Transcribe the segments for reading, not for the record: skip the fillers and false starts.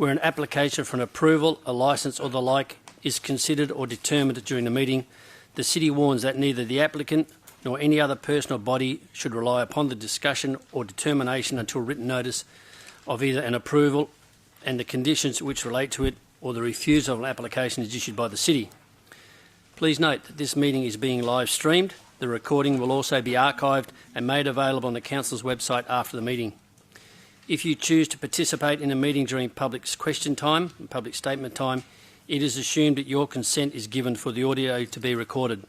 where an application for an approval, a licence or the like is considered or determined during the meeting, the City warns that neither the applicant nor any other person or body should rely upon the discussion or determination until written notice of either an approval and the conditions which relate to it or the refusal of an application is issued by the City. Please note that this meeting is being live streamed. The recording will also be archived and made available on the Council's website after the meeting. If you choose to participate in a meeting during public question time and public statement time, it is assumed that your consent is given for the audio to be recorded.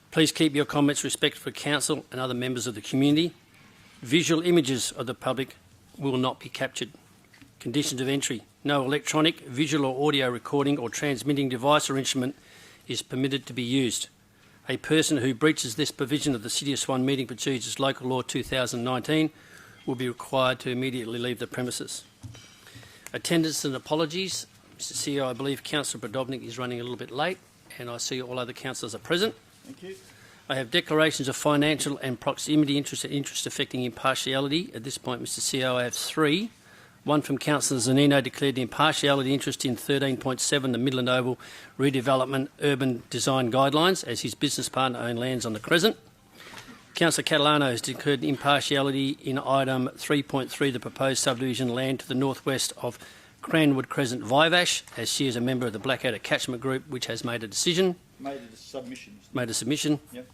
Please keep your comments respectful for Council and other members of the community. Visual images of the public will not be captured. Conditions of entry. No electronic, visual or audio recording or transmitting device or instrument is permitted to be used. A person who breaches this provision of the City of Swan Meeting Procedures Local Law 2019 will be required to immediately leave the premises. Attendance and apologies. Mr CEO, I believe Councillor Brodovnik is running a little bit late and I see all other councillors are present. Thank you. I have declarations of financial and proximity interest and interest affecting impartiality. At this point, Mr CEO, I have three. One from Councillor Zanino declared the impartiality interest in 13.7, the Midland Oval Redevelopment Urban Design Guidelines, as his business partner owned lands on the Crescent. Councillor Catalano has declared impartiality in item 3.3, the proposed subdivision land to the northwest of Cranwood Crescent Vivash, as she is a member of the Blackadder Catchment Group, which has made a decision. Made a submission. Yep.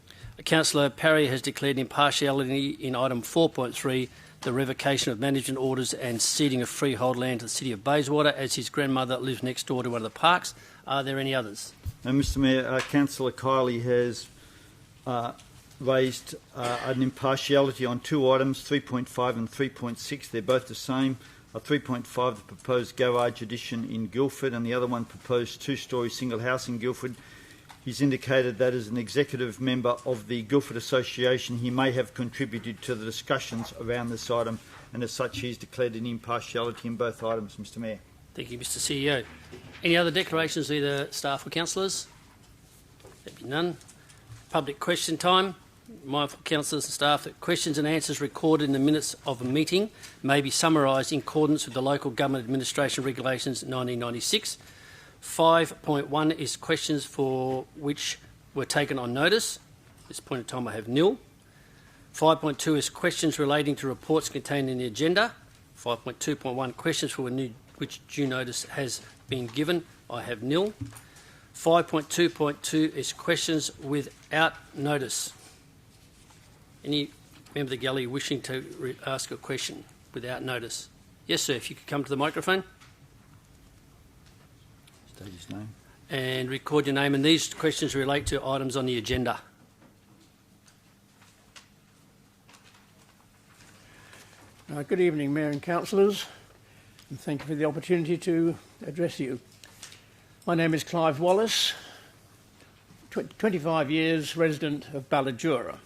Councillor Parry has declared impartiality in item 4.3, the revocation of management orders and ceding of freehold land to the City of Bayswater, as his grandmother lives next door to one of the parks. Are there any others? Mr Mayor, Councillor Kiley has raised an impartiality on two items, 3.5 and 3.6. They're both the same. 3.5, the proposed garage addition in Guildford, and the other one proposed two-storey single house in Guildford. He's indicated that as an executive member of the Guildford Association, he may have contributed to the discussions around this item, and as such, he's declared an impartiality in both items, Mr Mayor. Thank you, Mr CEO. Any other declarations, either staff or councillors? There be none. Public question time. Mindful councillors and staff that questions and answers recorded in the minutes of a meeting may be summarised in accordance with the Local Government Administration Regulations 1996. 5.1 is questions for which were taken on notice. At this point in time I have nil. 5.2 is questions relating to reports contained in the agenda. 5.2.1 questions for which due notice has been given. I have nil. 5.2.2 is questions without notice. Any member of the gallery wishing to ask a question without notice? Yes, sir, if you could come to the microphone. State his name. And record your name. And these questions relate to items on the agenda. Good evening, Mayor and Councillors, and thank you for the opportunity to address you. My name is Clive Wallace, 25 years resident of Balladura.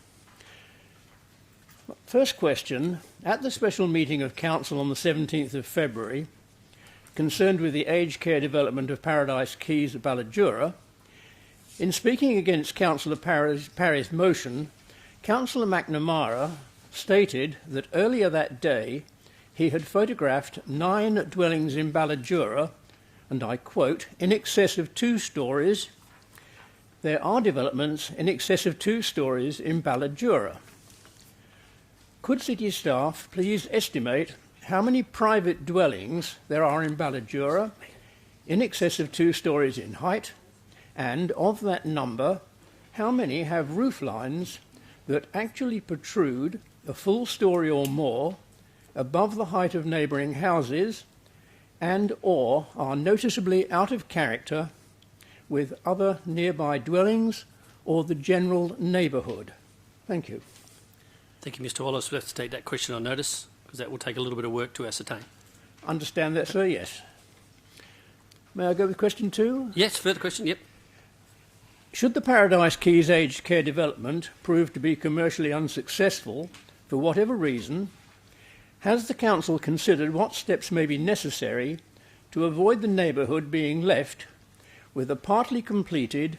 First question, at the special meeting of Council on the 17th of February, concerned with the aged care development of Paradise Quays at Balladura, in speaking against Councillor Parry's motion, Councillor McNamara stated that earlier that day he had photographed 9 dwellings in Balladura, and I quote, in excess of 2 stories. There are developments in excess of 2 stories in Balladura. Could City staff please estimate how many private dwellings there are in Balladura in excess of 2 stories in height, and of that number, how many have roof lines that actually protrude a full story or more above the height of neighbouring houses and or are noticeably out of character with other nearby dwellings or the general neighbourhood? Thank you. Thank you, Mr Wallace. We'll have to take that question on notice because that will take a little bit of work to ascertain. Understand that, sir? Yes. May I go with question 2? Yes, further question, yep. Should the Paradise Quays aged care development prove to be commercially unsuccessful for whatever reason, has the Council considered what steps may be necessary to avoid the neighbourhood being left with a partly completed,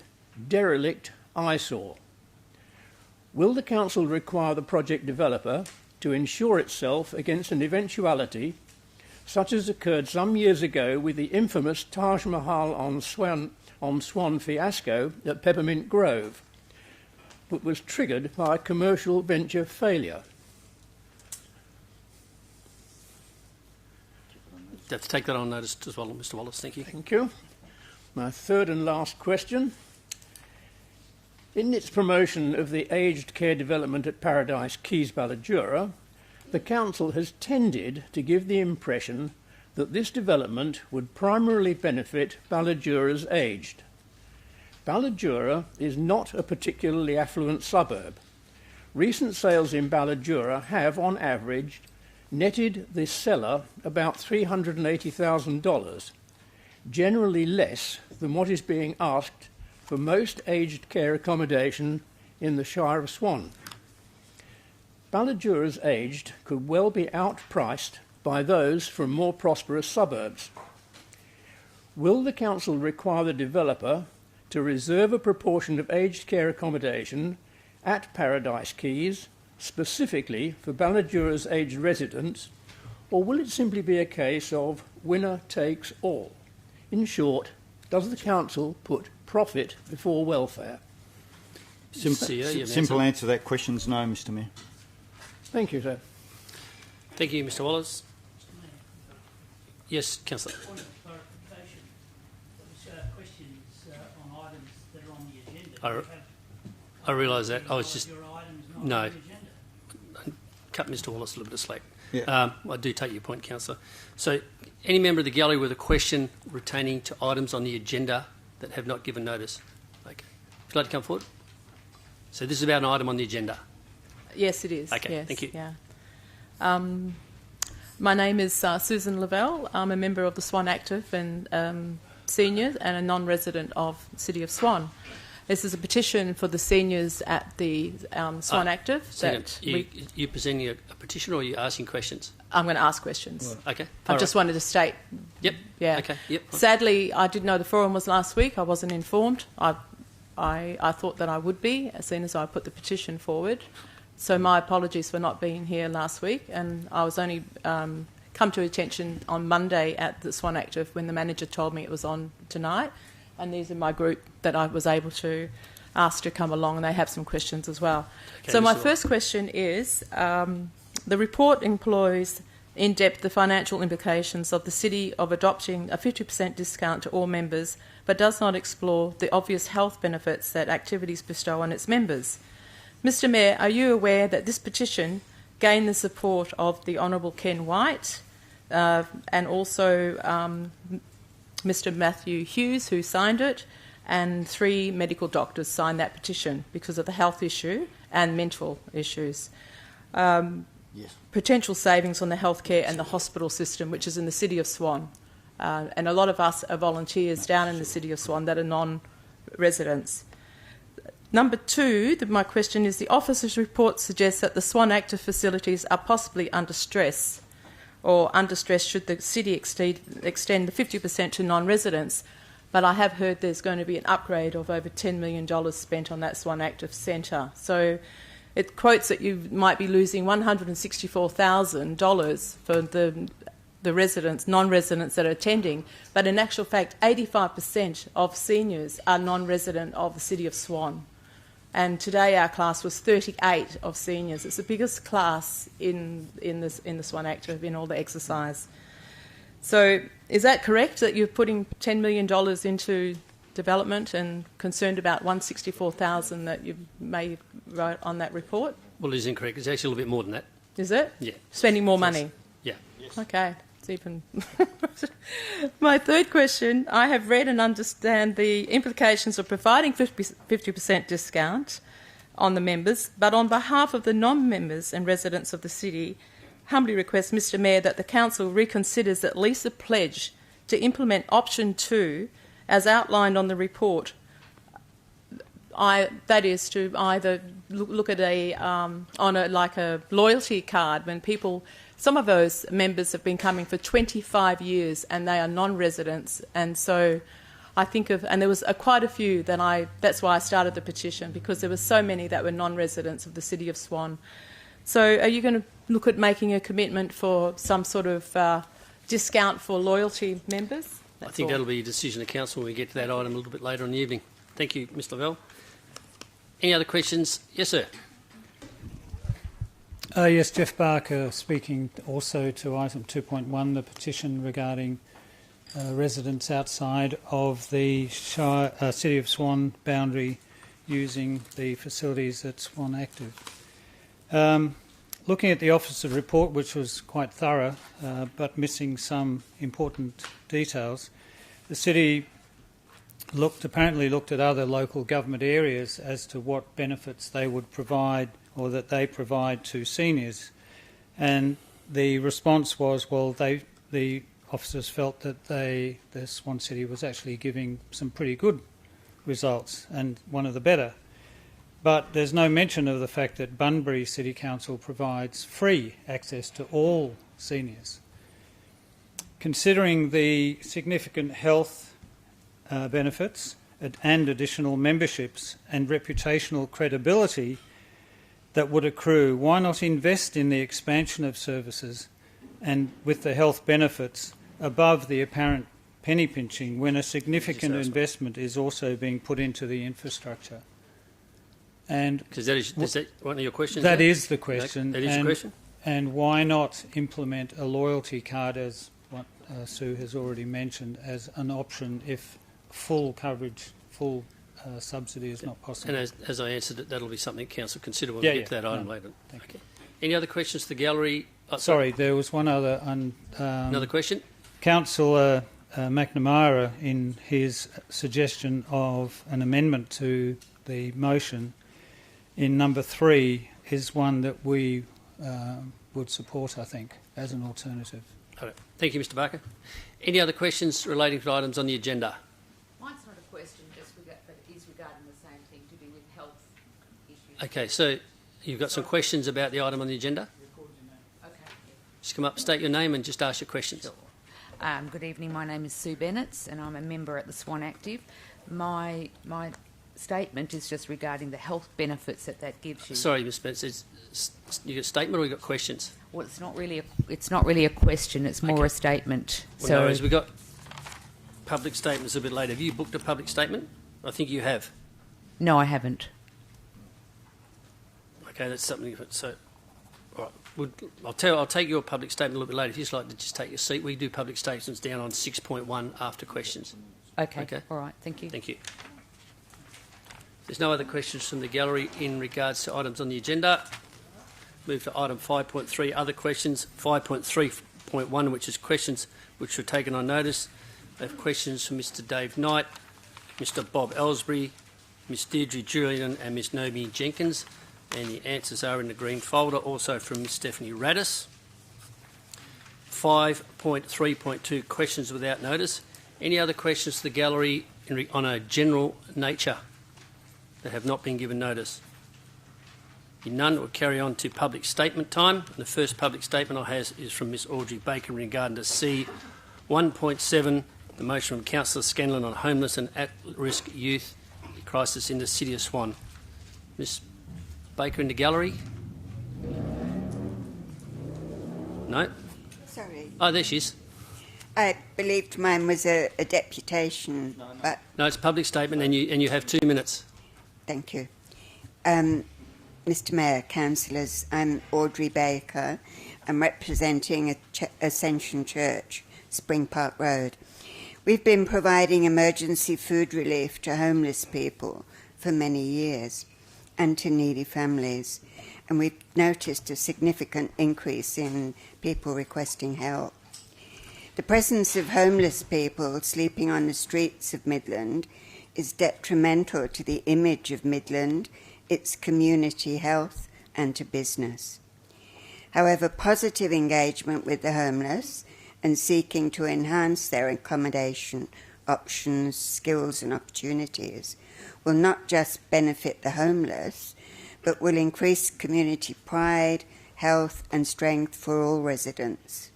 derelict eyesore? Will the Council require the project developer to insure itself against an eventuality such as occurred some years ago with the infamous Taj Mahal on Swan fiasco at Peppermint Grove, but was triggered by a commercial venture failure? Let's take that on notice as well, Mr. Wallace. Thank you. Thank you. My third and last question. In its promotion of the aged care development at Paradise Keys, Ballajura, the Council has tended to give the impression that this development would primarily benefit Ballajura's aged. Ballajura is not a particularly affluent suburb. Recent sales in Ballajura have, on average, netted the seller about $380,000, generally less than what is being asked for most aged care accommodation in the Shire of Swan. Ballajura's aged could well be outpriced by those from more prosperous suburbs. Will the Council require the developer to reserve a proportion of aged care accommodation at Paradise Keys specifically for Ballajura's aged residents, or will it simply be a case of winner takes all? In short, does the Council put profit before welfare? Simple answer to that question is no, Mr. Mayor. Thank you, sir. Thank you, Mr. Wallace. Yes, Councillor. Point of clarification. Those questions on items that are on the agenda. I realise that. I was just... Your items not No. on the agenda. Cut Mr. Wallace a little bit of slack. Yeah. I do take your point, Councillor. So, any member of the gallery with a question pertaining to items on the agenda that have not given notice? Okay. Would you like to come forward? So, this is about an item on the agenda. Yes, it is. Okay, yes, thank you. Yeah. My name is Susan Lavelle. I'm a member of the Swan Active and seniors and a non-resident of the City of Swan. This is a petition for the seniors at the Swan Active. You presenting a petition, or are you asking questions? I'm going to ask questions. Okay. I just wanted to state. Yep. Yeah. Okay. Yep. Sadly, I didn't know the forum was last week. I wasn't informed. I thought that I would be as soon as I put the petition forward. So my apologies for not being here last week, and I was only come to attention on Monday at the Swan Active when the manager told me it was on tonight, and these are my group that I was able to ask to come along, and they have some questions as well. Okay, so my first question is, the report employs in depth the financial implications of the City of adopting a 50% discount to all members, but does not explore the obvious health benefits that activities bestow on its members. Mr Mayor, are you aware that this petition gained the support of the Honourable Ken White and also Mr Matthew Hughes, who signed it, and 3 medical doctors signed that petition because of the health issue and mental issues? Yes. Potential savings on the healthcare and the hospital system, which is in the City of Swan. And a lot of us are volunteers down in the City of Swan that are non-residents. Number 2, my question is, the officer's report suggests that the Swan Active facilities are possibly under stress, or under stress should the city extend the 50% to non-residents. But I have heard there's going to be an upgrade of over $10 million spent on that Swan Active centre. So it quotes that you might be losing $164,000 for the residents, non-residents that are attending. But in actual fact, 85% of seniors are non-resident of the City of Swan. And today our class was 38 of seniors. It's the biggest class in the Swan Active in all the exercise. So is that correct, that you're putting $10 million into development and concerned about $164,000 that you may write on that report? Well, it is incorrect. It's actually a little bit more than that. Is it? Yeah. Spending more money? Yeah. Okay. It's even... My third question, I have read and understand the implications of providing 50% discount on the members, but on behalf of the non-members and residents of the city, humbly request, Mr Mayor, that the Council reconsiders at least a pledge to implement option 2 as outlined on the report. That is to either look at a loyalty card when people... Some of those members have been coming for 25 years and they are non-residents, and so I think of... And there was quite a few that's why I started the petition, because there were so many that were non-residents of the City of Swan. So are you going to look at making a commitment for some sort of discount for loyalty members. I That's think all. that'll be a decision of council when we get to that item a little bit later in the evening. Thank you, Ms Lavelle. Any other questions? Yes, sir. Yes, Jeff Barker speaking also to item 2.1, the petition regarding residents outside of the City of Swan boundary using the facilities at Swan Active. Looking at the officer's report, which was quite thorough but missing some important details, the city apparently looked at other local government areas as to what benefits they would provide or that they provide to seniors. And the response was, well, the officers felt that the Swan City was actually giving some pretty good results and one of the better. But there's no mention of the fact that Bunbury City Council provides free access to all seniors. Considering the significant health benefits and additional memberships and reputational credibility that would accrue, why not invest in the expansion of services and with the health benefits above the apparent penny pinching when a significant investment is also being put into the infrastructure? And Because is that one of your questions? that is the question. That is the question? And why not implement a loyalty card, as what Sue has already mentioned, as an option if full coverage, full subsidy is not possible? And as I answered it, that'll be something council consider when Yeah, we get to that item no, later. thank you. Any other questions to the gallery? Sorry, there was one other. Another question? Councillor McNamara, in his suggestion of an amendment to the motion, in number 3, is one that we would support, I think, as an alternative. All right. Thank you, Mr Barker. Any other questions relating to items on the agenda? Mine's not a question, but it is regarding the same thing to do with health issues. Okay, so you've got some questions about the item on the agenda? Okay. Just come up, state your name and just ask your questions. Good evening. My name is Sue Bennett, and I'm a member at the Swan Active. My statement is just regarding the health benefits that gives you. Sorry, Ms Spencer, you got a statement or you got questions? Well, it's not really a question. It's more Okay. a statement. Well, So no worries. We've got public statements a bit later. Have you booked a public statement? I think you have. no, I haven't. Okay, that's something. So, all right. I'll take your public statement a little bit later. If you'd like to just take your seat, we do public statements down on 6.1 after questions. Okay. Okay. All right. Thank you. Thank you. There's no other questions from the gallery in regards to items on the agenda. Move to item 5.3, other questions. 5.3.1, which is questions which were taken on notice. I have questions from Mr Dave Knight, Mr Bob Ellsbury, Ms Deirdre Julian and Ms Naomi Jenkins, and the answers are in the green folder, also from Ms Stephanie Radis. 5.3.2, questions without notice. Any other questions to the gallery on a general nature that have not been given notice? If none, we'll carry on to public statement time. The first public statement I have is from Ms Audrey Baker regarding to C 1.7, the motion from Councillor Scanlon on homeless and at-risk youth crisis in the City of Swan. Ms Baker in the gallery? No? Sorry. Oh, there she is. I believed mine was a deputation, but No, it's a public statement and you have 2 minutes. thank you. Mr Mayor, councillors, I'm Audrey Baker. I'm representing Ascension Church, Spring Park Road. We've been providing emergency food relief to homeless people for many years and to needy families, and we've noticed a significant increase in people requesting help. The presence of homeless people sleeping on the streets of Midland is detrimental to the image of Midland, its community health, and to business. However, positive engagement with the homeless and seeking to enhance their accommodation options, skills and opportunities will not just benefit the homeless, but will increase community pride, health and strength for all residents.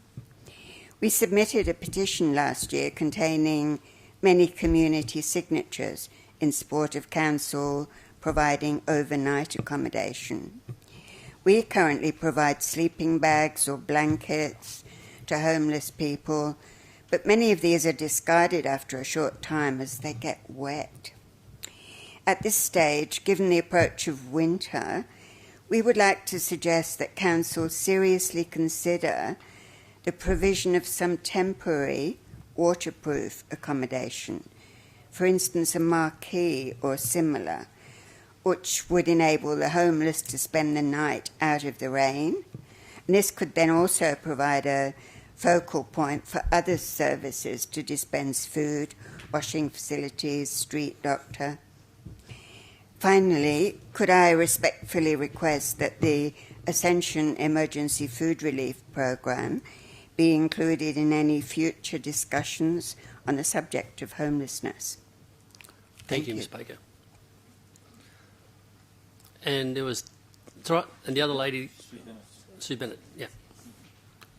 We submitted a petition last year containing many community signatures in support of council providing overnight accommodation. We currently provide sleeping bags or blankets, to homeless people, but many of these are discarded after a short time as they get wet. At this stage, given the approach of winter, we would like to suggest that Council seriously consider the provision of some temporary waterproof accommodation, for instance a marquee or similar, which would enable the homeless to spend the night out of the rain. And this could then also provide a focal point for other services to dispense food, washing facilities, street doctor. Finally, could I respectfully request that the Ascension Emergency Food Relief Programme be included in any future discussions on the subject of homelessness? Thank you, Ms. Baker. And there was, that's right, and the other lady, Sue Bennett, yeah.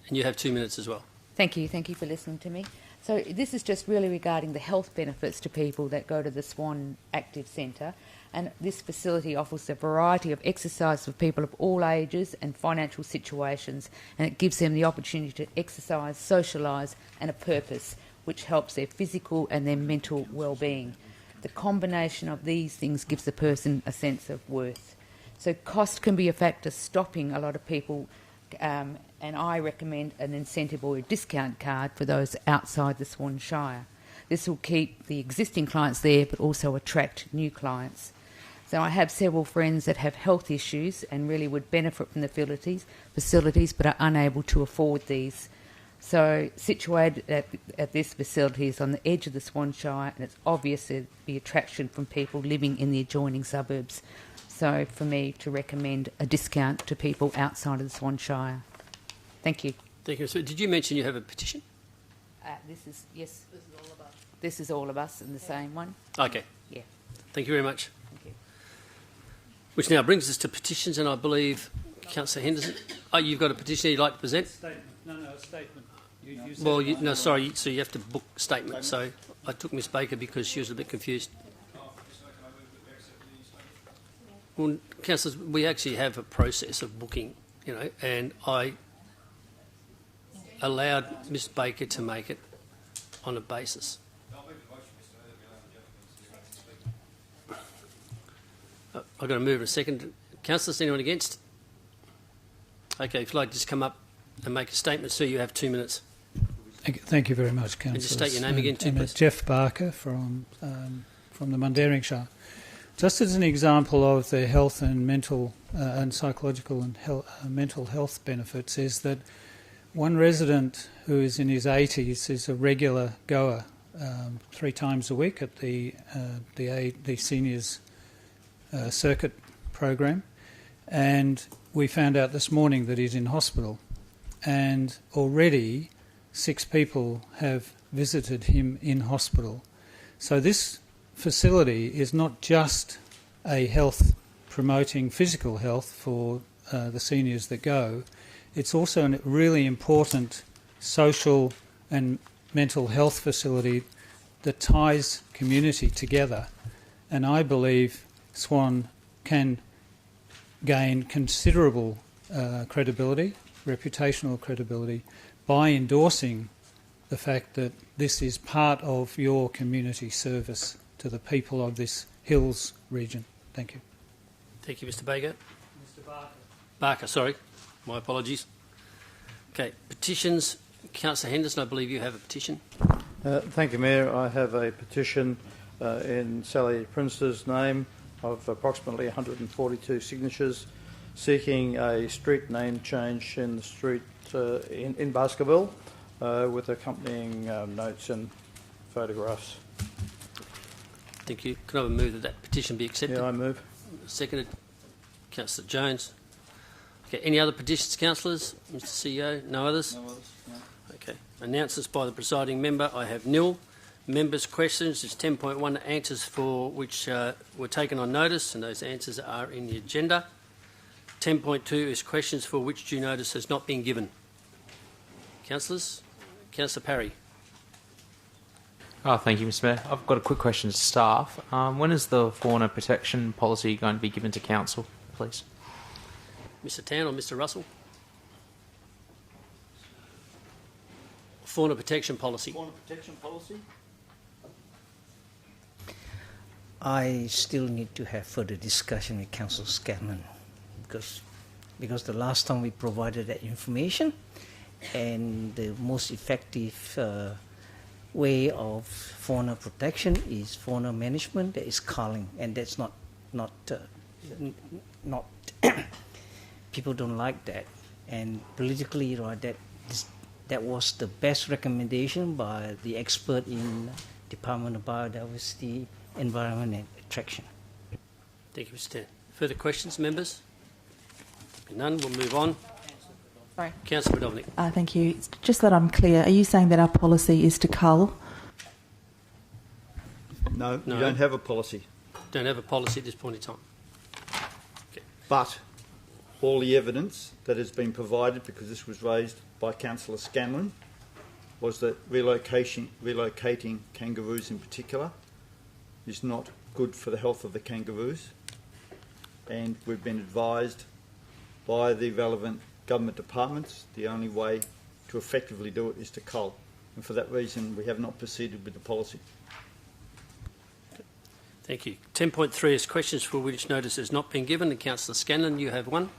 And you have 2 minutes as well. Thank you for listening to me. So this is just really regarding the health benefits to people that go to the Swan Active Centre, and this facility offers a variety of exercise for people of all ages and financial situations, and it gives them the opportunity to exercise, socialise and a purpose, which helps their physical and their mental well-being. The combination of these things gives the person a sense of worth. So cost can be a factor stopping a lot of people, and I recommend an incentive or a discount card for those outside the Swan Shire. This will keep the existing clients there but also attract new clients. So I have several friends that have health issues and really would benefit from the facilities but are unable to afford these. So situated at this facility is on the edge of the Swan Shire, and it's obvious there'd be attraction from people living in the adjoining suburbs. So for me to recommend a discount to people outside of the Swan Shire. Thank you. Thank you. So did you mention you have a petition? This is all of us. This is all of us in the same one. Okay. Yeah. Thank you very much. Thank you. Which now brings us to petitions, and I believe Councillor Henderson. Oh, you've got a petition you'd like to present? Statement. No, a statement. You said Well, no, sorry. So you have to book statement. So I took Miss Baker because she was a bit confused. Well, councillors, we actually have a process of booking, and I allowed Miss Baker to make it on a basis. I've got to move in a second. Councillors, anyone against? Okay, if you'd like to just come up and make a statement, sir, you have 2 minutes. Thank you very much, Councillor. And just state your name again too, please. Jeff Barker from the Mundaring Shire. Just as an example of the health and mental and psychological and mental health benefits is that one resident who is in his 80s is a regular goer 3 times a week at the seniors circuit program, and we found out this morning that he's in hospital, and already 6 people have visited him in hospital. So this facility is not just a health promoting physical health for the seniors that go, it's also a really important social and mental health facility that ties community together, and I believe Swan can gain considerable credibility, reputational credibility, by endorsing the fact that this is part of your community service to the people of this Hills region. Thank you. Thank you, Mr. Baker. Mr. Barker. Barker, sorry. My apologies. Okay, petitions. Councillor Henderson, I believe you have a petition. Thank you, Mayor. I have a petition in Sally Prince's name of approximately 142 signatures seeking a street name change in the street in Baskerville with accompanying notes and photographs. Thank you. Can I have a move that that petition be accepted? Yeah, I move. Seconded. Councillor Jones. Okay, any other petitions, councillors? Mr. CEO, no others? No others, no. Okay. Announcements by the presiding member. I have nil. Members' questions. It's 10.1 answers for which were taken on notice, and those answers are in the agenda. 10.2 is questions for which due notice has not been given. Councillors? Councillor Parry. Thank you, Mr. Mayor. I've got a quick question to staff. When is the fauna protection policy going to be given to council, please? Mr. Town or Mr. Russell? Fauna protection policy. Fauna protection policy. I still need to have further discussion with Councillor Scanlon because the last time we provided that information, and the most effective way of fauna protection is fauna management. That is culling, and that's not people don't like that, and politically, right, that was the best recommendation by the expert in Department of Biodiversity, Environment and Attraction. Thank you, Mr. Tan. Further questions, members? None. We'll move on. Sorry. Councillor Dominic. Thank you. Just that I'm clear, are you saying that our policy is to cull? No, we don't have a policy. Don't have a policy at this point in time. Okay. But all the evidence that has been provided, because this was raised by Councillor Scanlon, was that relocating kangaroos in particular is not good for the health of the kangaroos, and we've been advised by the relevant government departments the only way to effectively do it is to cull, and for that reason we have not proceeded with the policy. Thank you. 10.3 is questions for which notice has not been given, and Councillor Scanlon, you have one.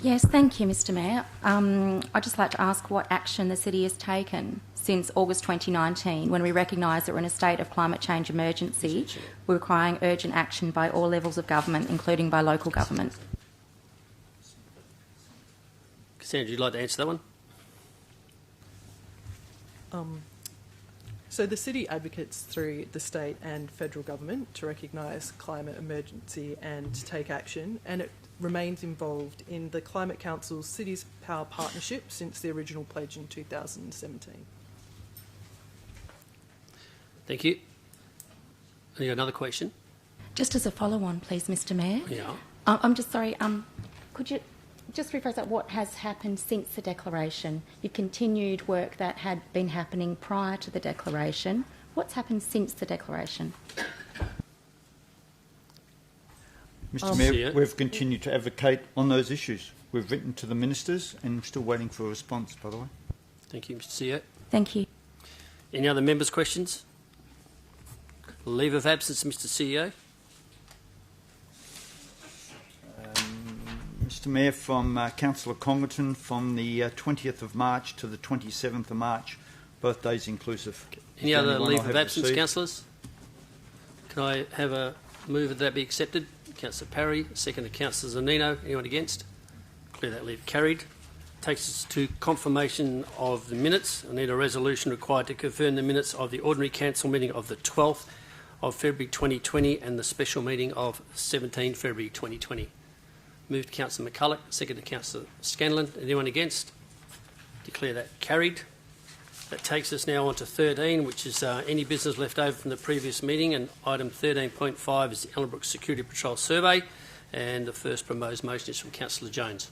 Yes, thank you, Mr. Mayor. I'd just like to ask what action the City has taken since August 2019 when we recognised that we're in a state of climate change emergency. We're requiring urgent action by all levels of government, including by local government. Cassandra, would you like to answer that one? So the City advocates through the state and federal government to recognise climate emergency and to take action, and it remains involved in the Climate Council's Cities Power Partnership since the original pledge in 2017. Thank you. Any another question? Just as a follow-on, please, Mr. Mayor. Yeah. I'm just sorry. Could you just rephrase that? What has happened since the declaration? You continued work that had been happening prior to the declaration. What's happened since the declaration? Mr. Mayor, we've continued to advocate on those issues. We've written to the ministers and I'm still waiting for a response, by the way. Thank you, Mr. CEO. Thank you. Any other members' questions? Leave of absence, Mr. CEO. Mr. Mayor, from Councillor Congleton, from the 20th of March to the 27th of March, both days inclusive. Any other leave of absence, councillors? Can I have a move that that be accepted? Councillor Parry, second to Councillor Zanino. Anyone against? Declare that leave carried. Takes us to confirmation of the minutes. I need a resolution required to confirm the minutes of the ordinary council meeting of the 12th of February 2020 and the special meeting of 17 February 2020. Moved Councillor McCulloch, second to Councillor Scanlon. Anyone against? Declare that carried. That takes us now on to 13, which is any business left over from the previous meeting, and item 13.5 is the Ellenbrook Security Patrol Survey, and the first proposed motion is from Councillor Jones.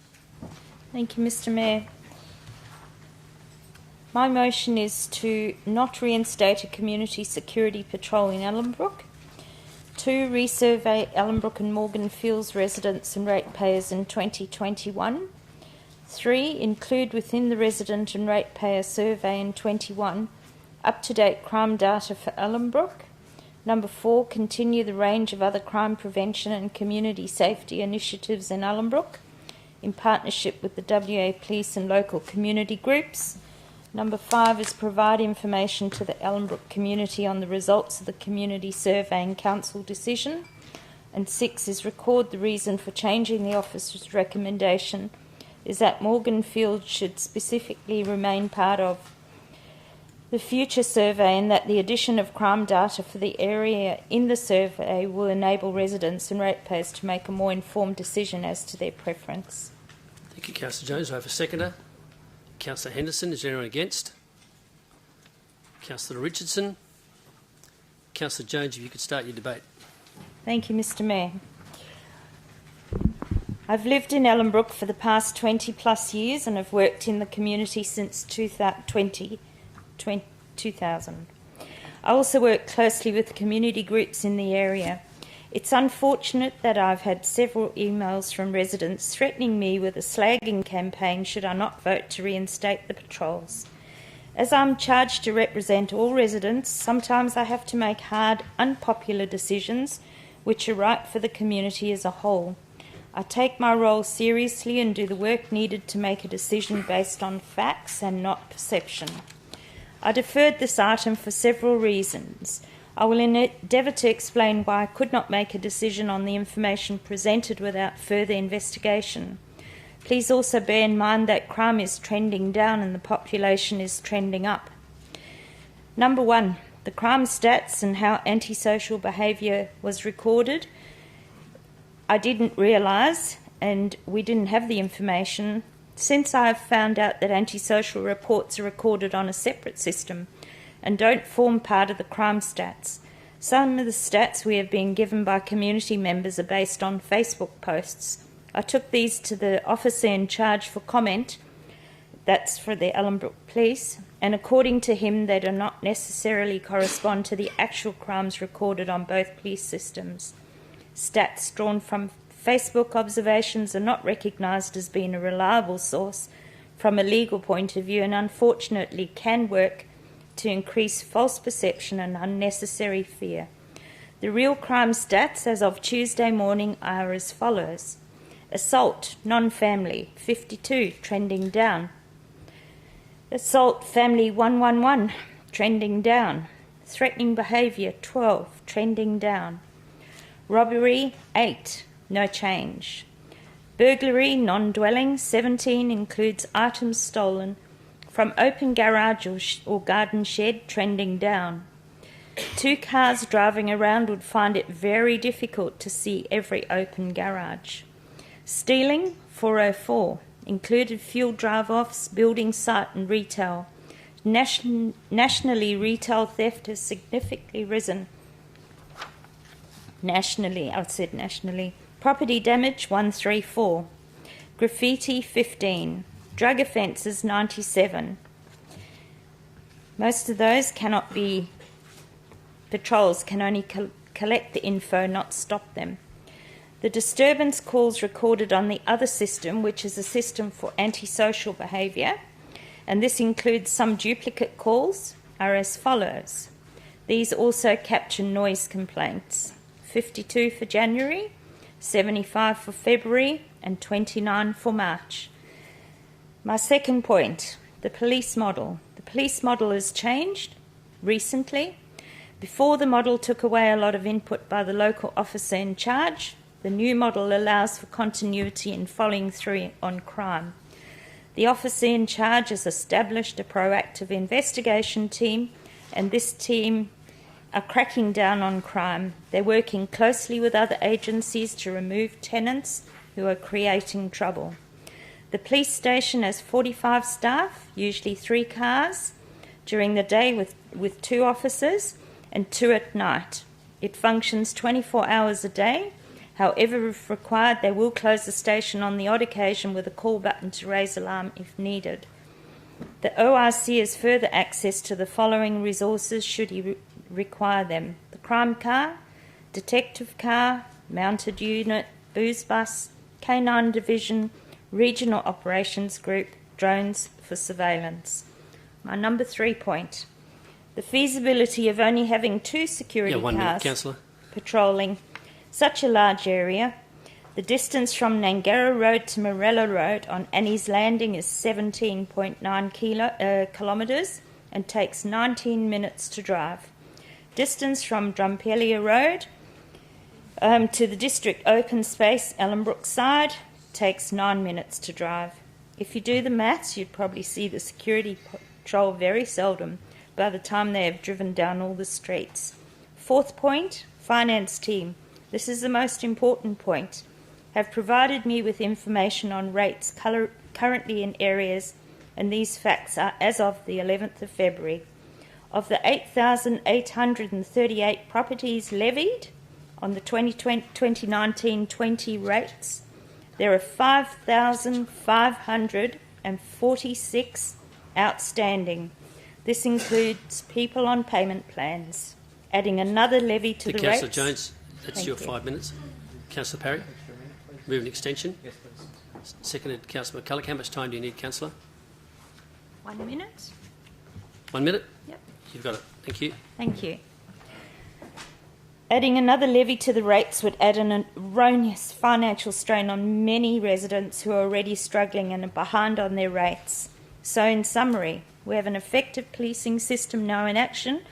Thank you, Mr. Mayor. My motion is to not reinstate a community security patrol in Ellenbrook. 2. Resurvey Ellenbrook and Morgan Fields residents and ratepayers in 2021. 3. Include within the resident and ratepayer survey in 21 up-to-date crime data for Ellenbrook. 4. Continue the range of other crime prevention and community safety initiatives in Ellenbrook in partnership with the WA Police and local community groups. 5 is provide information to the Ellenbrook community on the results of the community survey and council decision. And 6 is record the reason for changing the officer's recommendation is that Morgan Fields should specifically remain part of the future survey, and that the addition of crime data for the area in the survey will enable residents and ratepayers to make a more informed decision as to their preference. Thank you, Councillor Jones. I have a seconder. Councillor Henderson, is there anyone against? Councillor Richardson. Councillor Jones, if you could start your debate. Thank you, Mr. Mayor. I've lived in Ellenbrook for the past 20 plus years and have worked in the community since 2000. I also work closely with community groups in the area. It's unfortunate that I've had several emails from residents threatening me with a slagging campaign should I not vote to reinstate the patrols. As I'm charged to represent all residents, sometimes I have to make hard, unpopular decisions which are right for the community as a whole. I take my role seriously and do the work needed to make a decision based on facts and not perception. I deferred this item for several reasons. I will endeavour to explain why I could not make a decision on the information presented without further investigation. Please also bear in mind that crime is trending down and the population is trending up. Number 1, the crime stats and how antisocial behaviour was recorded. I didn't realise, and we didn't have the information, since I have found out that antisocial reports are recorded on a separate system and don't form part of the crime stats. Some of the stats we have been given by community members are based on Facebook posts. I took these to the officer in charge for comment, that's for the Ellenbrook Police, and according to him they do not necessarily correspond to the actual crimes recorded on both police systems. Stats drawn from Facebook observations are not recognised as being a reliable source from a legal point of view and unfortunately can work to increase false perception and unnecessary fear. The real crime stats as of Tuesday morning are as follows. Assault, non-family, 52, trending down. Assault, family 111, trending down. Threatening behaviour, 12, trending down. Robbery, 8, no change. Burglary, non-dwelling, 17, includes items stolen from open garage or garden shed, trending down. 2 cars driving around would find it very difficult to see every open garage. Stealing, 404, included fuel drive-offs, building site and retail. Nationally, retail theft has significantly risen. Nationally. Property damage, 134. Graffiti, 15. Drug offences, 97. Most of those cannot be... Patrols can only collect the info, not stop them. The disturbance calls recorded on the other system, which is a system for antisocial behaviour, and this includes some duplicate calls, are as follows. These also capture noise complaints. 52 for January, 75 for February, and 29 for March. My second point, the police model. The police model has changed recently. Before, the model took away a lot of input by the local officer in charge. The new model allows for continuity in following through on crime. The officer in charge has established a proactive investigation team, and this team are cracking down on crime. They're working closely with other agencies to remove tenants who are creating trouble. The police station has 45 staff, usually 3 cars, during the day with 2 officers and 2 at night. It functions 24 hours a day. However, if required, they will close the station on the odd occasion with a call button to raise alarm if needed. The ORC has further access to the following resources should he require them. The crime car, detective car, mounted unit, booze bus, K9 division, regional operations group, drones for surveillance. My number 3 point, the feasibility of only having 2 security cars patrolling such a large area. The distance from Nangara Road to Morella Road on Annie's Landing is 17.9 kilometres and takes 19 minutes to drive. Distance from Drumpelia Road to the district open space, Ellenbrook side, takes 9 minutes to drive. If you do the maths, you'd probably see the security patrol very seldom by the time they have driven down all the streets. 4th point, finance team. This is the most important point. Have provided me with information on rates currently in areas, and these facts are as of the 11th of February. Of the 8,838 properties levied on the 2019-20 rates, there are 5,546 outstanding. This includes people on payment plans. Adding another levy to the rates... Councillor Jones, That's Thank your you. 5 minutes. Councillor Parry, move an extension. Yes, please. Seconded, Councillor McCulloch. How much time do you need, Councillor? 1 minute. 1 minute? Yep. You've got it. Thank you. Thank you. Adding another levy to the rates would add an erroneous financial strain on many residents who are already struggling and are behind on their rates. So, in summary, we have an effective policing system now in action,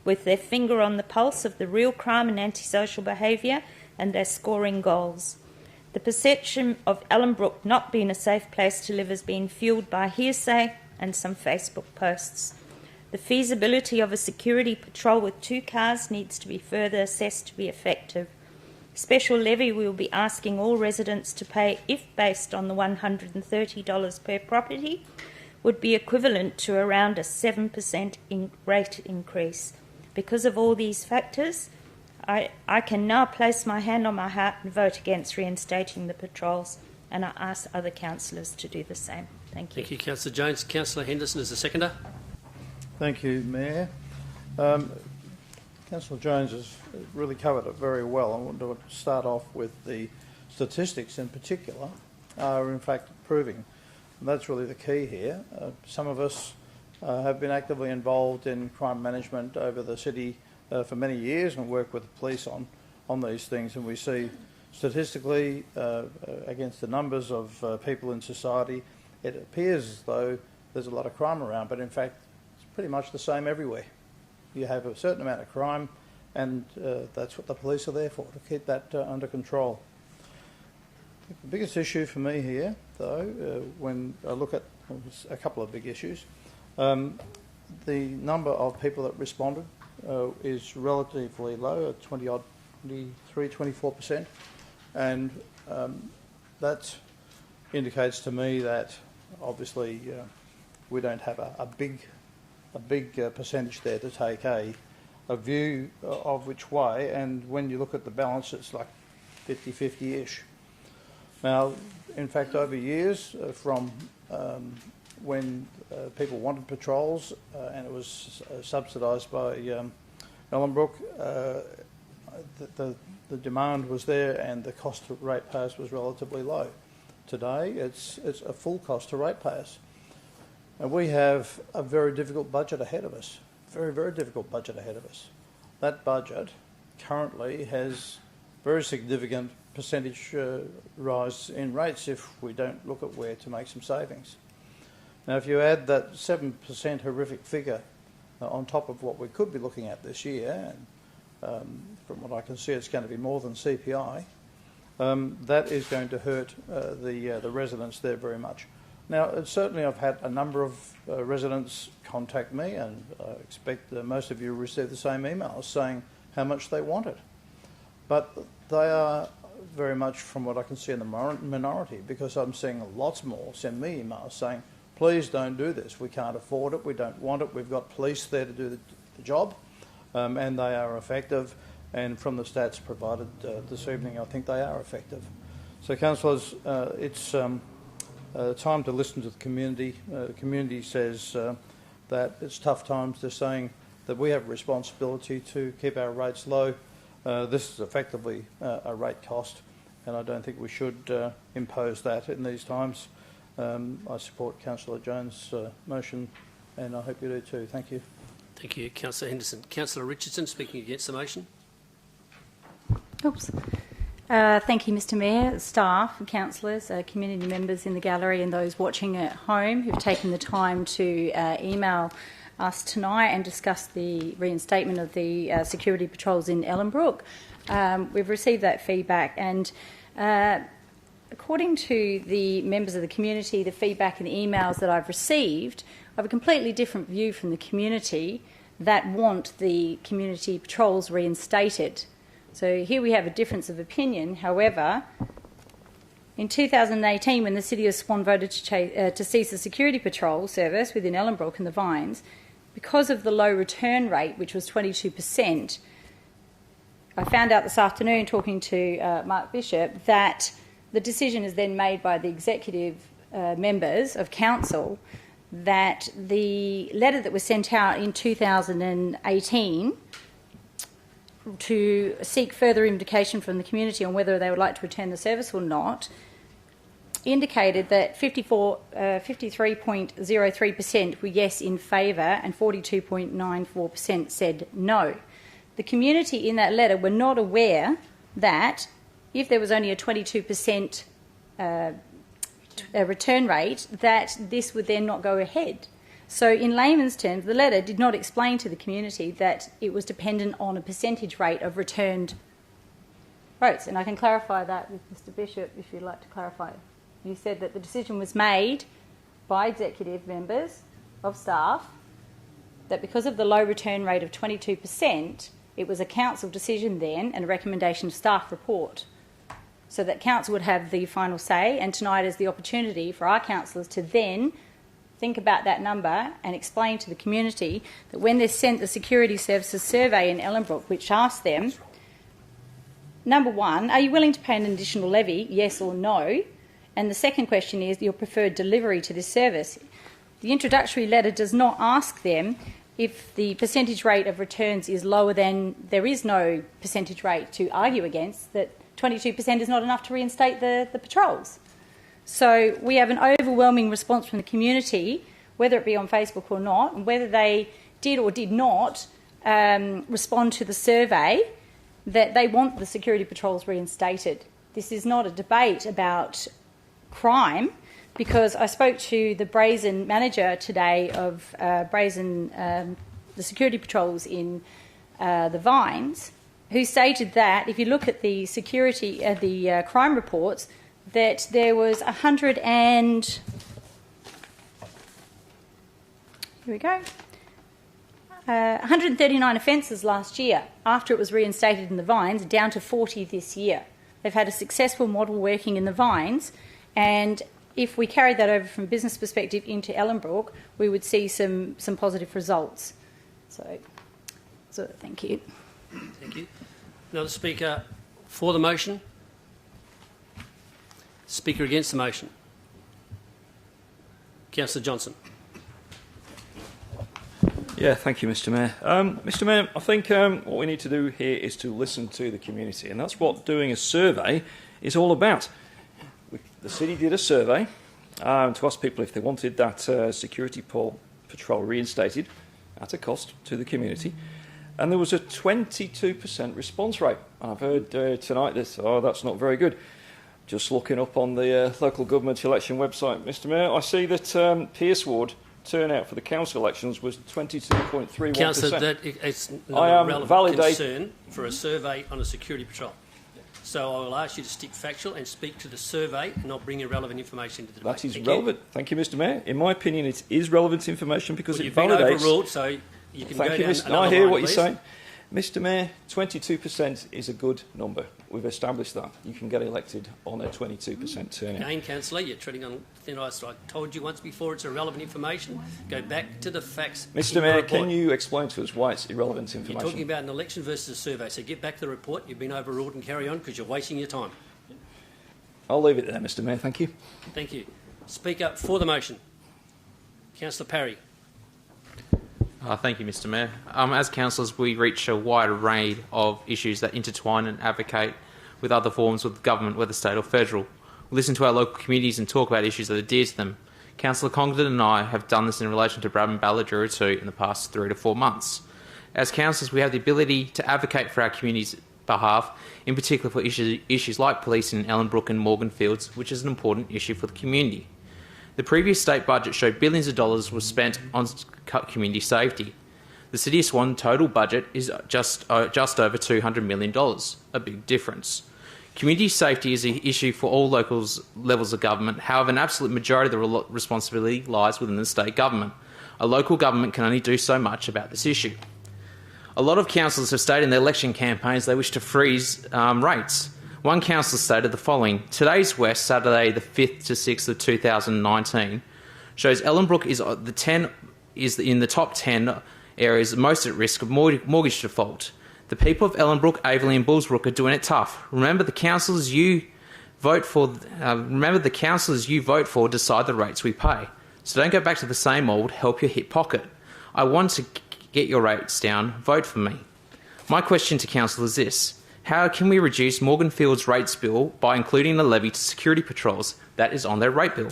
with their finger on the pulse of the real crime and antisocial behaviour, and they're scoring goals. The perception of Ellenbrook not being a safe place to live has been fuelled by hearsay and some Facebook posts. The feasibility of a security patrol with 2 cars needs to be further assessed to be effective. Special levy we will be asking all residents to pay, if based on the $130 per property, would be equivalent to around a 7% rate increase. Because of all these factors, I can now place my hand on my heart and vote against reinstating the patrols, and I ask other councillors to do the same. Thank you. Thank you, Councillor Jones. Councillor Henderson is the seconder. Thank you, Mayor. Councillor Jones has really covered it very well. I want to start off with the statistics in particular are in fact proving. And that's really the key here. Some of us have been actively involved in crime management over the city for many years and work with the police on these things, and we see statistically against the numbers of people in society, it appears as though there's a lot of crime around, but in fact it's pretty much the same everywhere. You have a certain amount of crime, and that's what the police are there for, to keep that under control. The biggest issue for me here, though, when I look at a couple of big issues, the number of people that responded is relatively low, at 24%, and that indicates to me that obviously we don't have a big percentage there to take a view of which way, and when you look at the balance it's like 50-50-ish. Now, in fact, over years, from when people wanted patrols and it was subsidised by Ellenbrook, the demand was there and the cost to ratepayers was relatively low. Today, it's a full cost to ratepayers. And we have a very difficult budget ahead of us, very, very difficult budget ahead of us. That budget currently has very significant percentage rise in rates if we don't look at where to make some savings. Now, if you add that 7% horrific figure on top of what we could be looking at this year, and from what I can see it's going to be more than CPI, that is going to hurt the residents there very much. Now, certainly I've had a number of residents contact me, and I expect that most of you receive the same emails saying how much they want it. But they are very much, from what I can see, in the minority, because I'm seeing lots more send me emails saying, please don't do this, we can't afford it, we don't want it, we've got police there to do the job, and they are effective, and from the stats provided this evening I think they are effective. So, councillors, it's time to listen to the community. The community says that it's tough times. They're saying that we have a responsibility to keep our rates low. This is effectively a rate cost, and I don't think we should impose that in these times. I support Councillor Jones' motion, and I hope you do too. Thank you. Thank you, Councillor Henderson. Councillor Richardson, speaking against the motion. Oops. Thank you, Mr Mayor, staff, councillors, community members in the gallery and those watching at home who've taken the time to email us tonight and discuss the reinstatement of the security patrols in Ellenbrook. We've received that feedback, and according to the members of the community, the feedback and the emails that I've received, I have a completely different view from the community that want the community patrols reinstated. So here we have a difference of opinion. However, in 2018, when the City of Swan voted to cease the security patrol service within Ellenbrook and the Vines, because of the low return rate, which was 22%, I found out this afternoon, talking to Mark Bishop, that the decision is then made by the executive members of council that the letter that was sent out in 2018 to seek further indication from the community on whether they would like to return the service or not, indicated that 53.03% were yes in favour and 42.94% said no. The community in that letter were not aware that if there was only a 22% return rate, that this would then not go ahead. So in layman's terms, the letter did not explain to the community that it was dependent on a percentage rate of returned votes. And I can clarify that with Mr Bishop if you'd like to clarify. You said that the decision was made by executive members of staff that because of the low return rate of 22%, it was a council decision then and a recommendation of staff report. So that council would have the final say, and tonight is the opportunity for our councillors to then think about that number and explain to the community that when they sent the Security Services survey in Ellenbrook, which asked them, number one, are you willing to pay an additional levy, yes or no? And the second question is your preferred delivery to this service. The introductory letter does not ask them if the percentage rate of returns is lower than there is no percentage rate to argue against, that 22% is not enough to reinstate the patrols. So we have an overwhelming response from the community, whether it be on Facebook or not, and whether they did or did not respond to the survey, that they want the security patrols reinstated. This is not a debate about crime, because I spoke to the Brazen manager today of the security patrols in the Vines, who stated that if you look at the crime reports, that there was 139 offences last year after it was reinstated in the Vines, down to 40 this year. They've had a successful model working in the Vines, and if we carried that over from a business perspective into Ellenbrook, we would see some positive results. So thank you. Thank you. Another speaker for the motion? Speaker against the motion? Councillor Johnson. Yeah, thank you, Mr Mayor. Mr Mayor, I think what we need to do here is to listen to the community, and that's what doing a survey is all about. The city did a survey to ask people if they wanted that security patrol reinstated at a cost to the community, and there was a 22% response rate. And I've heard tonight that, that's not very good. Just looking up on the local government election website, Mr Mayor, I see that Pearce Ward turnout for the council elections was 22.31%. Councillor, it's not a relevant concern for a survey on a security patrol. So I will ask you to stick factual and speak to the survey and not bring irrelevant information into the debate. That is relevant. Thank you, Mr Mayor. In my opinion, it is relevant information because it validates... You've been overruled, so you can go down another line, I hear what please. you're saying. Mr Mayor, 22% is a good number. We've established that. You can get elected on a 22% turnout. Again, Councillor, you're treading on thin ice. I told you once before it's irrelevant information. Go back to the facts. Mr Mayor, can you explain to us why it's irrelevant information? You're talking about an election versus a survey, so get back to the report. You've been overruled and carry on because you're wasting your time. I'll leave it there, Mr Mayor. Thank you. Thank you. Speak up for the motion. Councillor Parry. Thank you, Mr Mayor. As councillors, we reach a wide array of issues that intertwine and advocate with other forms of government, whether state or federal. We listen to our local communities and talk about issues that are dear to them. Councillor Congdon and I have done this in relation to Bradman Balladura too in the past 3 to 4 months. As councillors, we have the ability to advocate for our community's behalf, in particular for issues like policing in Ellenbrook and Morganfields, which is an important issue for the community. The previous state budget showed billions of dollars were spent on community safety. The City of Swan total budget is just over $200 million, a big difference. Community safety is an issue for all levels of government. However, an absolute majority of the responsibility lies within the state government. A local government can only do so much about this issue. A lot of councillors have stated in their election campaigns they wish to freeze rates. One councillor stated the following: Today's West, Saturday the 5th to 6th of 2019, shows Ellenbrook is in the top 10 areas most at risk of mortgage default. The people of Ellenbrook, Averley and Bullsbrook are doing it tough. Remember the councillors you vote for decide the rates we pay. So don't go back to the same old help your hip pocket. I want to get your rates down. Vote for me. My question to Council is this: how can we reduce Morganfield's rates bill by including a levy to security patrols that is on their rate bill?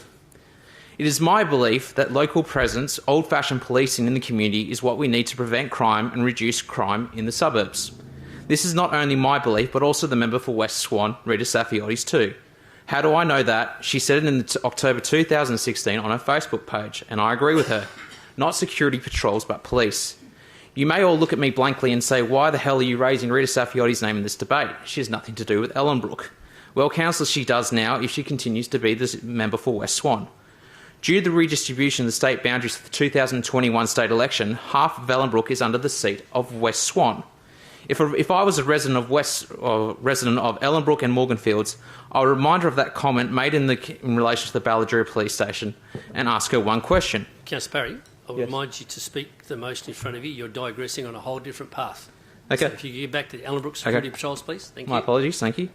It is my belief that local presence, old-fashioned policing in the community is what we need to prevent crime and reduce crime in the suburbs. This is not only my belief, but also the member for West Swan, Rita Safiotis, too. How do I know that? She said it in October 2016 on her Facebook page, and I agree with her. Not security patrols, but police. You may all look at me blankly and say, why the hell are you raising Rita Safiotis' name in this debate? She has nothing to do with Ellenbrook. Well, Councillor, she does now if she continues to be the member for West Swan. Due to the redistribution of the state boundaries for the 2021 state election, half of Ellenbrook is under the seat of West Swan. If I was a resident of Ellenbrook and Morganfields, I would remind her of that comment made in relation to the Balladura police station and ask her one question. Councillor Parry, I would remind you to speak the motion in front of you. You're digressing on a whole different path. Okay. So if you could get back to the Ellenbrook security patrols, please. Thank you. My apologies, thank you.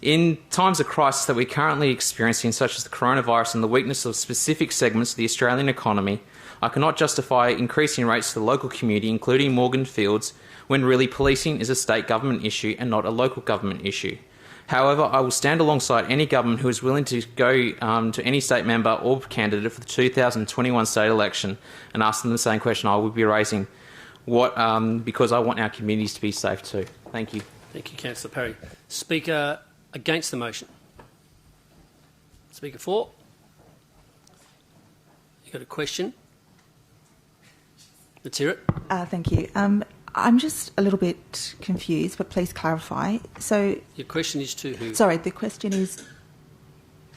In times of crisis that we're currently experiencing, such as the coronavirus and the weakness of specific segments of the Australian economy, I cannot justify increasing rates to the local community, including Morganfields, when really policing is a state government issue and not a local government issue. However, I will stand alongside any government who is willing to go to any state member or candidate for the 2021 state election and ask them the same question I will be raising, because I want our communities to be safe too. Thank you. Thank you, Councillor Parry. Speaker against the motion. Speaker for. You got a question? Let's hear it. Thank you. I'm just a little bit confused, but please clarify. So, your question is to who? Sorry, the question is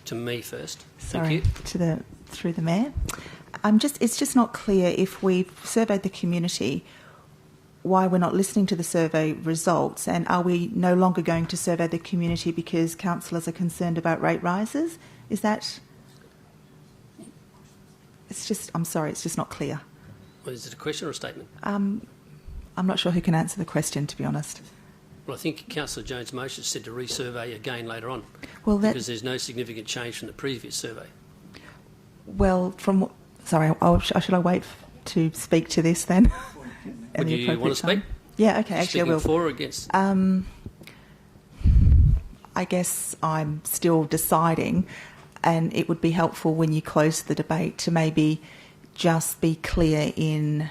to me first. Sorry, Thank you. through the mayor. It's just not clear if we've surveyed the community, why we're not listening to the survey results, and are we no longer going to survey the community because councillors are concerned about rate rises? Is that? I'm sorry, it's just not clear. Well, is it a question or a statement? I'm not sure who can answer the question, to be honest. Well, I think Councillor Jones' motion said to resurvey again later on, because there's no significant change from the previous survey. Well, should I wait to speak to this then? Would you want to speak? Yeah, okay, actually I will. Speaking for or against? I guess I'm still deciding, and it would be helpful when you close the debate to maybe just be clear in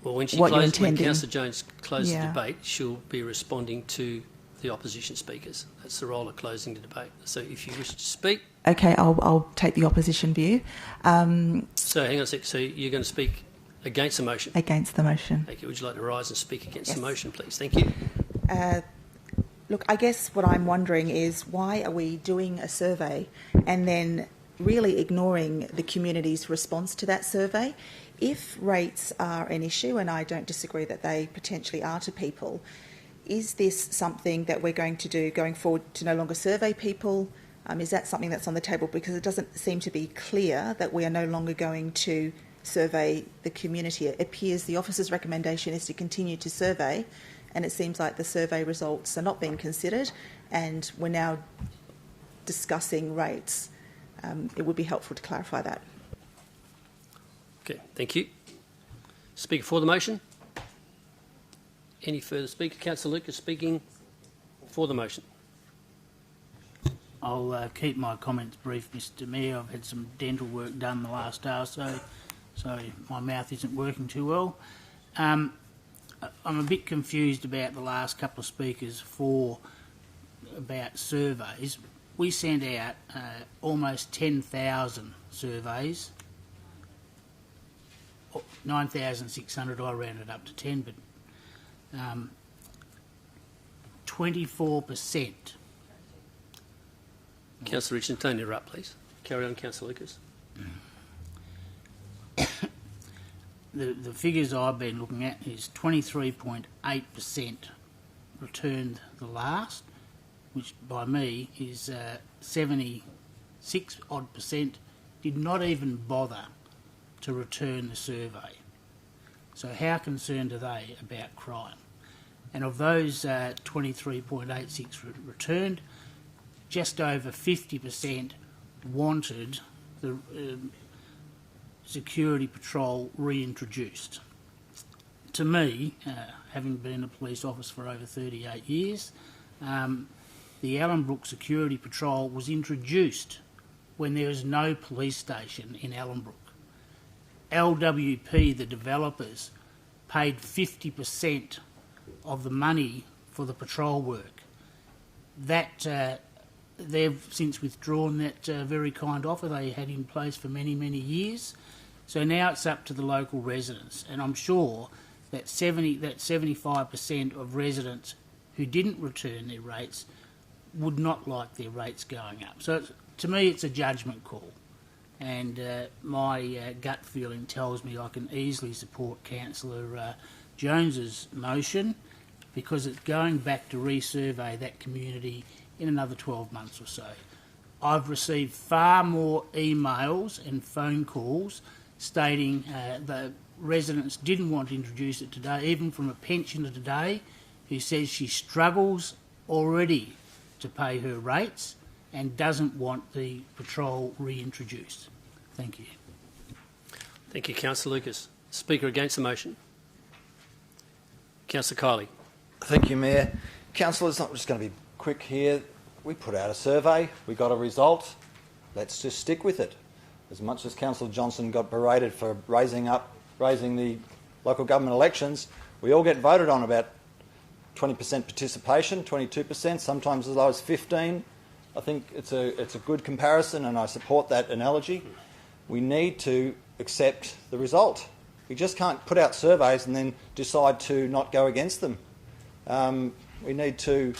when Councillor Jones closes the debate, she'll be responding to the opposition speakers. That's the role of closing the debate. So if you wish to speak... Okay, I'll take the opposition view. So hang on a sec. So you're going to speak against the motion? Against the motion. Thank you. Would you like to rise and speak against the motion, please? Thank you. Look, I guess what I'm wondering is why are we doing a survey and then really ignoring the community's response to that survey? If rates are an issue, and I don't disagree that they potentially are to people, is this something that we're going to do going forward to no longer survey people? Is that something that's on the table? Because it doesn't seem to be clear that we are no longer going to survey the community. It appears the officer's recommendation is to continue to survey, and it seems like the survey results are not being considered, and we're now discussing rates. It would be helpful to clarify that. Okay, thank you. Speaker for the motion? Any further speaker? Councillor Lucas speaking for the motion. I'll keep my comments brief, Mr Mayor. I've had some dental work done the last hour or so my mouth isn't working too well. I'm a bit confused about the last couple of speakers about surveys. We sent out almost 10,000 surveys. 9,600, I rounded up to 10, but 24%. Councillor Richardson, don't interrupt, please. Carry on, Councillor Lucas. The figures I've been looking at is 23.8% returned the last, which by me is 76 odd percent did not even bother to return the survey. So how concerned are they about crime? And of those 23.86 returned, just over 50% wanted the security patrol reintroduced. To to me, having been a police officer for over 38 years, the Ellenbrook Security Patrol was introduced when there was no police station in Ellenbrook. LWP, the developers, paid 50% of the money for the patrol work. That they've since withdrawn that very kind offer they had in place for many, many years. So now it's up to the local residents, and I'm sure that 75% of residents who didn't return their rates would not like their rates going up. So to me, it's a judgment call, and my gut feeling tells me I can easily support Councillor Jones's motion, because it's going back to resurvey that community in another 12 months or so. I've received far more emails and phone calls stating the residents didn't want to introduce it today, even from a pensioner today who says she struggles already to pay her rates and doesn't want the patrol reintroduced. Thank you. Thank you, Councillor Lucas. Speaker against the motion. Councillor Kiley. Thank you, Mayor. Councillors, I'm just going to be quick here. We put out a survey, we got a result. Let's just stick with it. As much as Councillor Johnson got berated for raising the local government elections, we all get voted on about 20% participation, 22%, sometimes as low as 15%. I think it's a good comparison, and I support that analogy. We need to accept the result. We just can't put out surveys and then decide to not go against them. We need to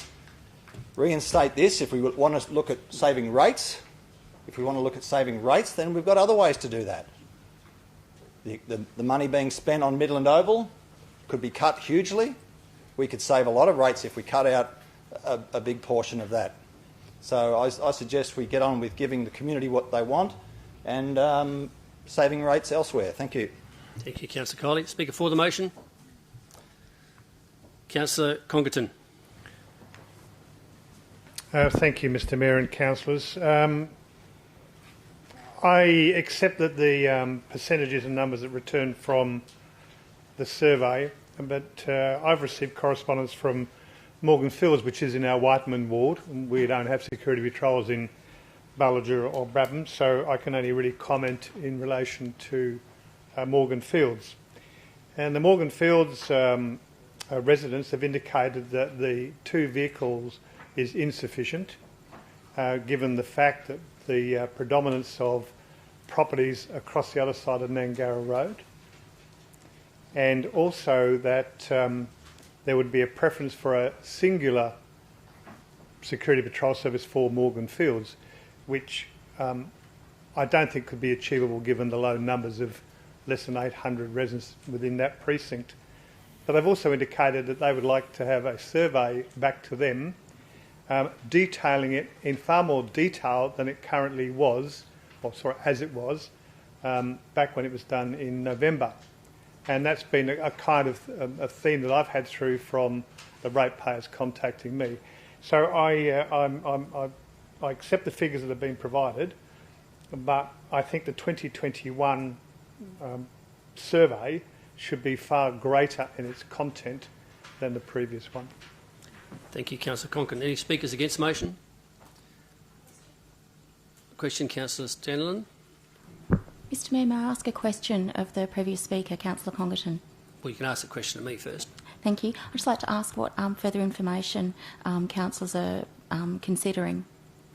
reinstate this if we want to look at saving rates. If we want to look at saving rates, then we've got other ways to do that. The money being spent on Midland Oval could be cut hugely. We could save a lot of rates if we cut out a big portion of that. So I suggest we get on with giving the community what they want and saving rates elsewhere. Thank you. Thank you, Councillor Kiley. Speaker for the motion. Councillor Congerton. Thank you, Mr Mayor and councillors. I accept that the percentages and numbers that returned from the survey, but I've received correspondence from Morgan Fields, which is in our Whiteman ward. We don't have security patrols in Ballajura or Brabham, so I can only really comment in relation to Morgan Fields. And the Morgan Fields residents have indicated that the 2 vehicles is insufficient, given the fact that the predominance of properties across the other side of Nangara Road, and also that there would be a preference for a singular security patrol service for Morgan Fields, which I don't think could be achievable given the low numbers of less than 800 residents within that precinct. But they've also indicated that they would like to have a survey back to them detailing it in far more detail than it currently was, or sorry, as it was, back when it was done in November. And that's been a kind of a theme that I've had through from the ratepayers contacting me. So I accept the figures that have been provided, but I think the 2021 survey should be far greater in its content than the previous one. Thank you, Councillor Conklin. Any speakers against the motion? Question, Councillor Stanlin. Mr Mayor, may I ask a question of the previous speaker, Councillor Congerton? Well, you can ask the question to me first. Thank you. I'd just like to ask what further information councillors are considering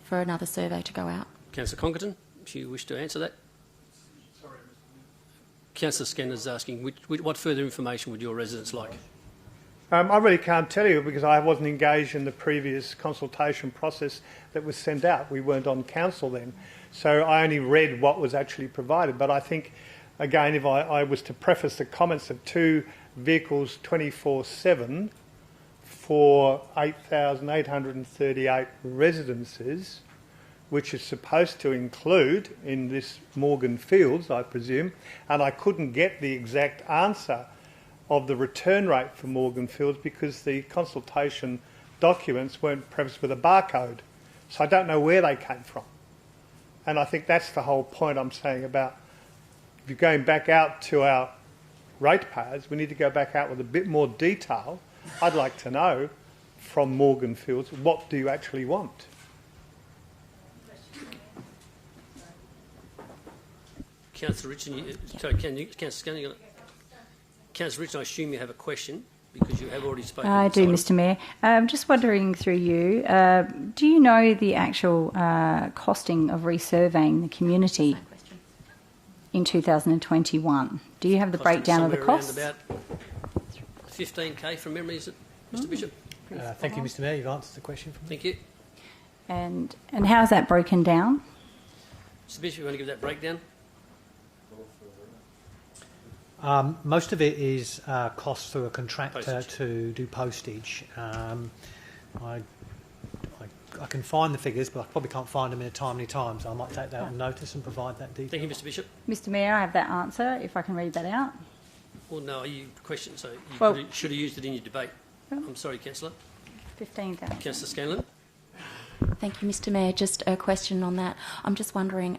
for another survey to go out. Councillor Congerton, if you wish to answer that. Sorry, Councillor Scanner is asking, what further information would your residents like? I really can't tell you because I wasn't engaged in the previous consultation process that was sent out. We weren't on council then. So I only read what was actually provided. But I think, again, if I was to preface the comments of 2 vehicles 24/7 for 8,838 residences, which is supposed to include in this Morgan Fields, I presume, and I couldn't get the exact answer of the return rate for Morgan Fields because the consultation documents weren't prefaced with a barcode. So I don't know where they came from. And I think that's the whole point I'm saying about if you're going back out to our ratepayers, we need to go back out with a bit more detail. I'd like to know from Morgan Fields, what do you actually want? Councillor Richardson, Councillor Richardson, I assume you have a question because you have already spoken. I do, Mr. Mayor. Just wondering through you, do you know the actual costing of resurveying the community in 2021? Do you have the breakdown of the costs? Around about 15k from memory, is it, Mr. Bishop? Thank you, Mr. Mayor. You've answered the question for me. Thank you. And how is that broken down? Mr. Bishop, you want to give that breakdown? Most of it is costs through a contractor to do postage. I can find the figures, but I probably can't find them in a timely time, so I might take that on notice and provide that detail. Thank you, Mr. Bishop. Mr. Mayor, I have that answer, if I can read that out. Well, no, you questioned, so you should have used it in your debate. I'm sorry, Councillor. 15,000. Councillor Scanlon. Thank you, Mr. Mayor. Just a question on that. I'm just wondering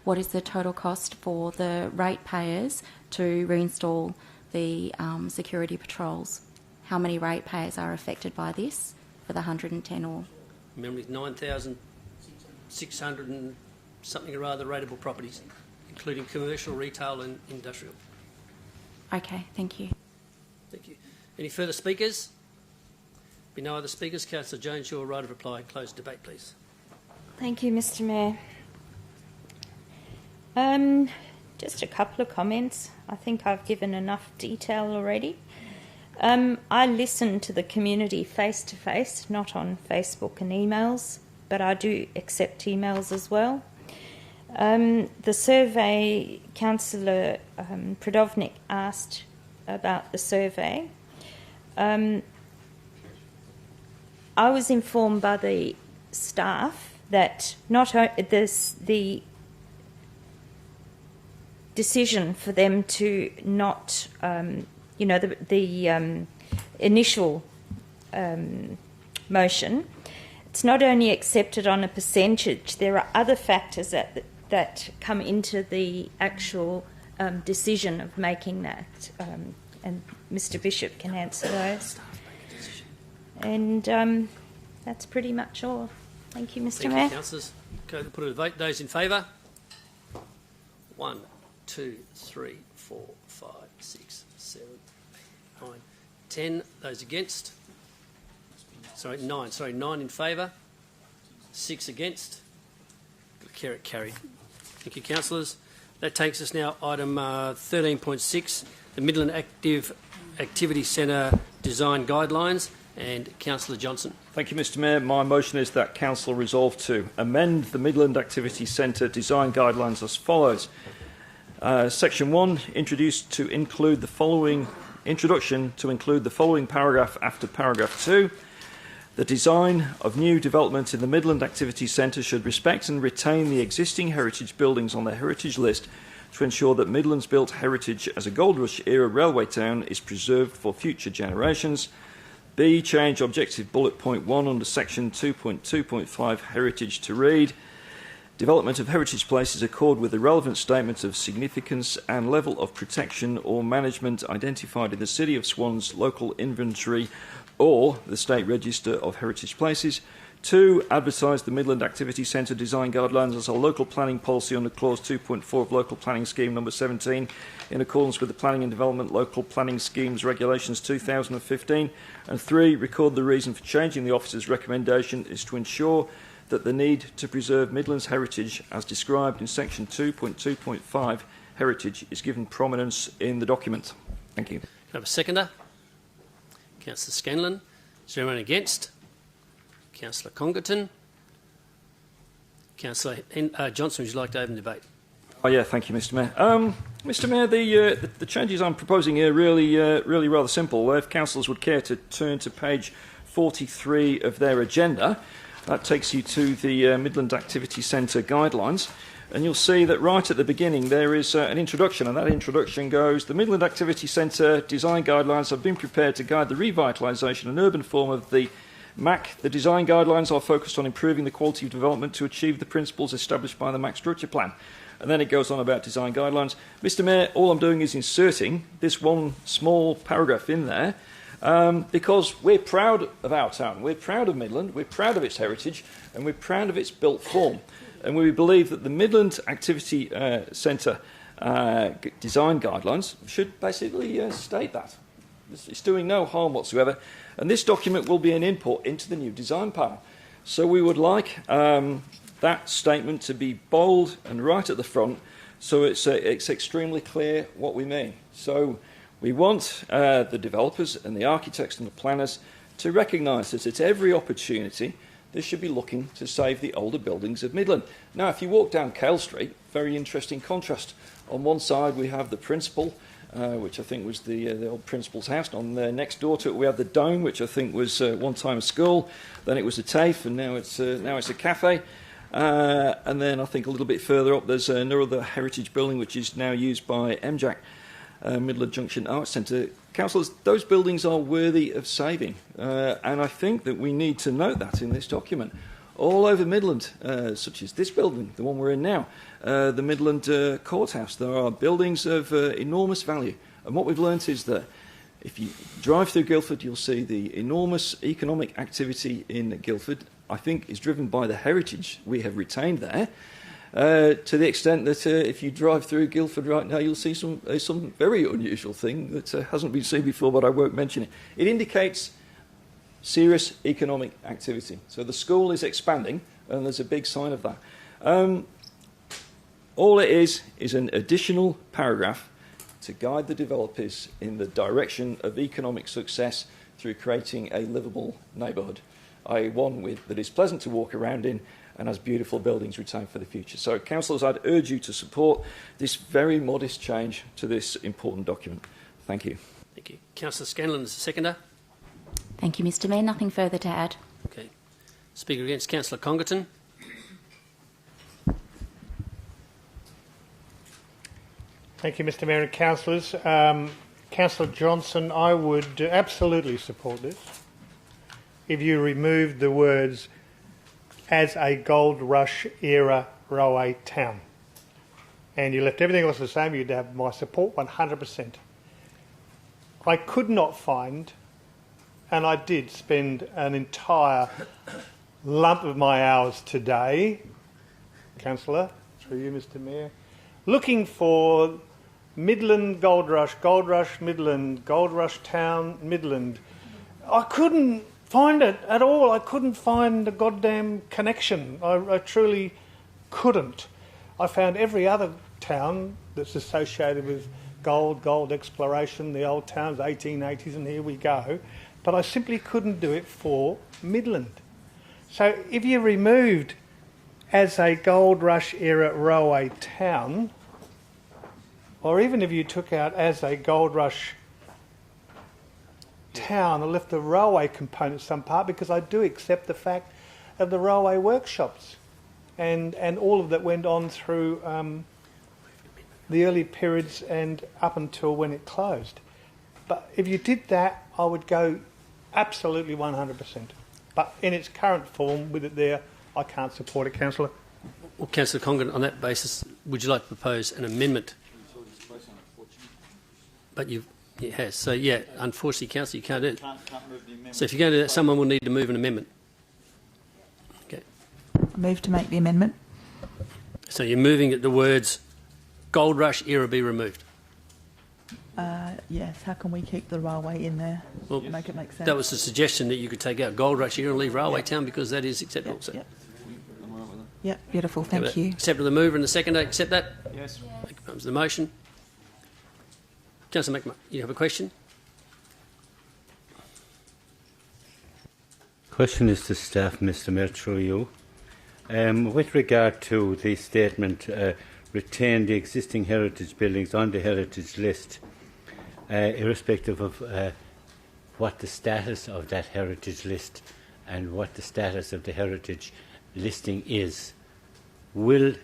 what is the total cost for the ratepayers to reinstall the security patrols? How many ratepayers are affected by this for the 110 or? Memory 9,600 and something or other rateable properties, including commercial, retail and industrial. Okay, thank you. Thank you. Any further speakers? Be no other speakers. Councillor Jones, your right of reply. Close debate, please. Thank you, Mr. Mayor. Just a couple of comments. I think I've given enough detail already. I listen to the community face-to-face, not on Facebook and emails, but I do accept emails as well. The survey, Councillor Pridovnik asked about the survey. I was informed by the staff that the decision for them to not, the initial motion, it's not only accepted on a percentage, there are other factors that come into the actual decision of making that, and Mr. Bishop can answer those. And that's pretty much all. Thank you, Mr. Mayor. Thank you, councillors. Okay, put it to vote. Those in favour? 1, 2, 3, 4, 5, 6, 7, 8, 9, 10. Those against? Sorry, 9. Sorry, 9 in favour. 6 against. Carried. Thank you, councillors. That takes us now item 13.6, the Midland Activity Centre Design Guidelines. And Councillor Johnson. Thank you, Mr. Mayor. My motion is that Council resolve to amend the Midland Activity Centre design guidelines as follows. Section 1, introduction to include the following paragraph after paragraph 2. The design of new development in the Midland Activity Centre should respect and retain the existing heritage buildings on the heritage list to ensure that Midland's built heritage as a Gold Rush era railway town is preserved for future generations. B, change objective bullet point 1 under section 2.2.5 heritage to read, development of heritage places accord with the relevant statement of significance and level of protection or management identified in the City of Swan's local inventory or the State Register of Heritage Places. 2, advertise the Midland Activity Centre design guidelines as a local planning policy under clause 2.4 of local planning scheme number 17 in accordance with the Planning and Development Local Planning Schemes Regulations 2015. And 3, record the reason for changing the officer's recommendation is to ensure that the need to preserve Midland's heritage as described in section 2.2.5 heritage is given prominence in the document. Thank you. Can I have a seconder? Councillor Scanlon. Is there anyone against? Councillor Congerton. Councillor Johnson, would you like to open debate? Oh yeah, thank you, Mr. Mayor. Mr. Mayor, the changes I'm proposing here are really rather simple. If councillors would care to turn to page 43 of their agenda, that takes you to the Midland Activity Centre guidelines, and you'll see that right at the beginning there is an introduction, and that introduction goes, the Midland Activity Centre design guidelines have been prepared to guide the revitalisation and urban form of the MAC. The design guidelines are focused on improving the quality of development to achieve the principles established by the MAC Structure Plan. and then it goes on about design guidelines. Mr Mayor, all I'm doing is inserting this one small paragraph in there because we're proud of our town, we're proud of Midland, we're proud of its heritage, and we're proud of its built form. And we believe that the Midland Activity Centre design guidelines should basically state that. It's doing no harm whatsoever. And this document will be an input into the new design plan. So we would like that statement to be bold and right at the front so it's extremely clear what we mean. So we want the developers and the architects and the planners to recognise that at every opportunity they should be looking to save the older buildings of Midland. Now, if you walk down Cale Street, very interesting contrast. On one side we have the Principal, which I think was the old principal's house. On the next door to it, we have the Dome, which I think was one time a school. Then it was a TAFE, and now it's a cafe. And then I think a little bit further up, there's another heritage building which is now used by MJAC, Midland Junction Arts Centre. Councillors, those buildings are worthy of saving, and I think that we need to note that in this document. All over Midland, such as this building, the one we're in now, the Midland Courthouse, there are buildings of enormous value. And what we've learnt is that if you drive through Guildford, you'll see the enormous economic activity in Guildford, I think, is driven by the heritage we have retained there, to the extent that if you drive through Guildford right now, you'll see some very unusual thing that hasn't been seen before, but I won't mention it. It indicates serious economic activity. So the school is expanding, and there's a big sign of that. All it is an additional paragraph to guide the developers in the direction of economic success through creating a livable neighbourhood, i.e. one that is pleasant to walk around in and has beautiful buildings retained for the future. So, councillors, I'd urge you to support this very modest change to this important document. Thank you. Thank you. Councillor Scanlon is the seconder. Thank you, Mr Mayor. Nothing further to add. Okay. Speaker against, Councillor Congerton. Thank you, Mr Mayor and councillors. Councillor Johnson, I would absolutely support this if you removed the words "as a gold rush era railway town" and you left everything else the same. You'd have my support 100%. I could not find, and I did spend an entire lump of my hours today, Councillor, through you, Mr Mayor, looking for Midland Gold Rush, Midland, Gold Rush Town, Midland. I couldn't find it at all. I couldn't find the goddamn connection. I truly couldn't. I found every other town that's associated with gold exploration, the old towns, 1880s, and here we go. But I simply couldn't do it for Midland. So if you removed "as a gold rush era railway town," or even if you took out "as a gold rush town" and left the railway component some part, because I do accept the fact of the railway workshops and all of that went on through the early periods and up until when it closed. But if you did that, I would go absolutely 100%. But in its current form, with it there, I can't support it, Councillor. Well, Councillor Congerton, on that basis, would you like to propose an amendment? But it has. So, yeah, unfortunately, Councillor, you can't do it. So if you're going to do that, someone will need to move an amendment. Okay. I move to make the amendment. So you're moving that the words "Gold Rush era" be removed? Yes. How can we keep the railway in there? Well, make it make sense. That was the suggestion, that you could take out "Gold Rush era" and leave "Railway Town," because that is acceptable. Yep, So. yep. Yep, beautiful. Thank you. Acceptable, the mover and the seconder. Accept that? Yes. That comes the motion. Councillor McMahon, you have a question? Question is to staff, Mr Mayor, through you. With regard to the statement, retain the existing heritage buildings on the heritage list, irrespective of what the status of that heritage list and what the status of the heritage listing is. The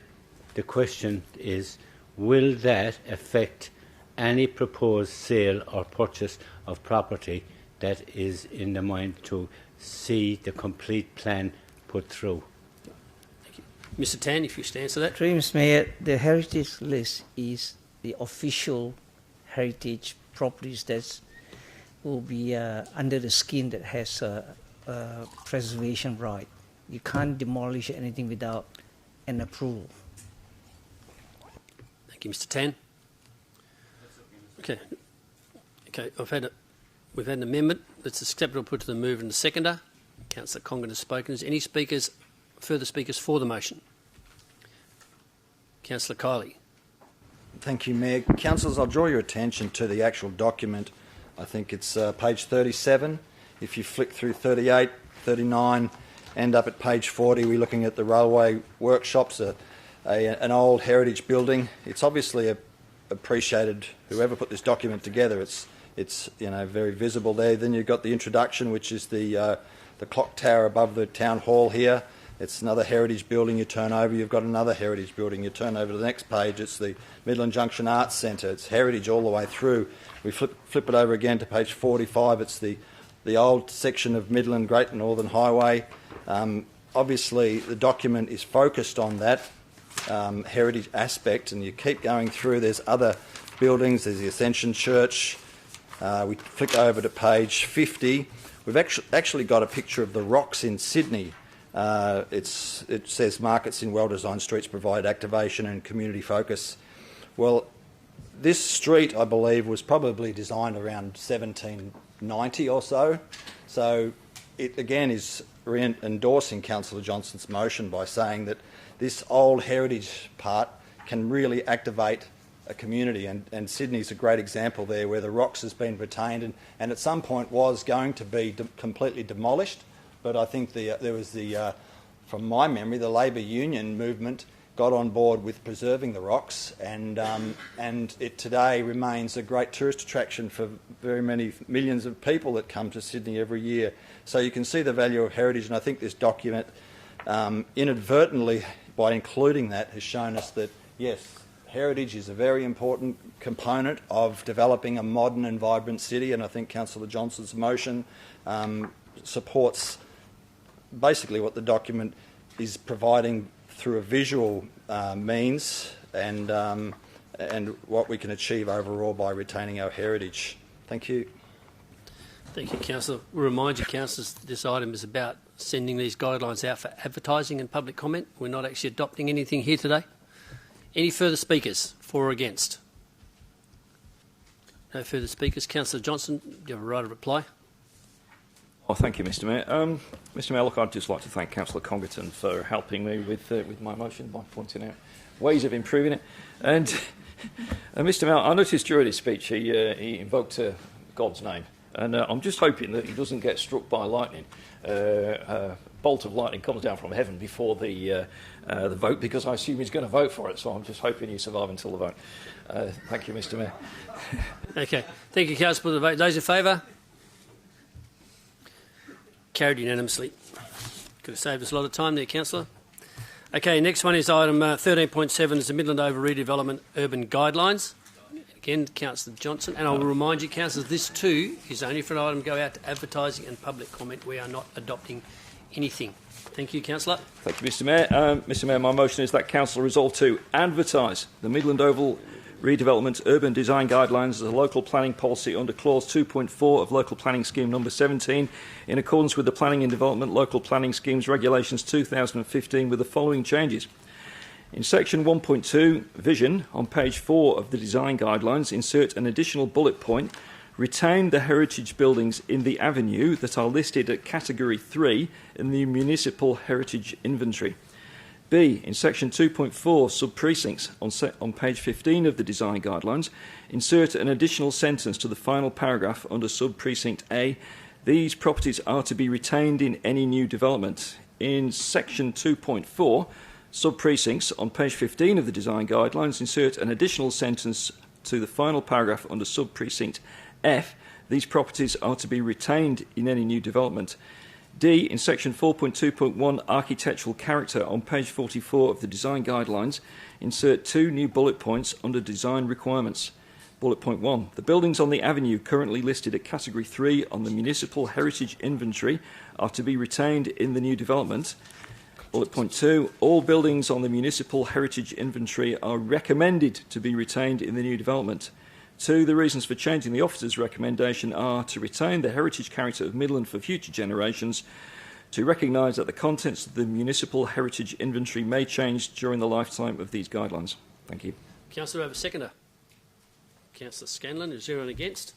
question is, will that affect any proposed sale or purchase of property that is in the mind to see the complete plan put through? Thank you. Mr Tan, if you should answer that. Mr. Mayor, the heritage list is the official heritage properties that will be under the scheme that has preservation right. You can't demolish anything without an approval. Thank you, Mr Tan. Okay. We've had an amendment. It's acceptable. Put to the mover and the seconder. Councillor Congdon has spoken. Is any further speakers for the motion? Councillor Kiley. Thank you, Mayor. Councillors, I'll draw your attention to the actual document. I think it's page 37. If you flick through 38, 39, end up at page 40, we're looking at the railway workshops, an old heritage building. It's obviously appreciated whoever put this document together. It's very visible there. Then you've got the introduction, which is the clock tower above the town hall here. It's another heritage building. You turn over, you've got another heritage building. You turn over to the next page, it's the Midland Junction Arts Centre. It's heritage all the way through. We flip it over again to page 45. It's the old section of Midland Great Northern Highway. Obviously, the document is focused on that heritage aspect, and you keep going through. There's other buildings. There's the Ascension Church. We flick over to page 50. We've actually got a picture of the rocks in Sydney. It says markets in well-designed streets provide activation and community focus. Well, this street, I believe, was probably designed around 1790 or so. So it, again, is endorsing Councillor Johnson's motion by saying that this old heritage part can really activate a community, and Sydney's a great example there, where the rocks has been retained and at some point was going to be completely demolished. But I think there was from my memory, the Labor Union movement got on board with preserving the rocks, and it today remains a great tourist attraction for very many millions of people that come to Sydney every year. So you can see the value of heritage, and I think this document, inadvertently, by including that, has shown us that, yes, heritage is a very important component of developing a modern and vibrant city, and I think Councillor Johnson's motion supports basically what the document is providing through a visual means, and what we can achieve overall by retaining our heritage. Thank you. Thank you, Councillor. We'll remind you, Councillors, this item is about sending these guidelines out for advertising and public comment. We're not actually adopting anything here today. Any further speakers for or against? No further speakers. Councillor Johnson, do you have a right of reply? Oh, thank you, Mr Mayor. Mr Mayor, look, I'd just like to thank Councillor Congdon for helping me with my motion by pointing out ways of improving it. And Mr Mayor, I noticed during his speech he invoked God's name, and I'm just hoping that he doesn't get struck by lightning. A bolt of lightning comes down from heaven before the vote, because I assume he's going to vote for it, so I'm just hoping you survive until the vote. Thank you, Mr Mayor. Okay. Thank you, Councillor, for the vote. Those in favour? Carried unanimously. Could have saved us a lot of time there, Councillor. Okay, next one is item 13.7 is the Midland Oval Redevelopment Urban Guidelines. Again, Councillor Johnson. And I will remind you, Councillors, this too is only for an item to go out to advertising and public comment. We are not adopting anything. Thank you, Councillor. Thank you, Mr Mayor. Mr Mayor, my motion is that Council resolve to advertise the Midland Oval Redevelopment Urban Design Guidelines as a local planning policy under Clause 2.4 of Local Planning Scheme Number 17 in accordance with the Planning and Development Local Planning Schemes Regulations 2015 with the following changes. In Section 1.2, Vision, on page 4 of the Design Guidelines, insert an additional bullet point: retain the heritage buildings in the avenue that are listed at Category 3 in the Municipal Heritage Inventory. B, in Section 2.4, Sub-Precincts, on page 15 of the Design Guidelines, insert an additional sentence to the final paragraph under Sub-Precinct A: these properties are to be retained in any new development. In Section 2.4, Sub-Precincts, on page 15 of the Design Guidelines, insert an additional sentence to the final paragraph under Sub-Precinct F: these properties are to be retained in any new development. D, in Section 4.2.1, Architectural Character, on page 44 of the Design Guidelines, insert 2 new bullet points under Design Requirements. Bullet point 1, the buildings on the avenue currently listed at Category 3 on the Municipal Heritage Inventory are to be retained in the new development. Bullet point 2, all buildings on the municipal heritage inventory are recommended to be retained in the new development. 2, the reasons for changing the officer's recommendation are to retain the heritage character of Midland for future generations, to recognise that the contents of the municipal heritage inventory may change during the lifetime of these guidelines. Thank you. Councillor, over seconder. Councillor Scanlon, is there anyone against?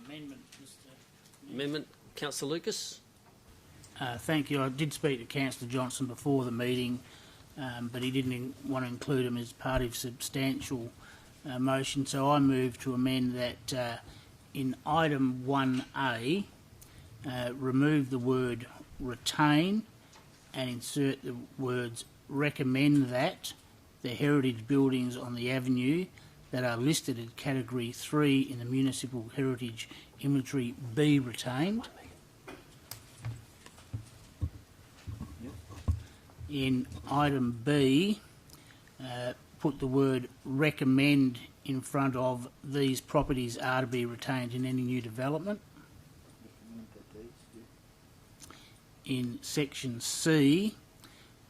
Amendment, Mr. Amendment. Councillor Lucas. Thank you. I did speak to Councillor Johnson before the meeting, but he didn't want to include him as part of substantial motion, so I move to amend that in item 1A, remove the word retain and insert the words recommend that the heritage buildings on the avenue that are listed at category 3 in the municipal heritage inventory be retained. In item B, put the word recommend in front of these properties are to be retained in any new development. In section C,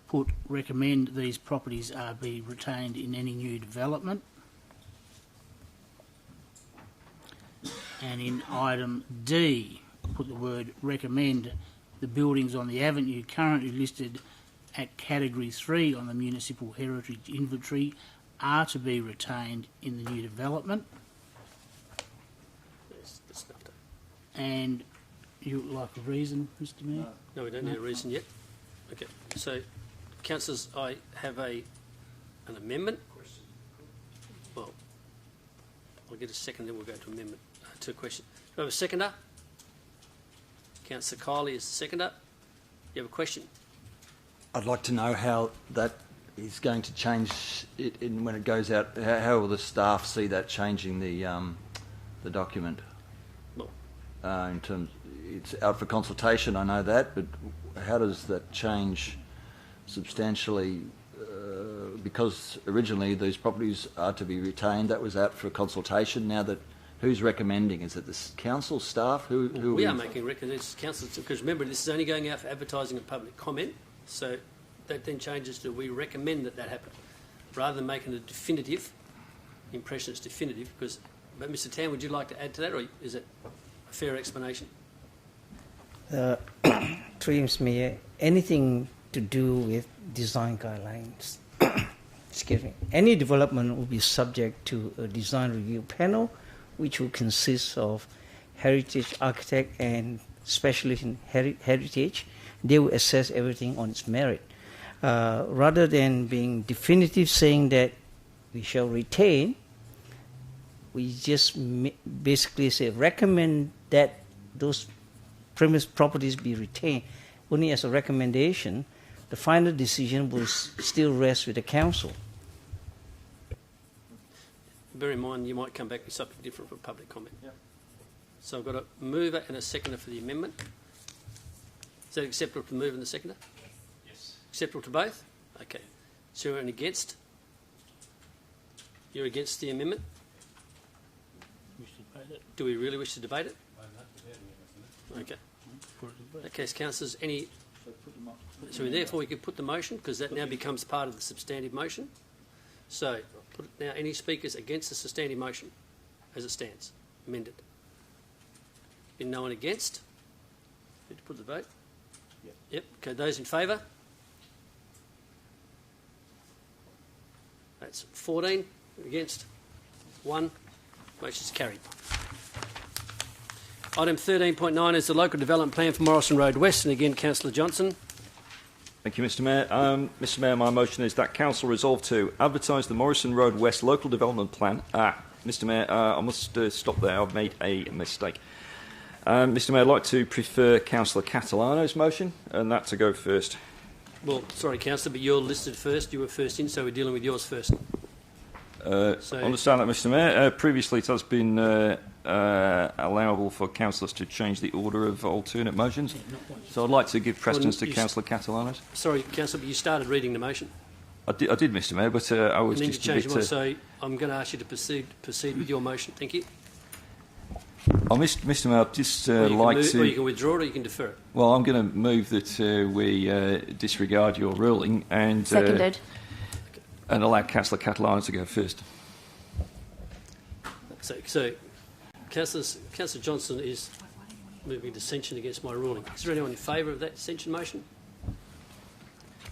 put recommend these properties are be retained in any new development. And in item D, put the word recommend the buildings on the avenue currently listed at category 3 on the municipal heritage inventory are to be retained in the new development. And you would like a reason, Mr. Mayor? No, we don't need a reason yet. Okay, so, councillors, I have an amendment. Well, I'll get a second, then we'll go to amendment. To question. Do I have a seconder? Councillor Kiley is the seconder. You have a question? I'd like to know how that is going to change it when it goes out. How will the staff see that changing the document? In terms, it's out for consultation. I know that, but how does that change substantially? Because originally these properties are to be retained. That was out for consultation. Now that who's recommending? Is it the council staff? Who we are making recommendations, councillors, because remember this is only going out for advertising and public comment. So that then changes to we recommend that happen, rather than making a definitive impression. It's definitive because. But Mr. Tan, would you like to add to that, or is it a fair explanation? Mr. Mayor, anything to do with design guidelines. Excuse me. Any development will be subject to a design review panel, which will consist of heritage architect and specialists in heritage. They will assess everything on its merit. Rather than being definitive saying that we shall retain, we just basically say recommend that those premise properties be retained. Only as a recommendation, the final decision will still rest with the council. Bear in mind, you might come back with something different for public comment. Yep. So I've got a mover and a seconder for the amendment. Is that acceptable to the mover and the seconder? Yes. Acceptable to both? Okay. So you're against? You're against the amendment? Do we really wish to debate it? Okay. Okay, councillors, any... So therefore we could put the motion, because that now becomes part of the substantive motion. So, put it now, any speakers against the substantive motion as it stands, amended? Been no one against? Need to put the vote? Yep. Okay, those in favour? That's 14 against, 1. Motion's carried. Item 13.9 is the local development plan for Morrison Road West, and again, Councillor Johnson. Thank you, Mr. Mayor. Mr. Mayor, my motion is that Council resolve to advertise the Morrison Road West local development plan. Mr. Mayor, I must stop there. I've made a mistake. Mr. Mayor, I'd like to prefer Councillor Catalano's motion, and that to go first. Well, sorry, Councillor, but you're listed first. You were first in, so we're dealing with yours first. I understand that, Mr. Mayor. Previously, it has been allowable for councillors to change the order of alternate motions. So I'd like to give precedence to Councillor Catalano's. Sorry, Councillor, but you started reading the motion. I did, Mr. Mayor, but I was and then just you changed a bit... so I'm going to ask you to proceed with your motion. Thank you. Oh, Mr. Mayor, I'd just Or you like can move, to... or you can withdraw it, or you can defer it. Well, I'm going to move that we disregard your ruling and... Seconded. And allow Councillor Catalano to go first. So Councillor Johnson is moving dissension against my ruling. Is there anyone in favour of that dissension motion?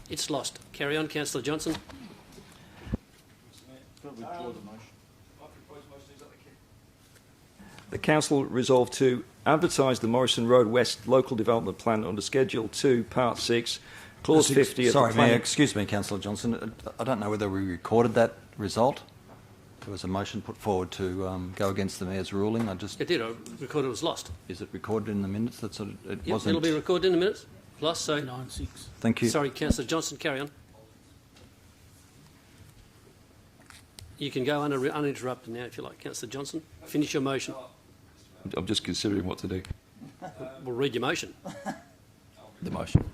It's lost. Carry on, Councillor Johnson. The Council resolved to advertise the Morrison Road West Local Development Plan under Schedule 2, Part 6, Clause 50 of Sorry, the planning... Mayor, excuse me, Councillor Johnson. I don't know whether we recorded that result. There was a motion put forward to go against the Mayor's ruling. It did. I recorded it was lost. Is it recorded in the minutes? It Yep, wasn't... it'll be recorded in the minutes. Lost, so... 9-6. Thank you. Sorry, Councillor Johnson, carry on. You can go uninterrupted now if you like, Councillor Johnson. Finish your motion. I'm just considering what to do. We'll read your motion. The motion.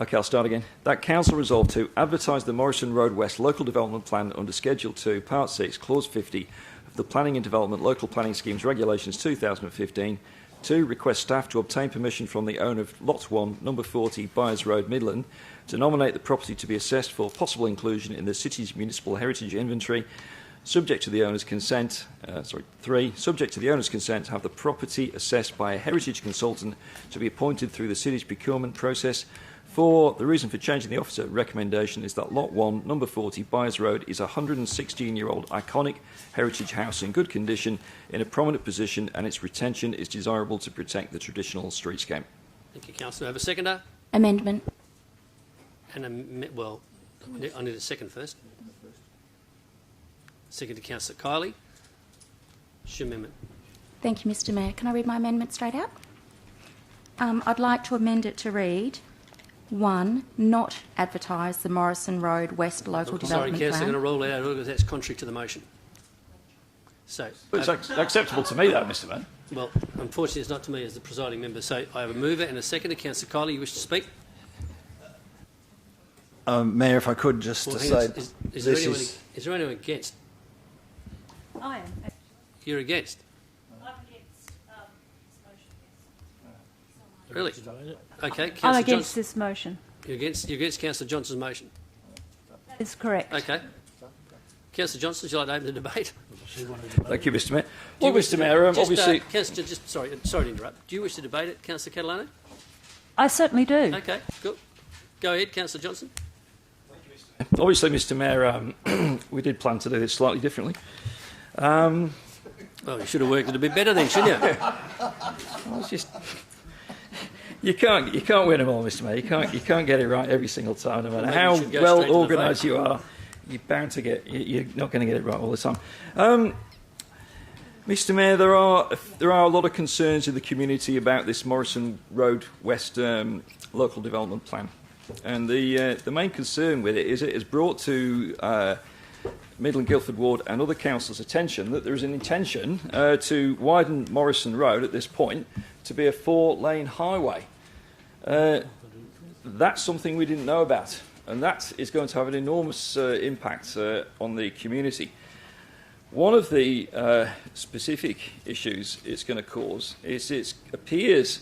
Okay, I'll start again. That Council resolved to advertise the Morrison Road West Local Development Plan under Schedule 2, Part 6, Clause 50 of the Planning and Development Local Planning Schemes Regulations 2015. 2. Request staff to obtain permission from the owner of Lot 1, Number 40, Byers Road, Midland, to nominate the property to be assessed for possible inclusion in the City's Municipal Heritage Inventory, subject to the owner's consent. 3. Subject to the owner's consent, have the property assessed by a heritage consultant to be appointed through the City's procurement process. 4. The reason for changing the officer recommendation is that Lot 1, Number 40, Byers Road, is a 116-year-old iconic heritage house in good condition, in a prominent position, and its retention is desirable to protect the traditional streetscape. Thank you, Councillor. Have a seconder? Amendment. And I need a second first. Second to Councillor Kiley. It's your amendment. Thank you, Mr. Mayor. Can I read my amendment straight out? I'd like to amend it to read 1. Not advertise the Morrison Road West Local Development Sorry, Councillor, I'm Plan. going to roll it out because that's contrary to the motion. So, It's acceptable to me, though, Mr. Mayor. well, unfortunately, it's not to me as the presiding member. So I have a mover and a seconder. Councillor Kiley, you wish to speak? Mayor, if I could just Well, to hang on. say... Is there anyone against? I am. You're against? I'm against this motion, Really? Okay, I'm Councillor against Johnson. this motion. You're against Councillor Johnson's motion? That is correct. Okay. Councillor Johnson, would you like to open the debate? Thank you, Mr. Mayor. Do Well, you wish Mr. to- Mayor, just, obviously... Councillor, sorry to interrupt. Do you wish to debate it, Councillor Catalano? I certainly do. Okay, good. Go ahead, Councillor Johnson. Obviously, Mr. Mayor, we did plan to do this slightly differently. Well, you should have worked it a bit better then, shouldn't you? Well, it's just... You can't win them all, Mr. Mayor. You can't get it right every single time, no matter Maybe how you should go well straight to the organised vote. you are. You're bound to get. You're not going to get it right all the time. Mr. Mayor, there are a lot of concerns in the community about this Morrison Road West local development plan, and the main concern with it is it has brought to Midland Guildford Ward and other councils' attention that there is an intention to widen Morrison Road at this point to be a 4-lane highway. That's something we didn't know about, and that is going to have an enormous impact on the community. One of the specific issues it's going to cause is it appears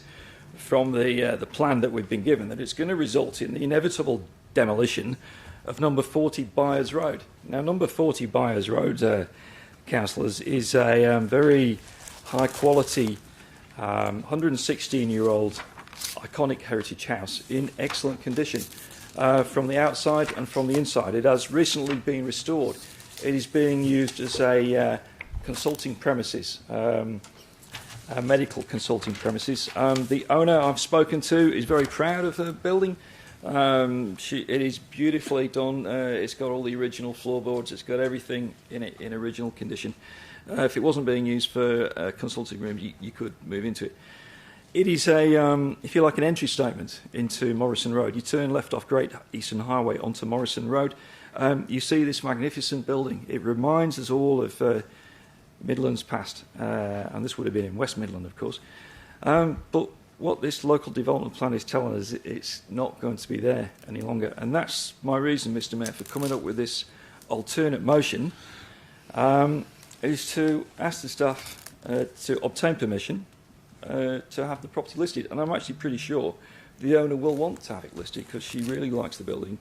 from the plan that we've been given that it's going to result in the inevitable demolition of Number 40 Byers Road. Now, Number 40 Byers Road, councillors, is a very high-quality, 116-year-old iconic heritage house in excellent condition from the outside and from the inside. It has recently been restored. It is being used as a consulting premises, a medical consulting premises. The owner I've spoken to is very proud of the building. It is beautifully done. It's got all the original floorboards. It's got everything in it in original condition. If it wasn't being used for a consulting room, you could move into it. It is if you like, an entry statement into Morrison Road. You turn left off Great Eastern Highway onto Morrison Road. You see this magnificent building. It reminds us all of Midlands past, and this would have been in West Midland, of course. But what this local development plan is telling us, it's not going to be there any longer. And that's my reason, Mr. Mayor, for coming up with this alternate motion, is to ask the staff to obtain permission to have the property listed. And I'm actually pretty sure the owner will want to have it listed because she really likes the building.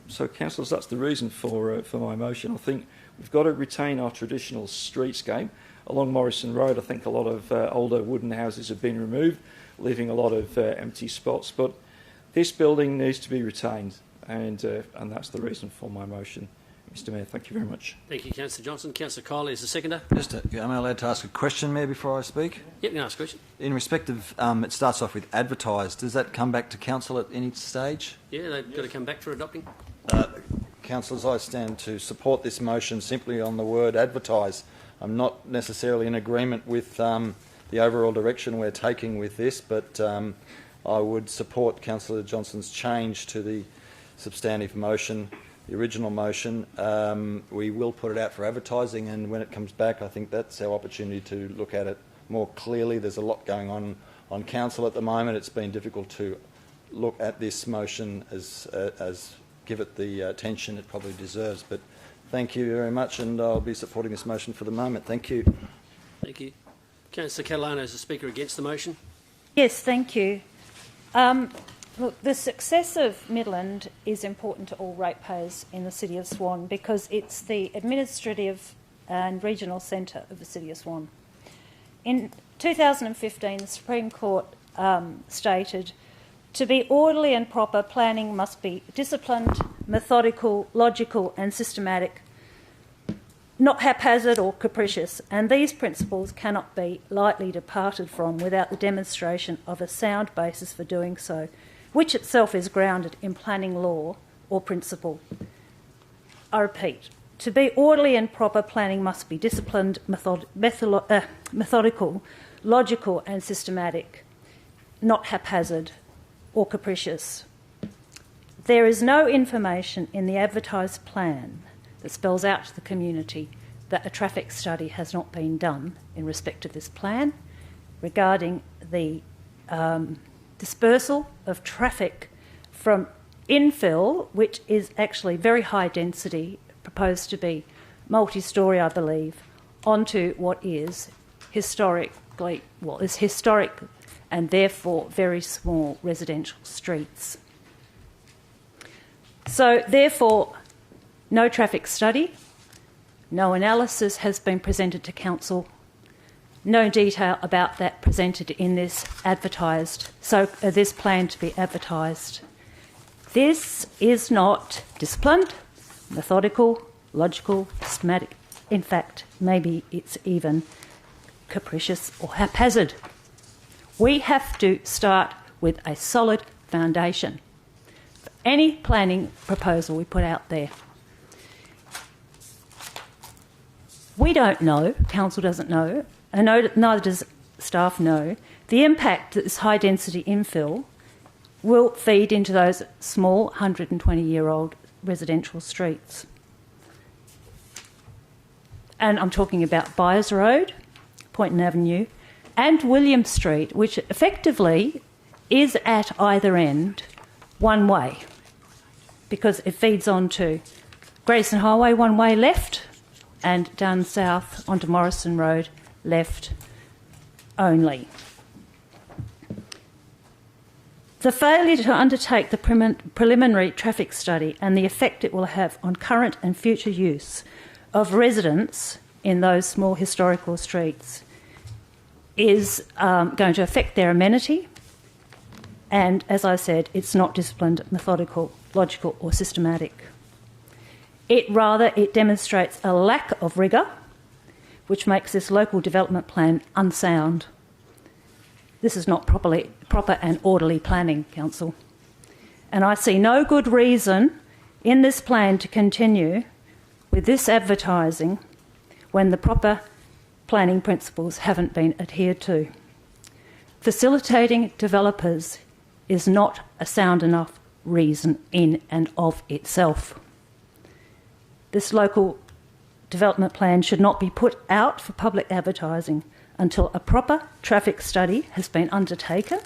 So, councillors, that's the reason for my motion. I think we've got to retain our traditional streetscape. Along Morrison Road, I think a lot of older wooden houses have been removed, leaving a lot of empty spots. But this building needs to be retained, and that's the reason for my motion. Mr Mayor, thank you very much. Thank you, Councillor Johnson. Councillor Kiley is the seconder. Am I allowed to ask a question, Mayor, before I speak? Yep, you can ask a question. In respect of, it starts off with advertised. Does that come back to council at any stage? Yeah, they've got to come back for adopting. Councillors, I stand to support this motion simply on the word advertise. I'm not necessarily in agreement with the overall direction we're taking with this, but I would support Councillor Johnson's change to the substantive motion, the original motion. We will put it out for advertising, and when it comes back, I think that's our opportunity to look at it more clearly. There's a lot going on council at the moment. It's been difficult to look at this motion as give it the attention it probably deserves. But thank you very much, and I'll be supporting this motion for the moment. Thank you. Thank you. Councillor Catalano is the speaker against the motion. Yes, thank you. Look, the success of Midland is important to all ratepayers in the City of Swan because it's the administrative and regional centre of the City of Swan. In 2015, the Supreme Court stated, to be orderly and proper, planning must be disciplined, methodical, logical and systematic, not haphazard or capricious, and these principles cannot be lightly departed from without the demonstration of a sound basis for doing so, which itself is grounded in planning law or principle. I repeat, to be orderly and proper, planning must be disciplined, methodical, logical and systematic, not haphazard or capricious. There is no information in the advertised plan that spells out to the community that a traffic study has not been done in respect of this plan regarding the dispersal of traffic from infill, which is actually very high density, proposed to be multi-storey, I believe, onto what is historic and therefore very small residential streets. So therefore, no traffic study, no analysis has been presented to council, no detail about that presented in this this plan to be advertised. This is not disciplined, methodical, logical, systematic. In fact, maybe it's even capricious or haphazard. We have to start with a solid foundation for any planning proposal we put out there. We don't know, council doesn't know, and neither does staff know, the impact that this high-density infill will feed into those small 120-year-old residential streets. And I'm talking about Byers Road, Poynton Avenue, and William Street, which effectively is at either end one way because it feeds onto Grayson Highway one way left and down south onto Morrison Road left only. The failure to undertake the preliminary traffic study and the effect it will have on current and future use of residents in those small historical streets is going to affect their amenity, and as I said, it's not disciplined, methodical, logical or systematic. It demonstrates a lack of rigour, which makes this local development plan unsound. This is not proper and orderly planning, council. And I see no good reason in this plan to continue with this advertising when the proper planning principles haven't been adhered to. Facilitating developers is not a sound enough reason in and of itself. This local development plan should not be put out for public advertising until a proper traffic study has been undertaken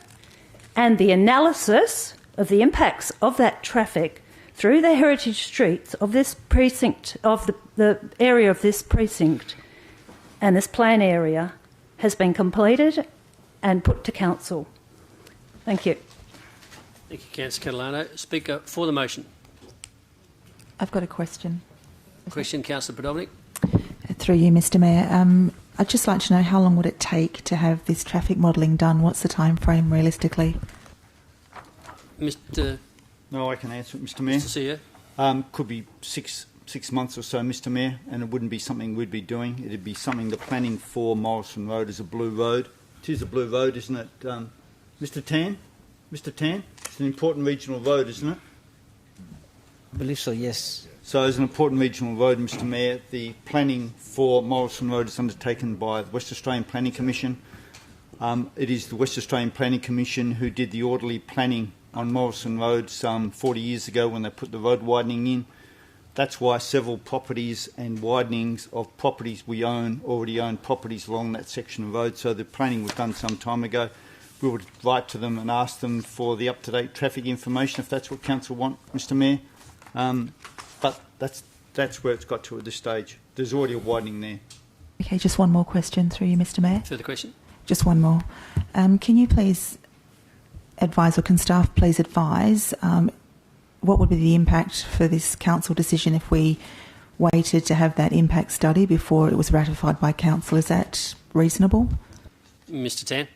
and the analysis of the impacts of that traffic through the heritage streets of this precinct, of the area of this precinct, and this plan area has been completed and put to council. Thank you. Thank you, Councillor Catalano. Speaker for the motion. I've got a question. Question, Councillor Podolnik. Through you, Mr Mayor. I'd just like to know how long would it take to have this traffic modelling done? What's the time frame realistically? Mr. No, I can answer it, Mr Mayor. Mr. Sear. Could be six months or so, Mr Mayor, and it wouldn't be something we'd be doing. It'd be something the planning for Morrison Road is a blue road. It is a blue road, isn't it, Mr Tan? Mr Tan? It's an important regional road, isn't it? I believe so, yes. So as an important regional road, Mr Mayor, the planning for Morrison Road is undertaken by the West Australian Planning Commission. It is the West Australian Planning Commission who did the orderly planning on Morrison Road some 40 years ago when they put the road widening in. That's why several properties and widenings of properties we own already own properties along that section of road. So the planning was done some time ago. We would write to them and ask them for the up-to-date traffic information if that's what council want, Mr Mayor. But that's where it's got to at this stage. There's already a widening there. Okay, just one more question through you, Mr Mayor. Further question? Just one more. Can you please advise, or can staff please advise, what would be the impact for this council decision if we waited to have that impact study before it was ratified by council? Is that reasonable? Mr Tan.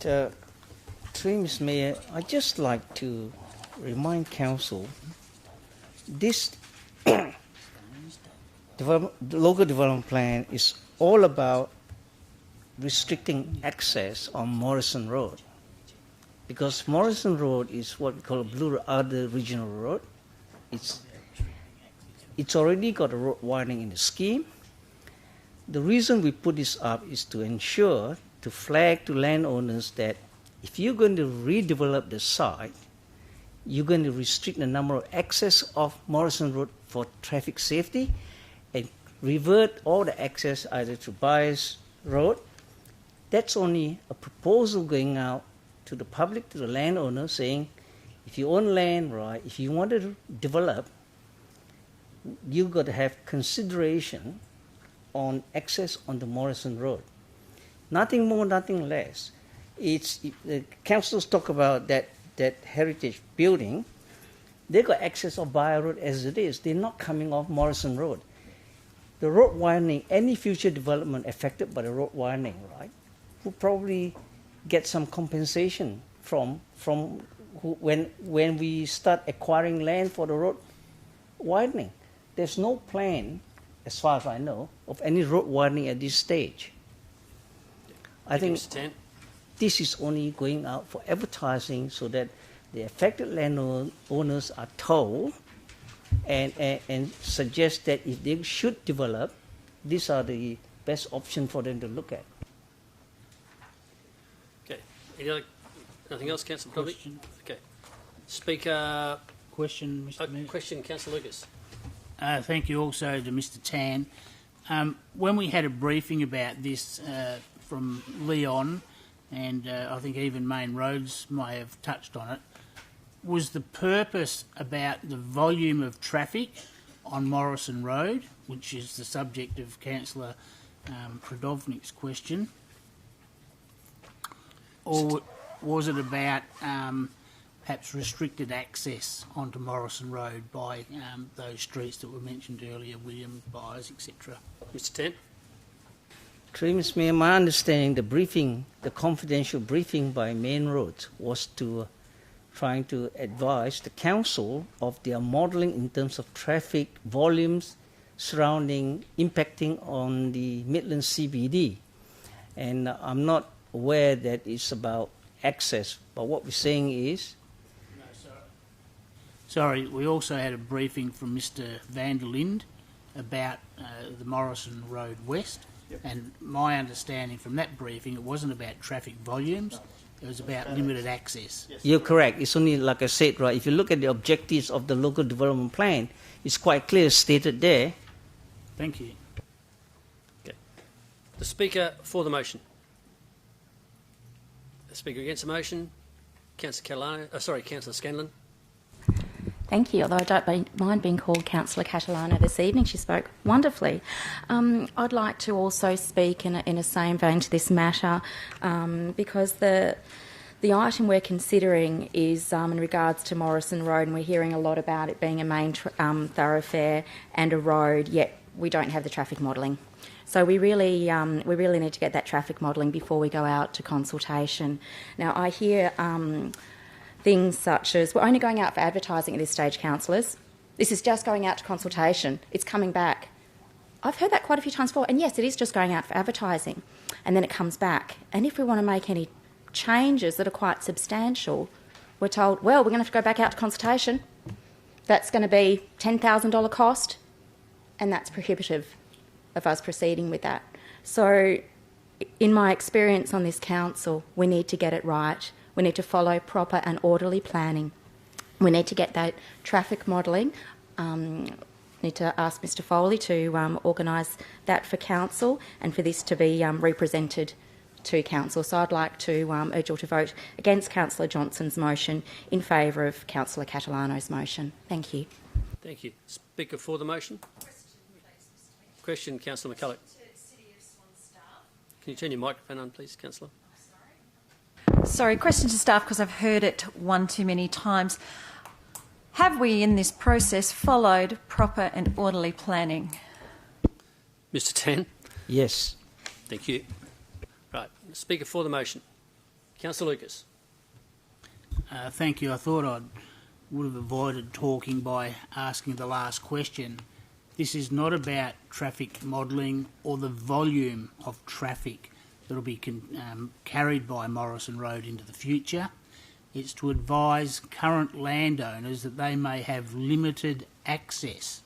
Mr Mayor, I'd just like to remind council this the local development plan is all about restricting access on Morrison Road, because Morrison Road is what we call a blue other regional road. It's already got a road widening in the scheme. The reason we put this up is to ensure, to flag to landowners that if you're going to redevelop the site, you're going to restrict the number of access of Morrison Road for traffic safety and revert all the access either to Byers Road. That's only a proposal going out to the public, to the landowner, saying if you own land, right, if you want to develop, you've got to have consideration on access on the Morrison Road. Nothing more, nothing less. The councils talk about that heritage building. They got access of Byers Road as it is. They're not coming off Morrison Road. The road widening, any future development affected by the road widening, right, will probably get some compensation from when we start acquiring land for the road widening. There's no plan, as far as I know, of any road widening at this stage. I think this is only going out for advertising so that the affected landowners are told and suggest that if they should develop, these are the best option for them to look at. Okay. Nothing else, Councillor Podolnik? Okay. Speaker. Question, Mr. Mayor. Question, Councillor Lucas. Thank you also to Mr. Tan. When we had a briefing about this from Leon, and I think even Main Roads may have touched on it, was the purpose about the volume of traffic on Morrison Road, which is the subject of Councillor Podolnik's question, or was it about perhaps restricted access onto Morrison Road by those streets that were mentioned earlier, William, Byers, etc.? Mr. Tan. Mr. Mayor, my understanding, the confidential briefing by Main Roads was to trying to advise the council of their modelling in terms of traffic volumes impacting on the Midlands CBD. And I'm not aware that it's about access, but what we're saying is... Sorry, we also had a briefing from Mr. van der Linde about the Morrison Road West. Yep. And my understanding from that briefing, it wasn't about traffic volumes, it was about limited access. Yes. You're correct. It's only, like I said, right, if you look at the objectives of the local development plan, it's quite clear stated there. Thank you. Okay. The Speaker for the motion. The Speaker against the motion, Councillor Scanlon. Thank you, although I don't mind being called Councillor Catalano this evening. She spoke wonderfully. I'd like to also speak in a same vein to this matter because the item we're considering is in regards to Morrison Road, and we're hearing a lot about it being a main thoroughfare and a road, yet we don't have the traffic modelling. So we really need to get that traffic modelling before we go out to consultation. Now, I hear things such as, we're only going out for advertising at this stage, councillors. This is just going out to consultation. It's coming back. I've heard that quite a few times before, and yes, it is just going out for advertising, and then it comes back. And if we want to make any changes that are quite substantial, we're told, well, we're going to have to go back out to consultation. That's going to be $10,000 cost, and that's prohibitive of us proceeding with that. So in my experience on this council, we need to get it right. We need to follow proper and orderly planning. We need to get that traffic modelling. Need to ask Mr Foley to organise that for council and for this to be represented to council. So I'd like to urge you to vote against Councillor Johnson's motion in favour of Councillor Catalano's motion. Thank you. Thank you. Speaker for the motion? Question, Councillor McCulloch. Can you turn your microphone on, please, Councillor? Sorry, question to staff because I've heard it one too many times. Have we in this process followed proper and orderly planning? Mr Tan? Yes. Thank you. Right. Speaker for the motion. Councillor Lucas. Thank you. I thought I would have avoided talking by asking the last question. This is not about traffic modelling or the volume of traffic that will be carried by Morrison Road into the future. It's to advise current landowners that they may have limited access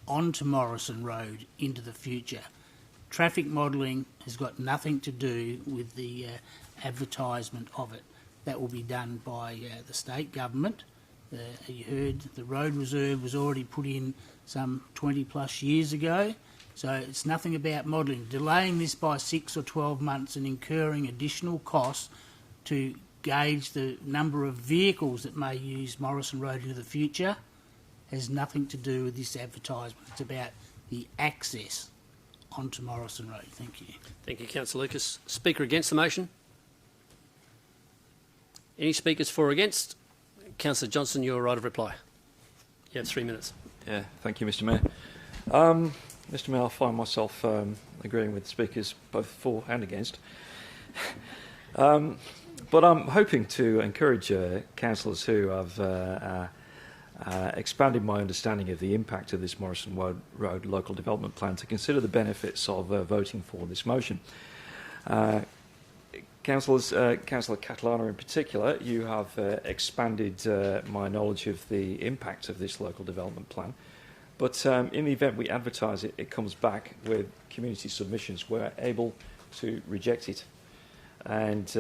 onto Morrison Road into the future. Traffic modelling has got nothing to do with the advertisement of it. That will be done by the state government. You heard the road reserve was already put in some 20 plus years ago. So it's nothing about modelling. Delaying this by 6 or 12 months and incurring additional costs to gauge the number of vehicles that may use Morrison Road into the future has nothing to do with this advertisement. It's about the access onto Morrison Road. Thank you. Thank you, Councillor Lucas. Speaker against the motion? Any speakers for or against? Councillor Johnson, your right of reply. You have 3 minutes. Yeah, thank you, Mr Mayor. Mr Mayor, I find myself agreeing with speakers both for and against. But I'm hoping to encourage councillors who have expanded my understanding of the impact of this Morrison Road Local Development Plan to consider the benefits of voting for this motion. Councillors, Councillor Catalano in particular, you have expanded my knowledge of the impact of this local development plan. But in the event we advertise it, it comes back with community submissions. We're able to reject it. And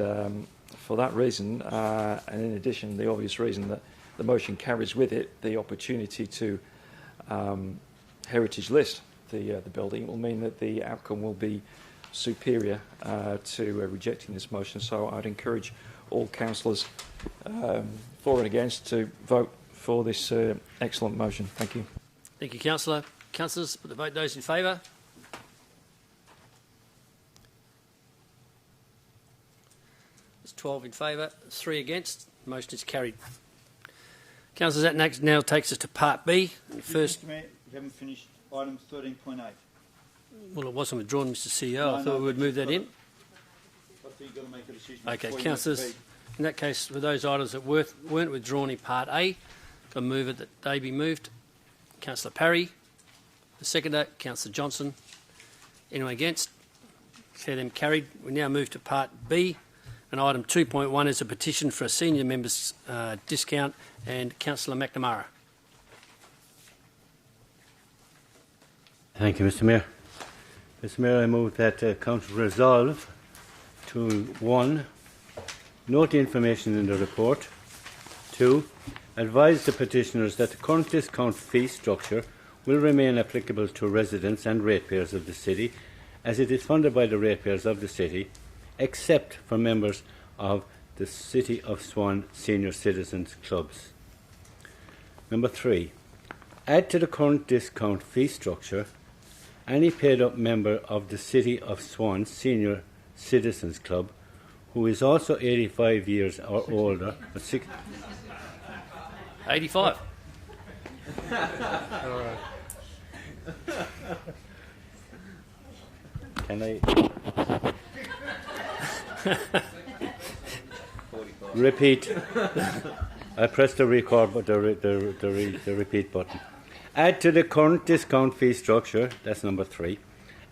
for that reason, and in addition, the obvious reason that the motion carries with it the opportunity to heritage list the building, it will mean that the outcome will be superior to rejecting this motion. So I'd encourage all councillors for and against to vote for this excellent motion. Thank you. Thank you, Councillor. Councillors, put the vote those in favour. There's 12 in favour, 3 against. The motion is carried. Councillors, that now takes us to Part B. Mr Mayor, we haven't finished item 13.8. Well, it wasn't withdrawn, Mr CEO. I thought we would move that in. I thought you've got to make a decision. Okay, councillors, in that case, with those items that weren't withdrawn in Part A, I move it that they be moved. Councillor Parry, the seconder, Councillor Johnson. Anyone against? Declare them carried. We now move to Part B, and item 2.1 is a petition for a senior member's discount, and Councillor McNamara. Thank you, Mr Mayor. Mr Mayor, I move that Council resolve to 1. Note the information in the report. 2. Advise the petitioners that the current discount fee structure will remain applicable to residents and ratepayers of the City, as it is funded by the ratepayers of the City, except for members of the City of Swan Senior Citizens Clubs. Number 3, add to the current discount fee structure any paid-up member of the City of Swan Senior Citizens Club who is also 85 years or older. 85. All right. Can I repeat? I pressed the record, but the repeat button. Add to the current discount fee structure, that's number 3,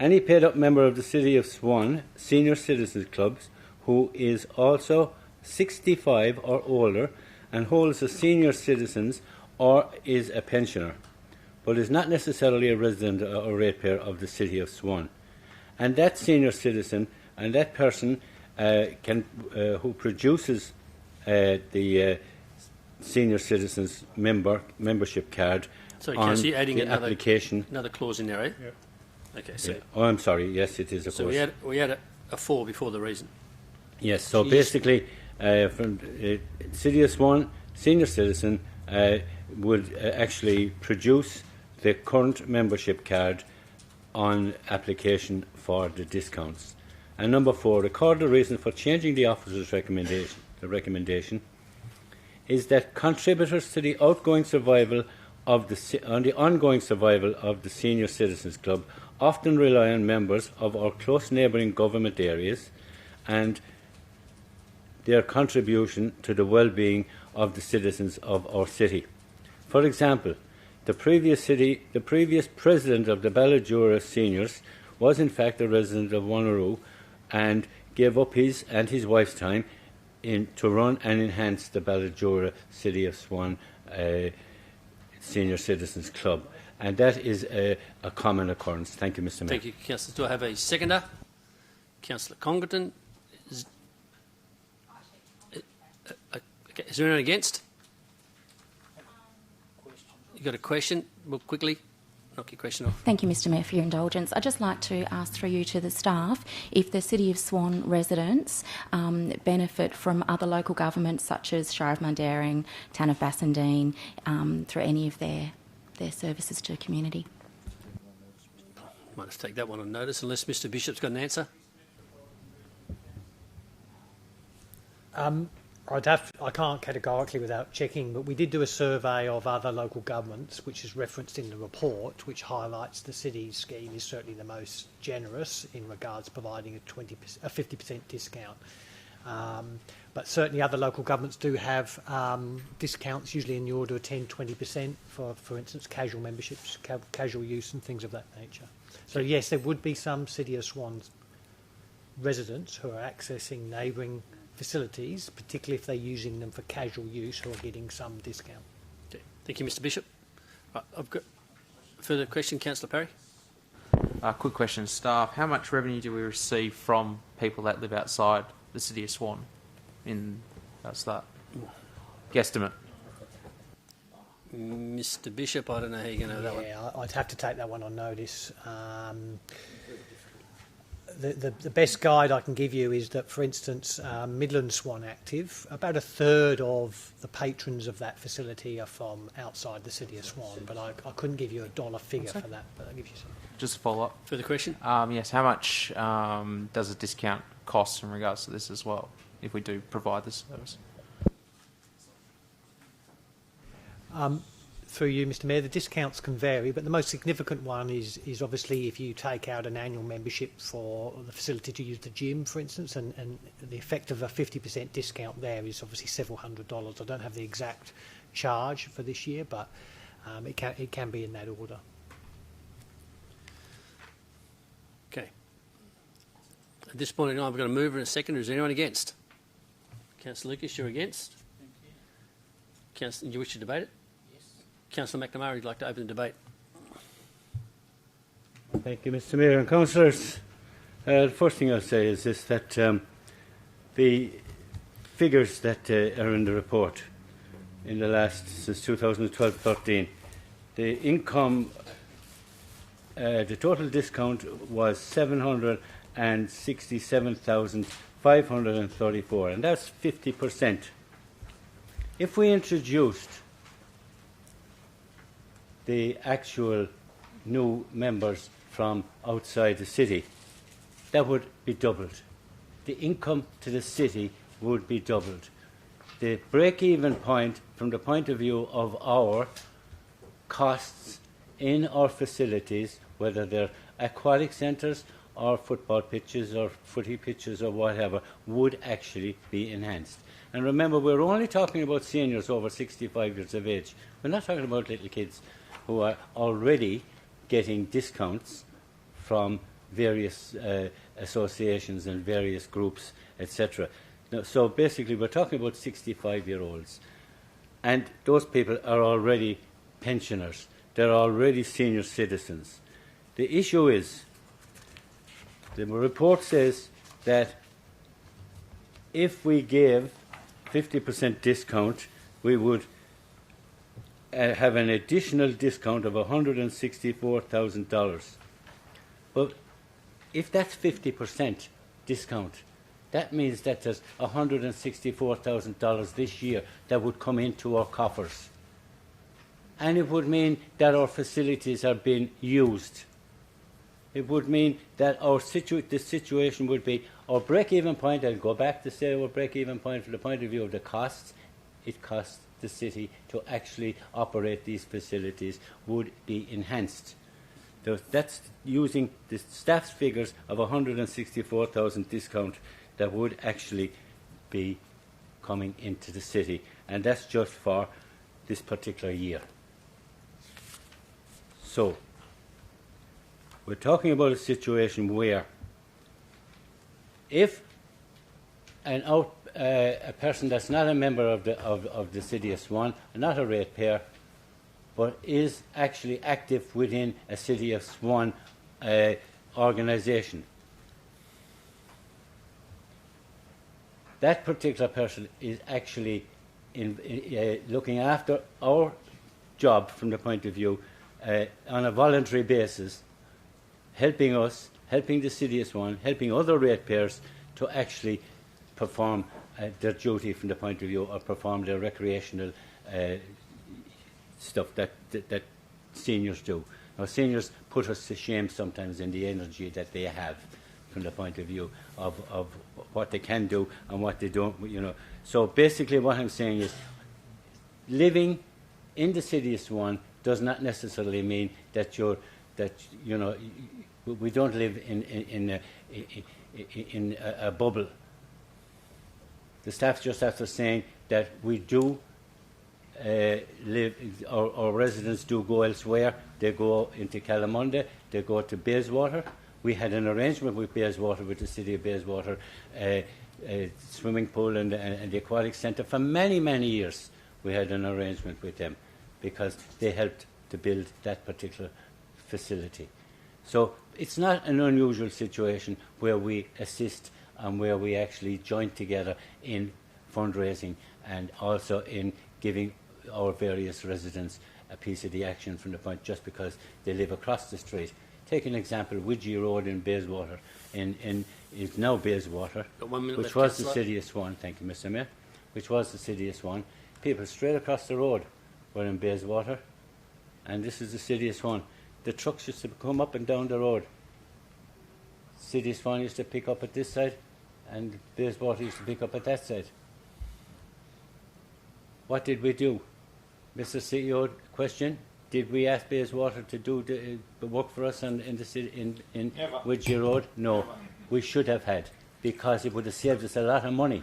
any paid-up member of the City of Swan Senior Citizens Clubs who is also 65 or older and holds a senior citizens or is a pensioner, but is not necessarily a resident or ratepayer of the City of Swan. And that senior citizen and that person who produces the senior citizens membership card Sorry, on Councillor, you're adding the application. another clause in there, eh? Yep. Okay, so, Oh, I'm sorry. Yes, it is. Of so course. we had a 4 before the reason. Yes. So basically, from City of Swan senior citizen would actually produce the current membership card on application for the discounts. And number 4, record the reason for changing the officer's recommendation. The recommendation is that contributors to the ongoing survival of the Senior Citizens Club often rely on members of our close neighbouring government areas and their contribution to the well-being of the citizens of our city. For example, the previous president of the Ballajura Seniors was in fact a resident of Wanneroo and gave up his and his wife's time to run and enhance the Ballajura City of Swan Senior Citizens Club. And that is a common occurrence. Thank you, Mr. Mayor. Thank you, Councillor. Do I have a seconder? Councillor Congleton. Okay. Is there anyone against? You got a question? Well, quickly. Knock your question off. Thank you, Mr Mayor, for your indulgence. I'd just like to ask through you to the staff if the City of Swan residents benefit from other local governments such as Shire of Mundaring, Town of Bassendean, through any of their services to the community. Might have to take that one on notice unless Mr Bishop's got an answer. I can't categorically without checking, but we did do a survey of other local governments, which is referenced in the report, which highlights the city's scheme is certainly the most generous in regards to providing a 50% discount. But certainly other local governments do have discounts, usually in the order of 10-20% for instance, casual memberships, casual use and things of that nature. So yes, there would be some City of Swan residents who are accessing neighbouring facilities, particularly if they're using them for casual use, who are getting some discount. Okay. Thank you, Mr Bishop. Right, I've got a further question, Councillor Parry. Quick question, staff. How much revenue do we receive from people that live outside the City of Swan? That's that. Guesstimate. Mr Bishop, I don't know how you're going to have that one. Yeah, I'd have to take that one on notice. The best guide I can give you is that, for instance, Midland Swan Active, about a third of the patrons of that facility are from outside the City of Swan, but I couldn't give you a dollar figure for that, but I'll give you some. Just a follow-up. Further question? Yes, how much does a discount cost in regards to this as well, if we do provide this service? Through you, Mr Mayor, the discounts can vary, but the most significant one is obviously if you take out an annual membership for the facility to use the gym, for instance, and the effect of a 50% discount there is obviously several $100s. I don't have the exact charge for this year, but it can be in that order. Okay. At this point in time, we're going to move in a second. Is anyone against? Councillor Lucas, you're against? Councillor, you wish to debate it? Councillor McNamara, would like to open the debate. Thank you, Mr Mayor and Councillors. The first thing I'll say is this, that the figures that are in the report in the since 2012-13, the income, the total discount was $767,534, and that's 50%. If we introduced the actual new members from outside the city, that would be doubled. The income to the city would be doubled. The break-even point from the point of view of our costs in our facilities, whether they're aquatic centres or football pitches or footy pitches or whatever, would actually be enhanced. And remember, we're only talking about seniors over 65 years of age. We're not talking about little kids who are already getting discounts from various associations and various groups, etc. So basically, we're talking about 65-year-olds. And those people are already pensioners. They're already senior citizens. The issue is, the report says that if we gave 50% discount, we would have an additional discount of $164,000. But if that's 50% discount, that means that there's $164,000 this year that would come into our coffers. And it would mean that our facilities are being used. It would mean that the situation would be our break-even point. I'll go back to say our break-even point from the point of view of the costs. It costs the city to actually operate these facilities would be enhanced. That's using the staff's figures of 164,000 discount that would actually be coming into the city, and that's just for this particular year. So we're talking about a situation where if a person that's not a member of the City of Swan, not a ratepayer, but is actually active within a City of Swan organisation, that particular person is actually looking after our job from the point of view on a voluntary basis, helping us, helping the City of Swan, helping other ratepayers to actually perform their duty from the point of view, or perform their recreational stuff that seniors do. Now, seniors put us to shame sometimes in the energy that they have from the point of view of what they can do and what they don't, So basically what I'm saying is, living in the City of Swan does not necessarily mean that we don't live in a bubble. The staff just after saying that we do live, our residents do go elsewhere. They go into Calamonda, they go to Bayswater. We had an arrangement with Bayswater, with the City of Bayswater, swimming pool and the aquatic centre. For many, many years we had an arrangement with them because they helped to build that particular facility. So it's not an unusual situation where we assist and where we actually join together in fundraising and also in giving our various residents a piece of the action from the point just because they live across the street. Take an example, Widgie Road in Bayswater, is now Bayswater, which was the City of Swan, thank you, Mr. Mayor, which was the City of Swan. People straight across the road were in Bayswater, and this is the City of Swan. The trucks used to come up and down the road. City of Swan used to pick up at this side, and Bayswater used to pick up at that side. What did we do? Mr. CEO, question? Did we ask Bayswater to do the work for us in the city in Widgie Road? No, we should have had, because it would have saved us a lot of money,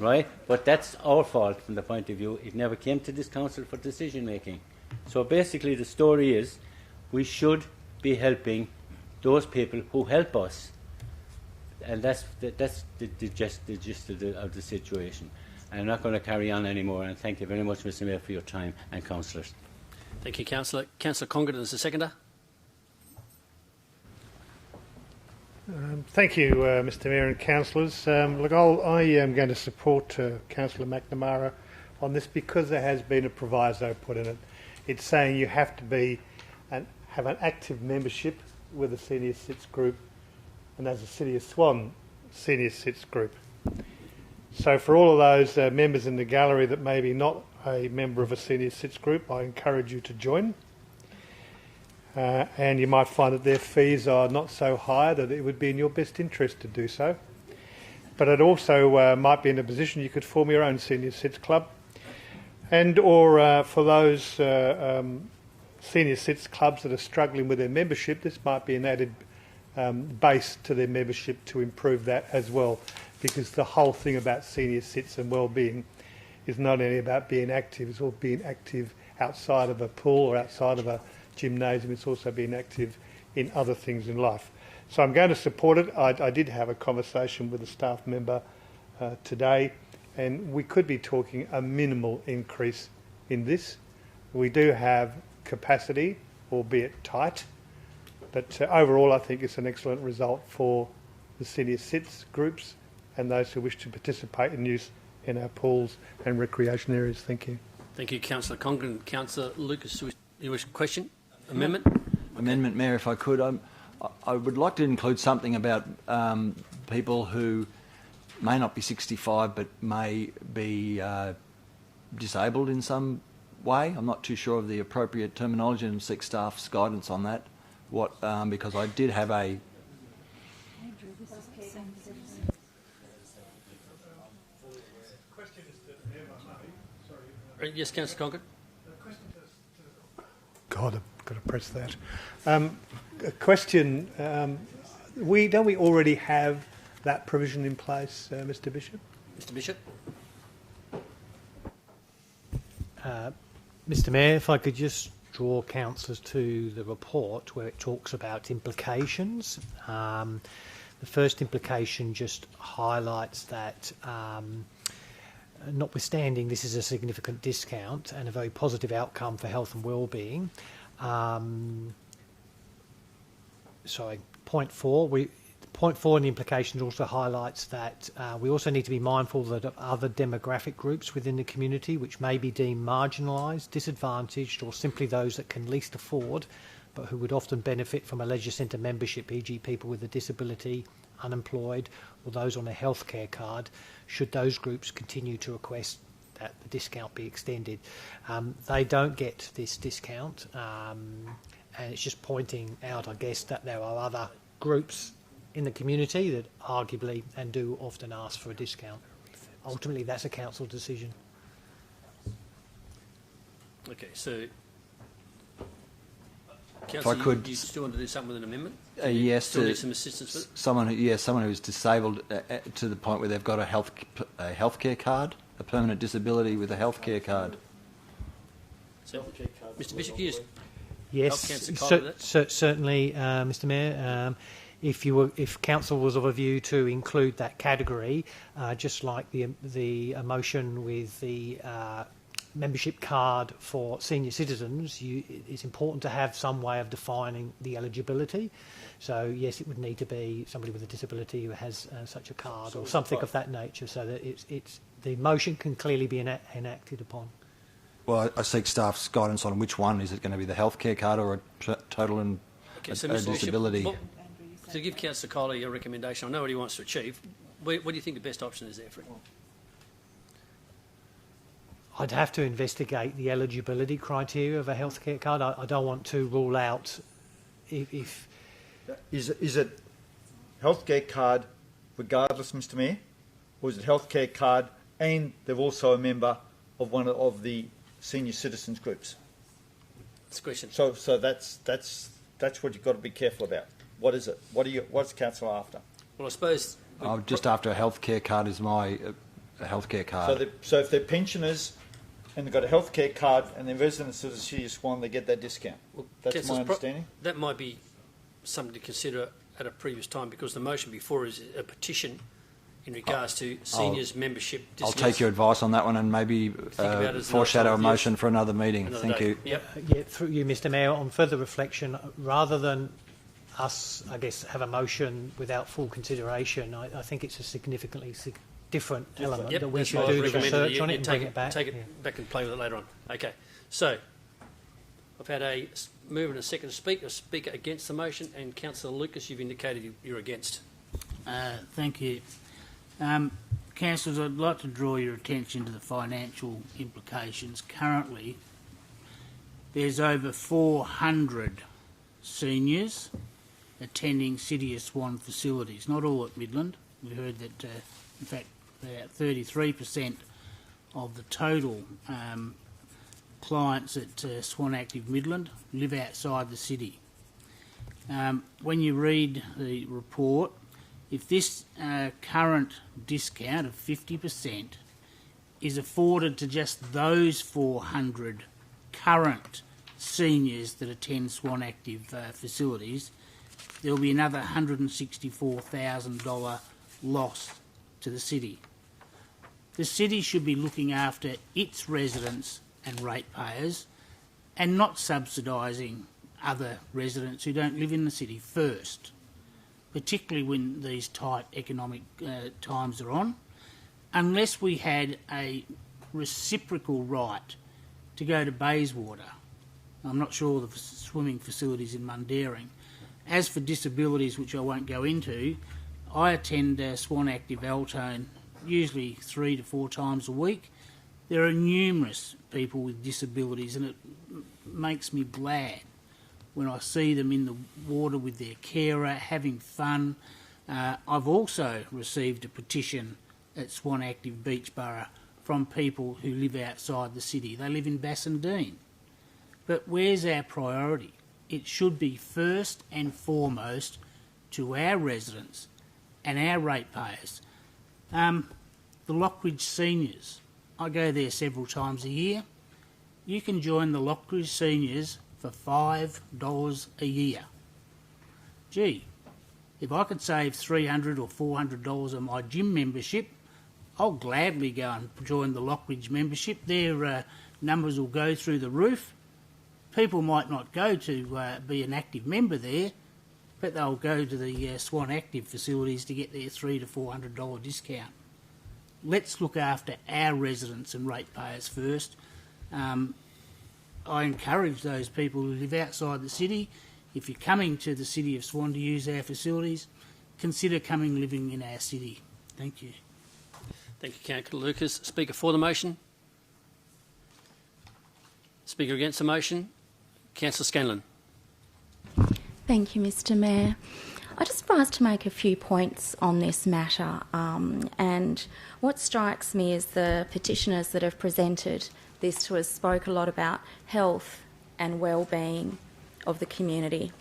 right? But that's our fault from the point of view. It never came to this council for decision making. So basically, the story is, we should be helping those people who help us, and that's the gist of the situation. I'm not going to carry on anymore, and thank you very much, Mr. Mayor, for your time, and councillors. Thank you, Councillor. Councillor Congan is the seconder. Thank you, Mr. Mayor and councillors. Look, I am going to support Councillor McNamara on this because there has been a proviso put in it. It's saying you have to have an active membership with a senior cits group, and as a City of Swan senior cits group. So for all of those members in the gallery that maybe not a member of a senior cits group, I encourage you to join. And you might find that their fees are not so high that it would be in your best interest to do so. But it also might be in a position you could form your own senior cits club, and or for those senior cits clubs that are struggling with their membership, this might be an added base to their membership to improve that as well, because the whole thing about senior cits and well-being is not only about being active, it's all being active outside of a pool or outside of a gymnasium, it's also being active in other things in life. So I'm going to support it. I did have a conversation with a staff member today, and we could be talking a minimal increase in this. We do have capacity, albeit tight, but overall I think it's an excellent result for the senior cits groups and those who wish to participate in use in our pools and recreation areas. Thank you. Thank you, Councillor Congren. Councillor Lucas, you wish question? Amendment? Amendment, Mayor, if I could. I would like to include something about people who may not be 65 but may be disabled in some way. I'm not too sure of the appropriate terminology and seek staff's guidance on that. Because I did have a... Yes, Councillor Congren. God, I've got to press that. A question, don't we already have that provision in place, Mr Bishop? Mr Bishop? Mr Mayor, if I could just draw councillors to the report where it talks about implications. The first implication just highlights that notwithstanding this is a significant discount and a very positive outcome for health and well-being. Point four in the implications also highlights that we also need to be mindful that of other demographic groups within the community which may be deemed marginalised, disadvantaged, or simply those that can least afford but who would often benefit from a leisure centre membership, e.g. people with a disability, unemployed, or those on a healthcare card, should those groups continue to request that the discount be extended. They don't get this discount, and it's just pointing out, I guess, that there are other groups in the community that arguably and do often ask for a discount. Ultimately, that's a council decision. Okay, so... If I could, you still want to do something with an amendment? Yes. Still need some assistance with it? Someone who is disabled to the point where they've got a healthcare card, a permanent disability with a healthcare card. So, Mr Bishop, you yes, certainly, Mr Mayor. If council was of a view to include that category, just like the motion with the membership card for senior citizens, it's important to have some way of defining the eligibility. So yes, it would need to be somebody with a disability who has such a card or something of that nature, so that the motion can clearly be enacted upon. Well, I seek staff's guidance on which one. Is it going to be the healthcare card or a total and a disability? To give Councillor Coley a recommendation, I know what he wants to achieve. What do you think the best option is there for him? I'd have to investigate the eligibility criteria of a healthcare card. I don't want to rule out if... Is it healthcare card regardless, Mr Mayor? Or is it healthcare card and they're also a member of one of the senior citizens groups? That's a question. So that's what you've got to be careful about. What is it? What's council after? Well, I suppose... just after a healthcare card is my healthcare card. So if they're pensioners and they've got a healthcare card and they're residents of the City of Swan, they get that discount. Well, that's my understanding. That might be something to consider at a previous time, because the motion before is a petition in regards to seniors' membership discounts. I'll take your advice on that one and maybe foreshadow a motion for another meeting. Thank you. Yep. Through you, Mr Mayor, on further reflection, rather than us, I guess, have a motion without full consideration, I think it's a significantly different element that we should do the research on it and bring it back. Take it back and play with it later on. Okay, so I've had a move and a second to speak. A speaker against the motion, and Councillor Lucas, you've indicated you're against. Thank you. Councillors, I'd like to draw your attention to the financial implications. Currently, there's over 400 seniors attending City of Swan facilities, not all at Midland. We heard that, in fact, about 33% of the total clients at Swan Active Midland live outside the city. When you read the report, if this current discount of 50% is afforded to just those 400 current seniors that attend Swan Active facilities, there will be another $164,000 loss to the city. The city should be looking after its residents and ratepayers and not subsidising other residents who don't live in the city first, particularly when these tight economic times are on, unless we had a reciprocal right to go to Bayswater. I'm not sure the swimming facilities in Mundaring. As for disabilities, which I won't go into, I attend Swan Active Altone usually 3 to 4 times a week. There are numerous people with disabilities, and it makes me glad when I see them in the water with their carer, having fun. I've also received a petition at Swan Active Beachborough from people who live outside the city. They live in Bassendean. But where's our priority? It should be first and foremost to our residents and our ratepayers. The Lockridge Seniors, I go there several times a year. You can join the Lockridge Seniors for $5 a year. Gee, if I could save $300 or $400 on my gym membership, I'll gladly go and join the Lockridge membership. Their numbers will go through the roof. People might not go to be an active member there, but they'll go to the Swan Active facilities to get their $300 to $400 discount. Let's look after our residents and ratepayers first. I encourage those people who live outside the city, if you're coming to the City of Swan to use our facilities, consider coming living in our city. Thank you. Thank you, Councillor Lucas. Speaker for the motion. Speaker against the motion. Councillor Scanlon. Thank you, Mr Mayor. I just rise to make a few points on this matter, and what strikes me is the petitioners that have presented this to us spoke a lot about health and well-being of the community.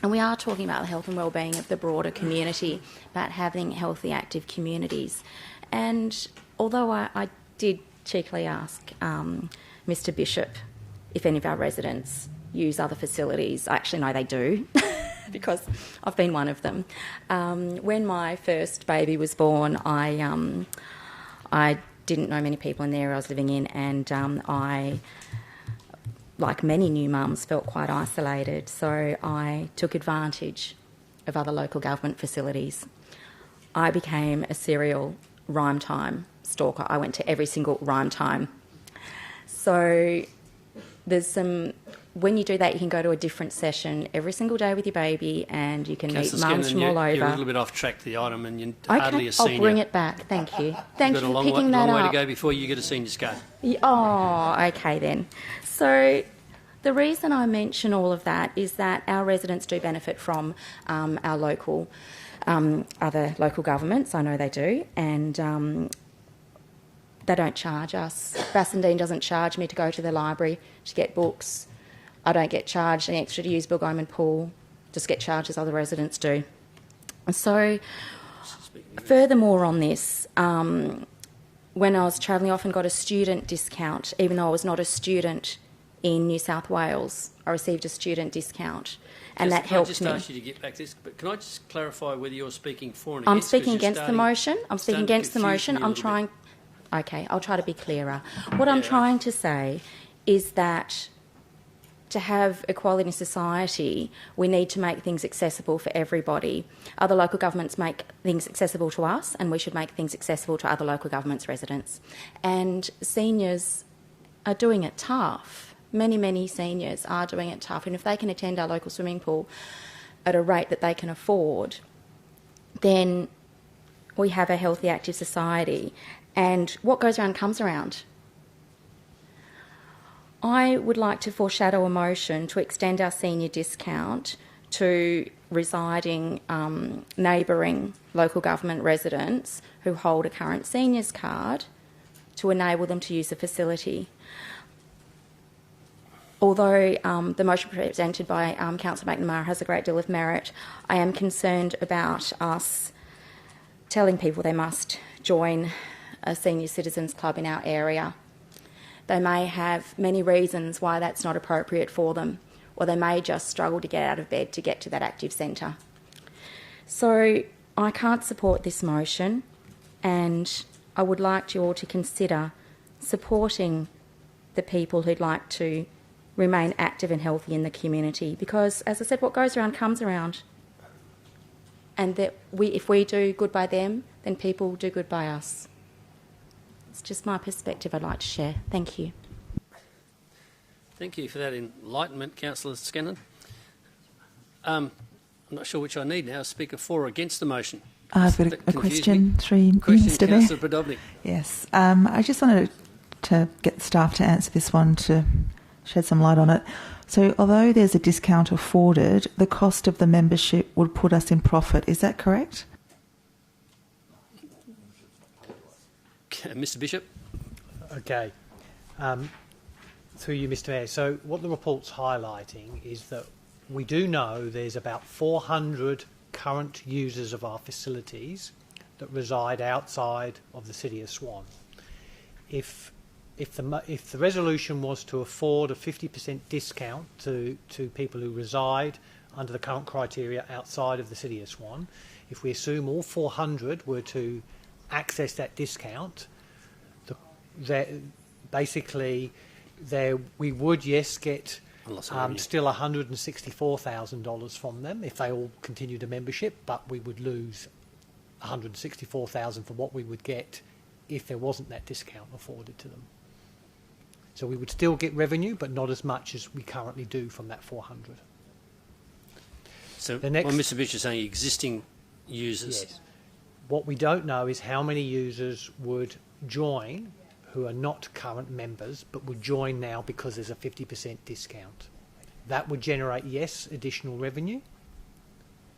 And we are talking about the health and well-being of the broader community, about having healthy, active communities. And although I did cheekily ask Mr Bishop if any of our residents use other facilities, I actually know they do, because I've been one of them. When my first baby was born, I didn't know many people in the area I was living in, and I, like many new mums, felt quite isolated, so I took advantage of other local government facilities. I became a serial Rhyme Time stalker. I went to every single Rhyme Time. So there's some... When you do that, you can go to a different session every single day with your baby, and you can meet mums from all over. You're a little bit off track to the item, and you're hardly a senior. I'll bring it back. Thank you. Thank you for picking that up. You've got a long way to go before you get a senior's card. Oh, okay then. So the reason I mention all of that is that our residents do benefit from our local, other local governments. I know they do, and they don't charge us. Bassendean doesn't charge me to go to the library to get books. I don't get charged any extra to use Burgoyne Pool, just get charged as other residents do. So, furthermore on this, when I was travelling, I often got a student discount, even though I was not a student in New South Wales. I received a student discount, and that helped me. Can I just ask you to get back to this, but can I just clarify whether you're speaking for and I'm against? speaking against the motion. I'm speaking against the motion. I'm trying... Okay, I'll try to be clearer. What I'm trying to say is that to have equality in society, we need to make things accessible for everybody. Other local governments make things accessible to us, and we should make things accessible to other local governments' residents. And seniors are doing it tough. Many, many seniors are doing it tough. And if they can attend our local swimming pool at a rate that they can afford, then we have a healthy, active society. And what goes around comes around. I would like to foreshadow a motion to extend our senior discount to residing neighbouring local government residents who hold a current seniors card to enable them to use the facility. Although the motion presented by Councillor McNamara has a great deal of merit, I am concerned about us telling people they must join a senior citizens club in our area. They may have many reasons why that's not appropriate for them, or they may just struggle to get out of bed to get to that active centre. So I can't support this motion, and I would like you all to consider supporting the people who'd like to remain active and healthy in the community, because, as I said, what goes around comes around. And that if we do good by them, then people do good by us. It's just my perspective I'd like to share. Thank you. Thank you for that enlightenment, Councillor Scanlon. I'm not sure which I need now. Speaker for or against the motion? I've got a question through you, Mr. Mayor. Councillor Brodovnik. Yes. I just wanted to get the staff to answer this one to shed some light on it. So although there's a discount afforded, the cost of the membership would put us in profit. Is that correct? Mr. Bishop. Okay. Through you, Mr. Mayor. So what the report's highlighting is that we do know there's about 400 current users of our facilities that reside outside of the City of Swan. If the resolution was to afford a 50% discount to people who reside under the current criteria outside of the City of Swan, if we assume all 400 were to access that discount, we would, yes, get still $164,000 from them if they all continued a membership, but we would lose $164,000 from what we would get if there wasn't that discount afforded to them. So we would still get revenue, but not as much as we currently do from that 400. So what Mr. Bishop is saying, existing users. Yes. What we don't know is how many users would join who are not current members but would join now because there's a 50% discount. That would generate, yes, additional revenue,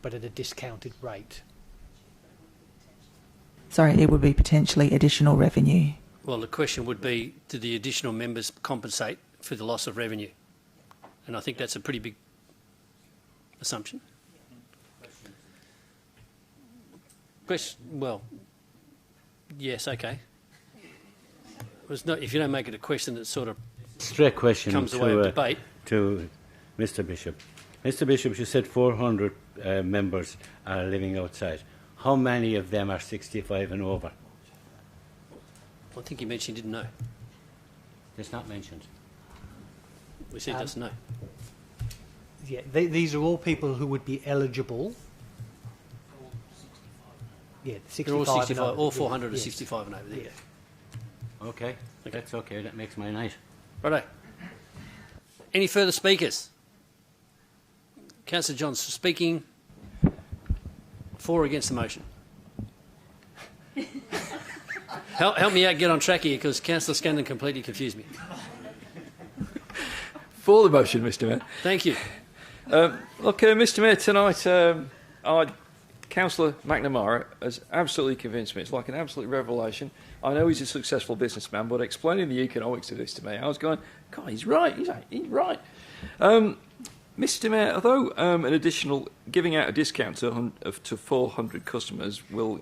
but at a discounted rate. Sorry, it would be potentially additional revenue. Well, the question would be, do the additional members compensate for the loss of revenue? And I think that's a pretty big assumption. Well, yes, okay. If you don't make it a question that sort of straight question comes away of debate. To Mr. Bishop. Mr. Bishop, you said 400 members are living outside. How many of them are 65 and over? I think you mentioned you didn't know. It's not mentioned. We said doesn't know. Yeah, these are all people who would be eligible. Yeah, 65. They're all 65. And over. All 400 are yes. 65 and over. There you go. Okay, that's okay. That makes my night. Righto. Any further speakers? Councillor Johns speaking for or against the motion. Help me out, get on track here, because Councillor Scanlon completely confused me. For the motion, Mr. Mayor. Thank you. Look, Mr. Mayor, tonight, Councillor McNamara has absolutely convinced me. It's like an absolute revelation. I know he's a successful businessman, but explaining the economics of this to me, I was going, God, he's right. He's right. Mr. Mayor, although an additional giving out a discount to 400 customers will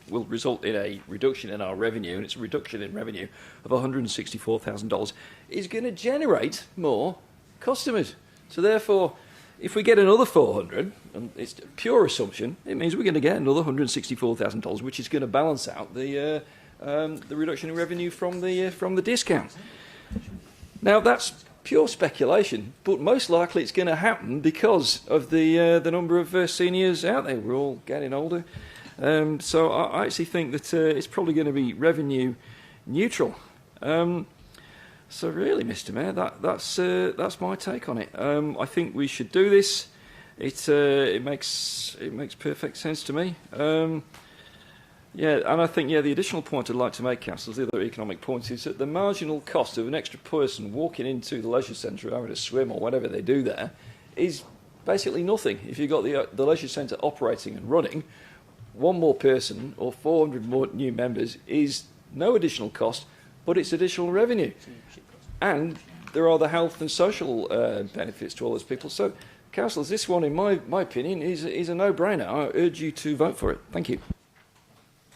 result in a reduction in our revenue, and it's a reduction in revenue of $164,000, is going to generate more customers. So therefore, if we get another 400, and it's a pure assumption, it means we're going to get another $164,000, which is going to balance out the reduction in revenue from the discount. Now that's pure speculation, but most likely it's going to happen because of the number of seniors out there. We're all getting older, so I actually think that it's probably going to be revenue neutral. So really, Mr. Mayor, that's my take on it. I think we should do this. It makes perfect sense to me. Yeah, and I think, the additional point I'd like to make, Councillors, the other economic point, is that the marginal cost of an extra person walking into the leisure centre or having a swim or whatever they do there is basically nothing. If you've got the leisure centre operating and running, one more person or 400 more new members is no additional cost, but it's additional revenue. And there are the health and social benefits to all those people. So, Councillors, this one, in my opinion, is a no-brainer. I urge you to vote for it. Thank you.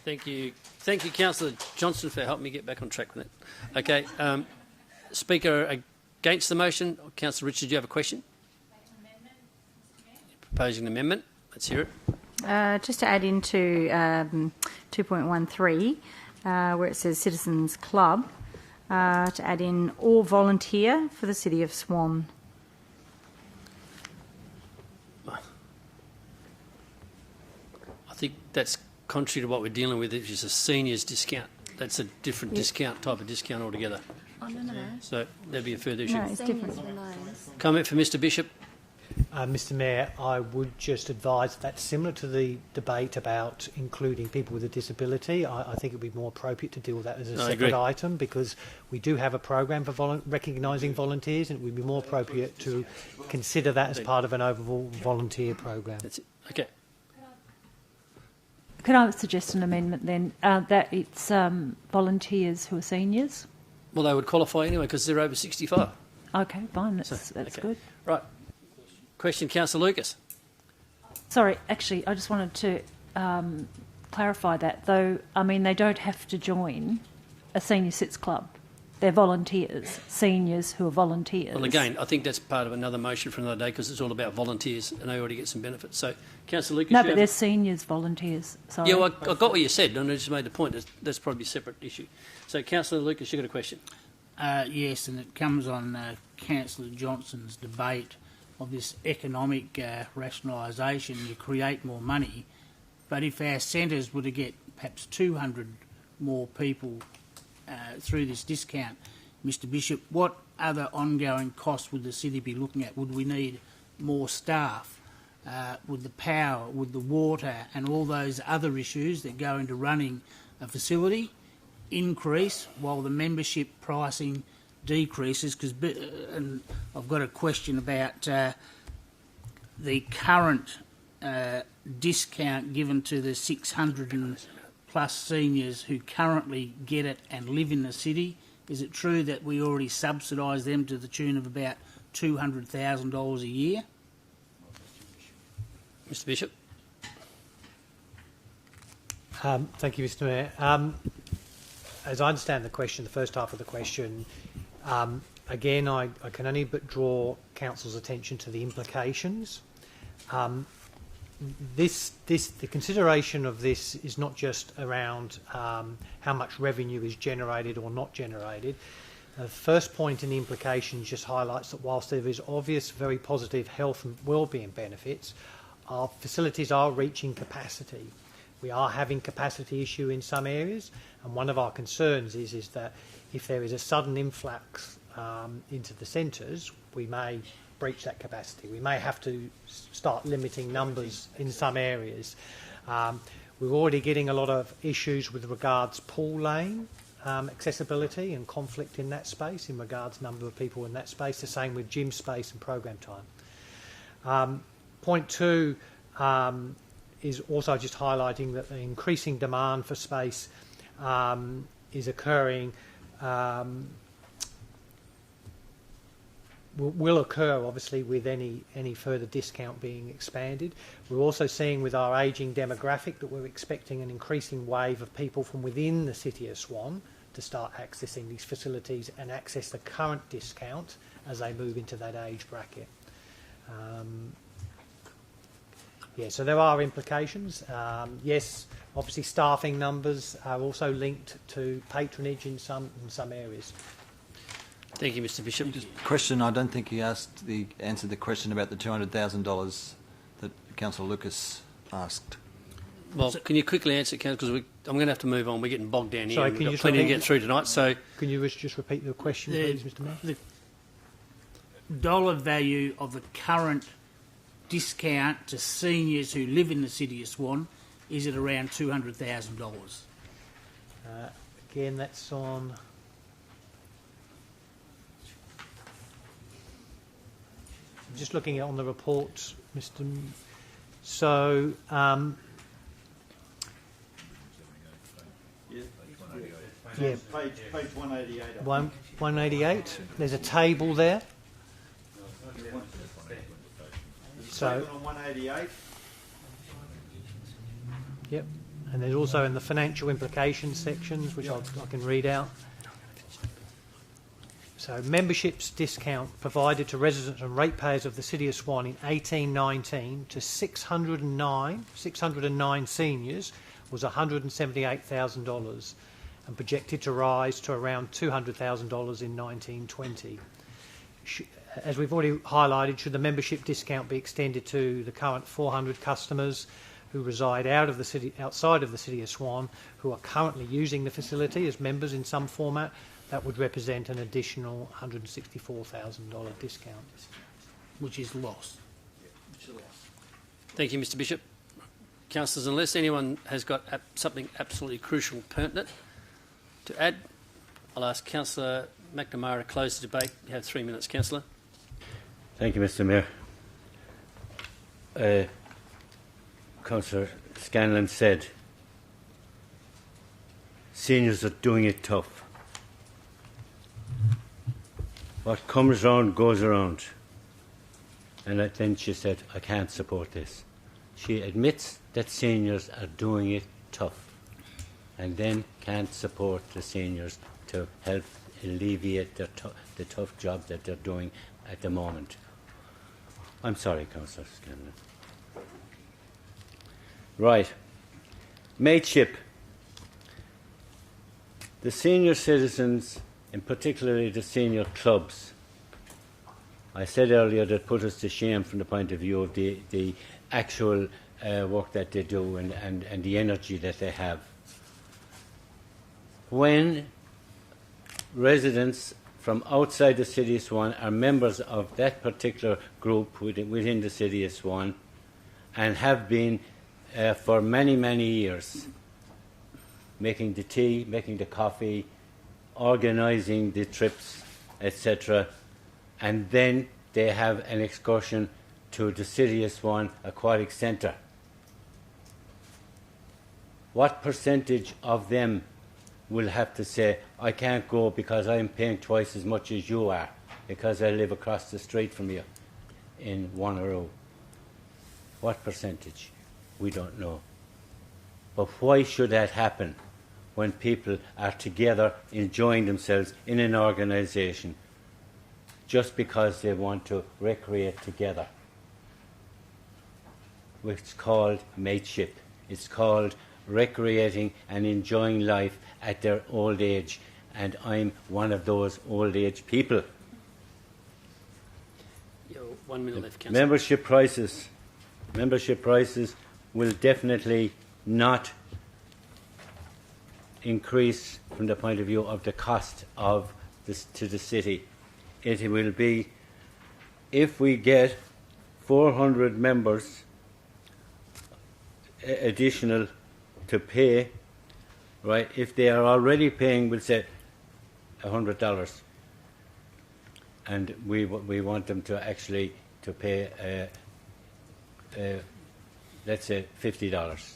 Thank you. Thank you, Councillor Johnson, for helping me get back on track with it. Okay. Speaker against the motion, Councillor Richard, do you have a question? Proposing an amendment. Let's hear it. Just to add into 2.13, where it says Citizens Club, to add in or volunteer for the City of Swan. I think that's contrary to what we're dealing with, which is a seniors discount. That's a different discount, type of discount altogether. Oh, no. So that'd be a further issue. No, it's different. Comment for Mr Bishop. Mr Mayor, I would just advise that's similar to the debate about including people with a disability. I think it would be more appropriate to deal with that as a separate item, because we do have a programme for recognising volunteers, and it would be more appropriate to consider that as part of an overall volunteer programme. That's it. Okay. Could I suggest an amendment then, that it's volunteers who are seniors? Well, they would qualify anyway because they're over 65. Okay, fine. That's good. Right. Question, Councillor Lucas. Sorry, actually, I just wanted to clarify that, though. I mean, they don't have to join a senior cits club. They're volunteers, seniors who are volunteers. Well, again, I think that's part of another motion for another day because it's all about volunteers and they already get some benefits. So, Councillor Lucas... No, but they're seniors volunteers. Sorry. Yeah, well, I got what you said and I just made the point. That's probably a separate issue. So, Councillor Lucas, you've got a question? Yes, and it comes on Councillor Johnson's debate of this economic rationalisation. You create more money, but if our centres were to get perhaps 200 more people through this discount, Mr Bishop, what other ongoing costs would the city be looking at? Would we need more staff? Would the power, would the water and all those other issues that go into running a facility increase while the membership pricing decreases? And I've got a question about the current discount given to the 600 and plus seniors who currently get it and live in the city. Is it true that we already subsidise them to the tune of about $200,000 a year? Mr Bishop. Thank you, Mr Mayor. As I understand the question, the first half of the question, again, I can only but draw Council's attention to the implications. The consideration of this is not just around how much revenue is generated or not generated. The first point in the implications just highlights that whilst there is obvious, very positive health and wellbeing benefits, our facilities are reaching capacity. We are having capacity issue in some areas, and one of our concerns is that if there is a sudden influx into the centres, we may breach that capacity. We may have to start limiting numbers in some areas. We're already getting a lot of issues with regards pool lane accessibility and conflict in that space in regards number of people in that space. The same with gym space and program time. Point two is also just highlighting that the increasing demand for space is occurring, will occur obviously with any further discount being expanded. We're also seeing with our ageing demographic that we're expecting an increasing wave of people from within the City of Swan to start accessing these facilities and access the current discount as they move into that age bracket. Yeah, so there are implications. Yes, obviously staffing numbers are also linked to patronage in some areas. Thank you, Mr Bishop. Question, I don't think you answered the question about the $200,000 that Councillor Lucas asked. Well, can you quickly answer, Councillor, because I'm going to have to move on. We're getting bogged down here. Sorry, We've got plenty to get through tonight. So, can you just repeat the question, please, Mr Mayor? The dollar value of the current discount to seniors who live in the City of Swan, is it around $200,000? Again, that's on. I'm just looking on the report, Mr. So. Yeah. Page 188. 188. There's a table there. So. On 188. Yep. And there's also in the financial implications sections, which I can read out. So, memberships discount provided to residents and ratepayers of the City of Swan in 1819 to 609 seniors was $178,000 and projected to rise to around $200,000 in 1920. As we've already highlighted, should the membership discount be extended to the current 400 customers who reside outside of the City of Swan, who are currently using the facility as members in some format, that would represent an additional $164,000 discount. Which is lost. Thank you, Mr. Bishop. Councillors, unless anyone has got something absolutely crucial and pertinent to add, I'll ask Councillor McNamara to close the debate. You have 3 minutes, Councillor. Thank you, Mr. Mayor. Councillor Scanlon said seniors are doing it tough. What comes round goes around. And then she said, I can't support this. She admits that seniors are doing it tough and then can't support the seniors to help alleviate the tough job that they're doing at the moment. I'm sorry, Councillor Scanlon. Right. Mateship. The senior citizens, and particularly the senior clubs, I said earlier that put us to shame from the point of view of the actual work that they do and the energy that they have. When residents from outside the City of Swan are members of that particular group within the City of Swan and have been for many, many years, making the tea, making the coffee, organising the trips, etc., and then they have an excursion to the City of Swan Aquatic Centre. What percentage of them will have to say, I can't go because I'm paying twice as much as you are because I live across the street from you in Wanneroo? What percentage? We don't know. But why should that happen when people are together enjoying themselves in an organisation just because they want to recreate together? It's called mateship. It's called recreating and enjoying life at their old age, and I'm one of those old age people. 1 minute left, Councillor. Membership prices will definitely not increase from the point of view of the cost of this to the city. It will be, if we get 400 members additional to pay, right, if they are already paying, we'll say $100, and we want them to actually to pay let's say $50.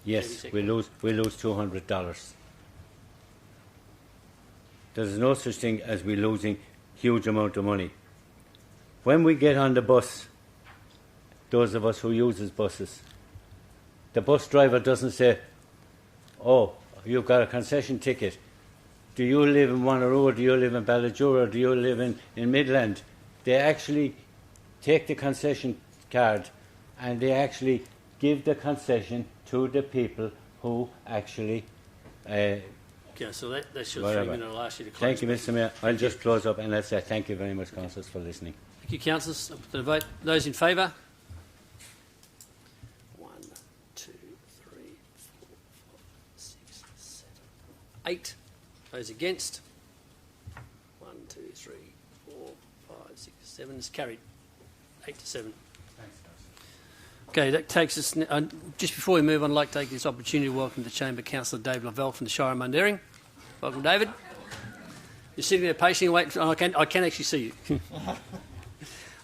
Yes, we lose $200. There's no such thing as we losing huge amount of money. When we get on the bus, those of us who uses buses, the bus driver doesn't say, oh, you've got a concession ticket. Do you live in Wanneroo, or do you live in Ballajura, or do you live in Midland? They actually take the concession card and they actually give the concession to the people who actually... so that's your 3 minutes. I'll ask you to close. Thank you, Mr. Mayor. I'll just close up and let's say thank you very much, councillors, for listening. Thank you, councillors. Up to the vote. Those in favour? 1, 2, 3, 4, 5, 6, 7, 8. Those against? 1, 2, 3, 4, 5, 6, 7. It's carried. 8 to 7. Okay, that takes us... just before we move on, I'd like to take this opportunity to welcome to the Chamber Councillor David Lavelle from the Shire of Mundaring. Welcome, David. You're sitting there patiently waiting. I can actually see you.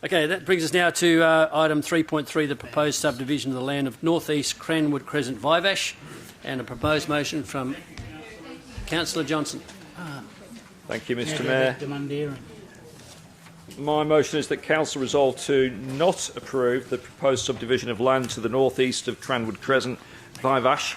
Okay, that brings us now to item 3.3, the proposed subdivision of the land of North East Cranwood Crescent Vivash, and a proposed motion from Councillor Johnson. Thank you, Mr Mayor. The Mundaring. My motion is that Council resolve to not approve the proposed subdivision of land to the north-east of Cranwood Crescent, Vivash.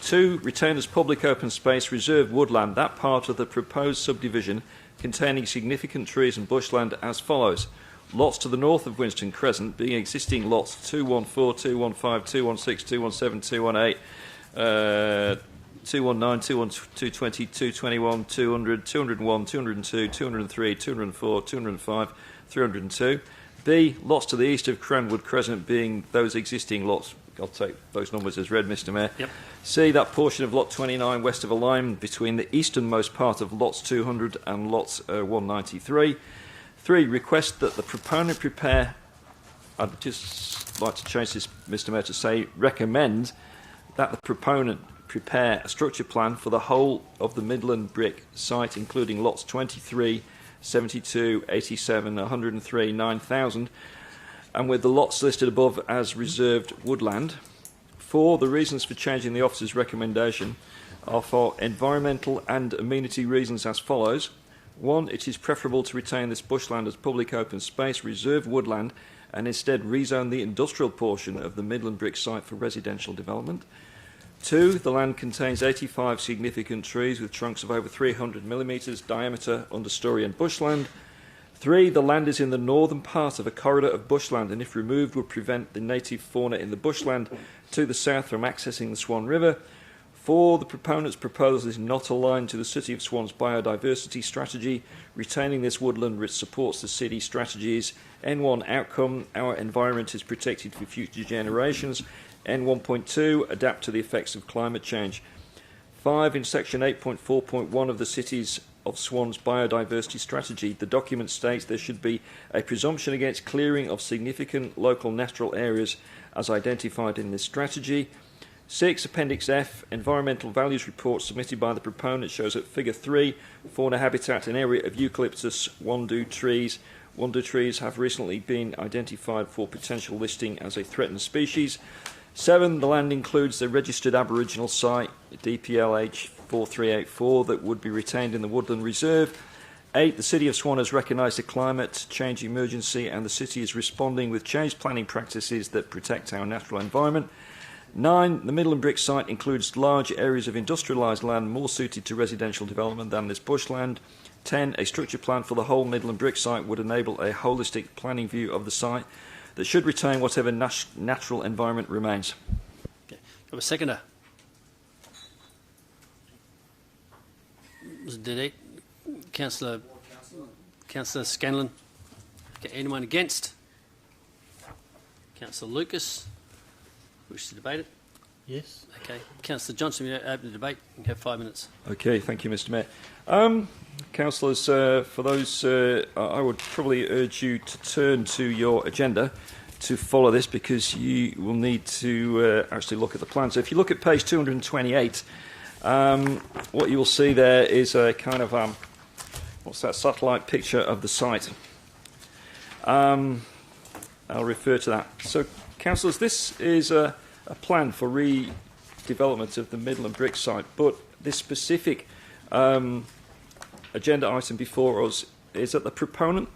2. Retain as public open space reserved woodland that part of the proposed subdivision containing significant trees and bushland as follows. Lots to the north of Winston Crescent being existing lots 214, 215, 216, 217, 218, 219, 220, 221, 200, 201, 202, 203, 204, 205, 302. B. Lots to the east of Cranwood Crescent being those existing lots. I'll take those numbers as read, Mr Mayor. Yep. C. That portion of lot 29 west of a line between the easternmost part of lots 200 and lots 193. 3. Request that the proponent prepare... I'd just like to change this, Mr Mayor, to say recommend that the proponent prepare a structure plan for the whole of the Midland Brick site, including lots 23, 72, 87, 103, 9,000, and with the lots listed above as reserved woodland. 4. The reasons for changing the officer's recommendation are for environmental and amenity reasons as follows. 1. It is preferable to retain this bushland as public open space, reserved woodland, and instead rezone the industrial portion of the Midland Brick site for residential development. 2. The land contains 85 significant trees with trunks of over 300 millimetres diameter, understory and bushland. 3. The land is in the northern part of a corridor of bushland and if removed would prevent the native fauna in the bushland to the south from accessing the Swan River. 4. The proponent's proposal is not aligned to the City of Swan's biodiversity strategy. Retaining this woodland which supports the city strategies. N1 outcome, our environment is protected for future generations. N1.2, adapt to the effects of climate change. 5. In section 8.4.1 of the Cities of Swan's biodiversity strategy, the document states there should be a presumption against clearing of significant local natural areas as identified in this strategy. 6. Appendix F, environmental values report submitted by the proponent shows that figure 3, fauna habitat and area of eucalyptus wandoo trees. Wandoo trees have recently been identified for potential listing as a threatened species. 7. The land includes the registered Aboriginal site, DPLH 4384, that would be retained in the Woodland Reserve. 8. The City of Swan has recognised a climate change emergency and the City is responding with changed planning practices that protect our natural environment. 9. The Midland Brick site includes large areas of industrialised land more suited to residential development than this bushland. 10. A structure plan for the whole Midland Brick site would enable a holistic planning view of the site that should retain whatever natural environment remains. Okay. Got a seconder? Did it? Councillor Scanlon? Okay. Anyone against? Councillor Lucas? Wish to debate it? Yes. Okay. Councillor Johnson, we open the debate. You have 5 minutes. Okay, thank you, Mr Mayor. Councillors, for those, I would probably urge you to turn to your agenda to follow this because you will need to actually look at the plan. So if you look at page 228, what you will see there is a kind of, what's that, satellite picture of the site. I'll refer to that. So, councillors, this is a plan for redevelopment of the Midland Brick site, but this specific agenda item before us is that the proponent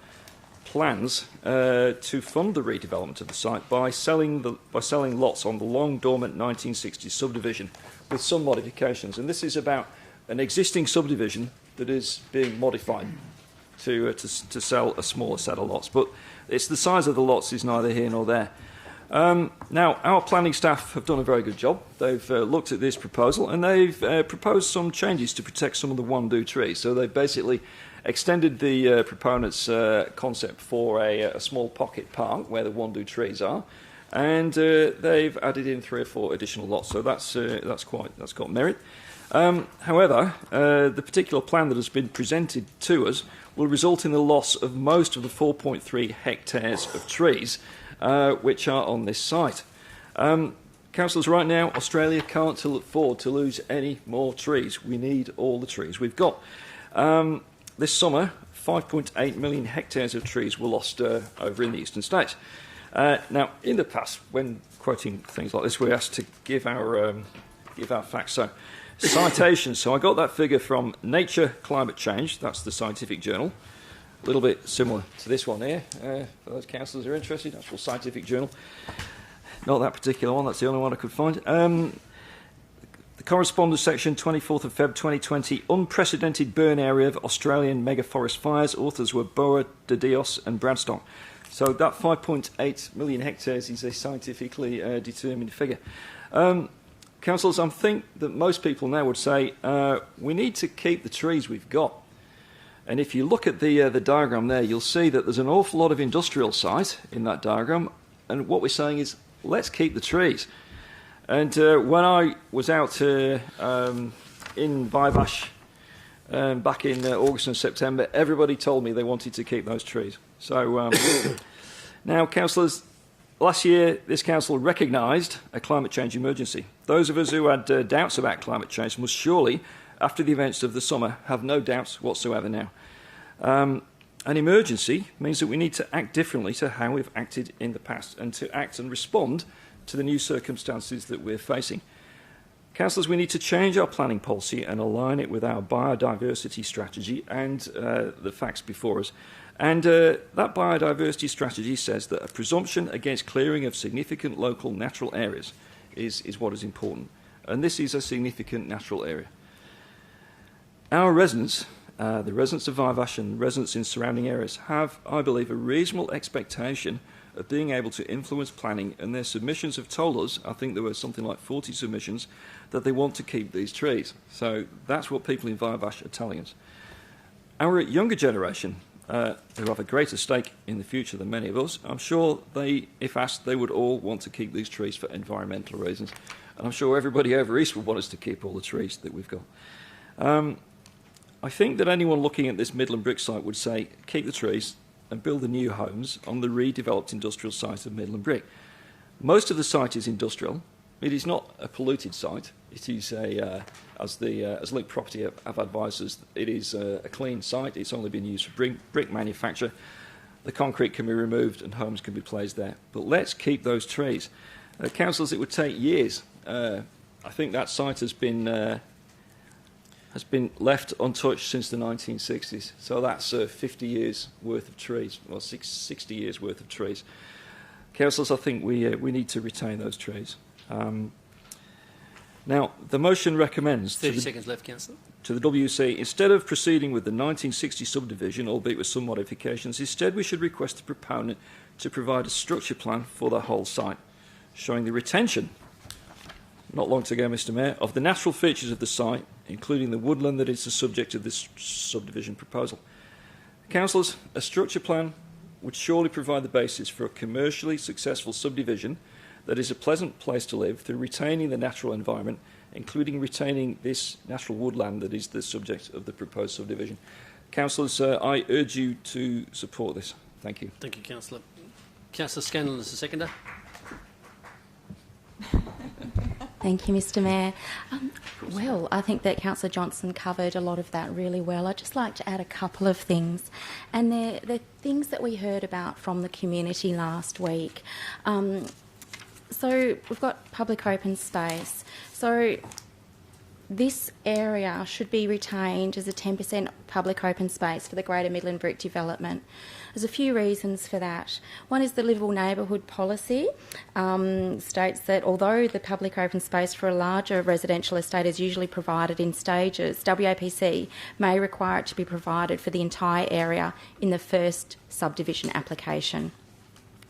plans to fund the redevelopment of the site by selling lots on the long dormant 1960s subdivision with some modifications. And this is about an existing subdivision that is being modified to sell a smaller set of lots. But it's the size of the lots is neither here nor there. Now, our planning staff have done a very good job. They've looked at this proposal and they've proposed some changes to protect some of the wandoo trees. So they've basically extended the proponent's concept for a small pocket park where the wandoo trees are, and they've added in 3 or 4 additional lots. So that's got merit. However, the particular plan that has been presented to us will result in the loss of most of the 4.3 hectares of trees which are on this site. Councillors, right now, Australia can't afford to lose any more trees. We need all the trees we've got. This summer, 5.8 million hectares of trees were lost over in the eastern states. Now, in the past, when quoting things like this, we're asked to give our facts. So, citations. So I got that figure from Nature Climate Change. That's the scientific journal. A little bit similar to this one here. For those councillors who are interested, actual scientific journal. Not that particular one. That's the only one I could find. The correspondence section, 24th of Feb 2020, unprecedented burn area of Australian megaforest fires. Authors were Boer, De Dios and Bradstock. So that 5.8 million hectares is a scientifically determined figure. Councillors, I think that most people now would say we need to keep the trees we've got. And if you look at the diagram there, you'll see that there's an awful lot of industrial site in that diagram. And what we're saying is, let's keep the trees. And when I was out in Vivash back in August and September, everybody told me they wanted to keep those trees. So now, councillors, last year this council recognised a climate change emergency. Those of us who had doubts about climate change must surely, after the events of the summer, have no doubts whatsoever now. An emergency means that we need to act differently to how we've acted in the past and to act and respond to the new circumstances that we're facing. Councillors, we need to change our planning policy and align it with our biodiversity strategy and the facts before us. And that biodiversity strategy says that a presumption against clearing of significant local natural areas is what is important. And this is a significant natural area. Our residents, the residents of Vivash and residents in surrounding areas, have, I believe, a reasonable expectation of being able to influence planning, and their submissions have told us, I think there were something like 40 submissions, that they want to keep these trees. So that's what people in Vivash are telling us. Our younger generation, who have a greater stake in the future than many of us, I'm sure they, if asked, they would all want to keep these trees for environmental reasons. And I'm sure everybody over east would want us to keep all the trees that we've got. I think that anyone looking at this Midland Brick site would say, keep the trees and build the new homes on the redeveloped industrial site of Midland Brick. Most of the site is industrial. It is not a polluted site. It is, as Link Property have advised us, it is a clean site. It's only been used for brick manufacture. The concrete can be removed and homes can be placed there. But let's keep those trees. Councillors, it would take years. I think that site has been left untouched since the 1960s. So that's 50 years worth of trees, or 60 years worth of trees. Councillors, I think we need to retain those trees. Now, the motion recommends 30 seconds left, Councillor. To the WC, instead of proceeding with the 1960 subdivision, albeit with some modifications, instead we should request the proponent to provide a structure plan for the whole site, showing the retention, not long to go, Mr Mayor, of the natural features of the site, including the woodland that is the subject of this subdivision proposal. Councillors, a structure plan would surely provide the basis for a commercially successful subdivision that is a pleasant place to live through retaining the natural environment, including retaining this natural woodland that is the subject of the proposed subdivision. Councillors, I urge you to support this. Thank you. Thank you, Councillor. Councillor Scanlon is the seconder. Thank you, Mr Mayor. Well, I think that Councillor Johnson covered a lot of that really well. I'd just like to add a couple of things. And they're things that we heard about from the community last week. So we've got public open space. So this area should be retained as a 10% public open space for the Greater Midland Brick development. There's a few reasons for that. One is the livable neighbourhood policy states that although the public open space for a larger residential estate is usually provided in stages, WAPC may require it to be provided for the entire area in the first subdivision application.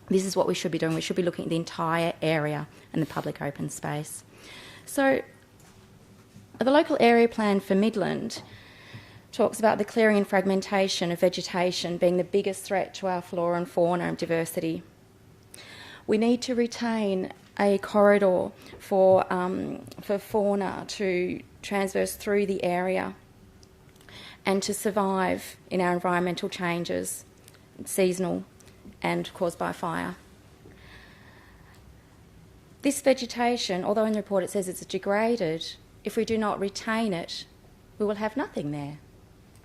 This is what we should be doing. We should be looking at the entire area and the public open space. So the local area plan for Midland talks about the clearing and fragmentation of vegetation being the biggest threat to our flora and fauna and diversity. We need to retain a corridor for fauna to transverse through the area and to survive in our environmental changes, seasonal and caused by fire. This vegetation, although in the report it says it's degraded, if we do not retain it, we will have nothing there.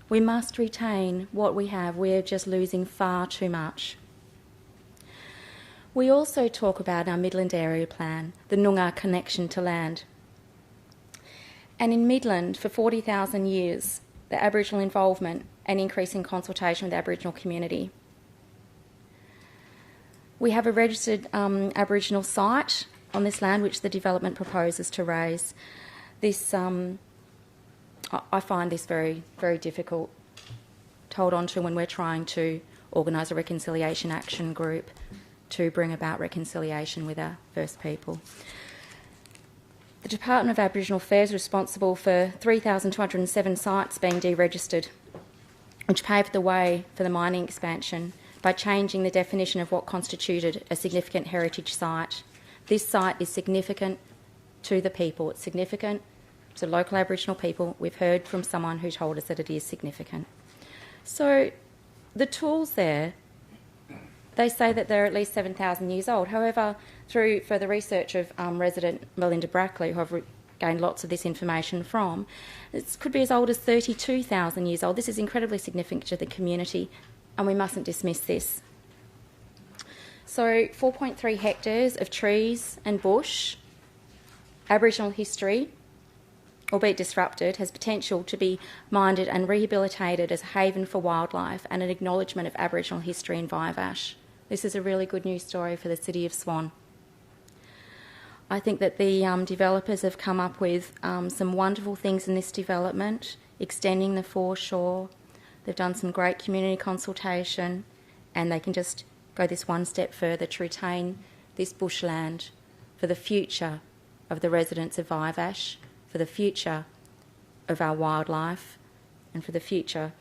We must retain what we have. We're just losing far too much. We also talk about our Midland Area Plan, the Noongar connection to land. And in Midland, for 40,000 years, the Aboriginal involvement and increase in consultation with the Aboriginal community. We have a registered Aboriginal site on this land which the development proposes to raise. This, I find this very, very difficult to hold on to when we're trying to organise a reconciliation action group to bring about reconciliation with our First People. The Department of Aboriginal Affairs is responsible for 3,207 sites being deregistered, which paved the way for the mining expansion by changing the definition of what constituted a significant heritage site. This site is significant to the people. It's significant to local Aboriginal people. We've heard from someone who told us that it is significant. So the tools there, they say that they're at least 7,000 years old. However, through further research of resident Melinda Brackley, who I've gained lots of this information from, it could be as old as 32,000 years old. This is incredibly significant to the community, and we mustn't dismiss this. So 4.3 hectares of trees and bush, Aboriginal history, albeit disrupted, has potential to be minded and rehabilitated as a haven for wildlife and an acknowledgement of Aboriginal history in Vivash. This is a really good news story for the City of Swan. I think that the developers have come up with some wonderful things in this development, extending the foreshore. They've done some great community consultation, and they can just go this one step further to retain this bushland for the future of the residents of Vivash, for the future of our wildlife, and for the future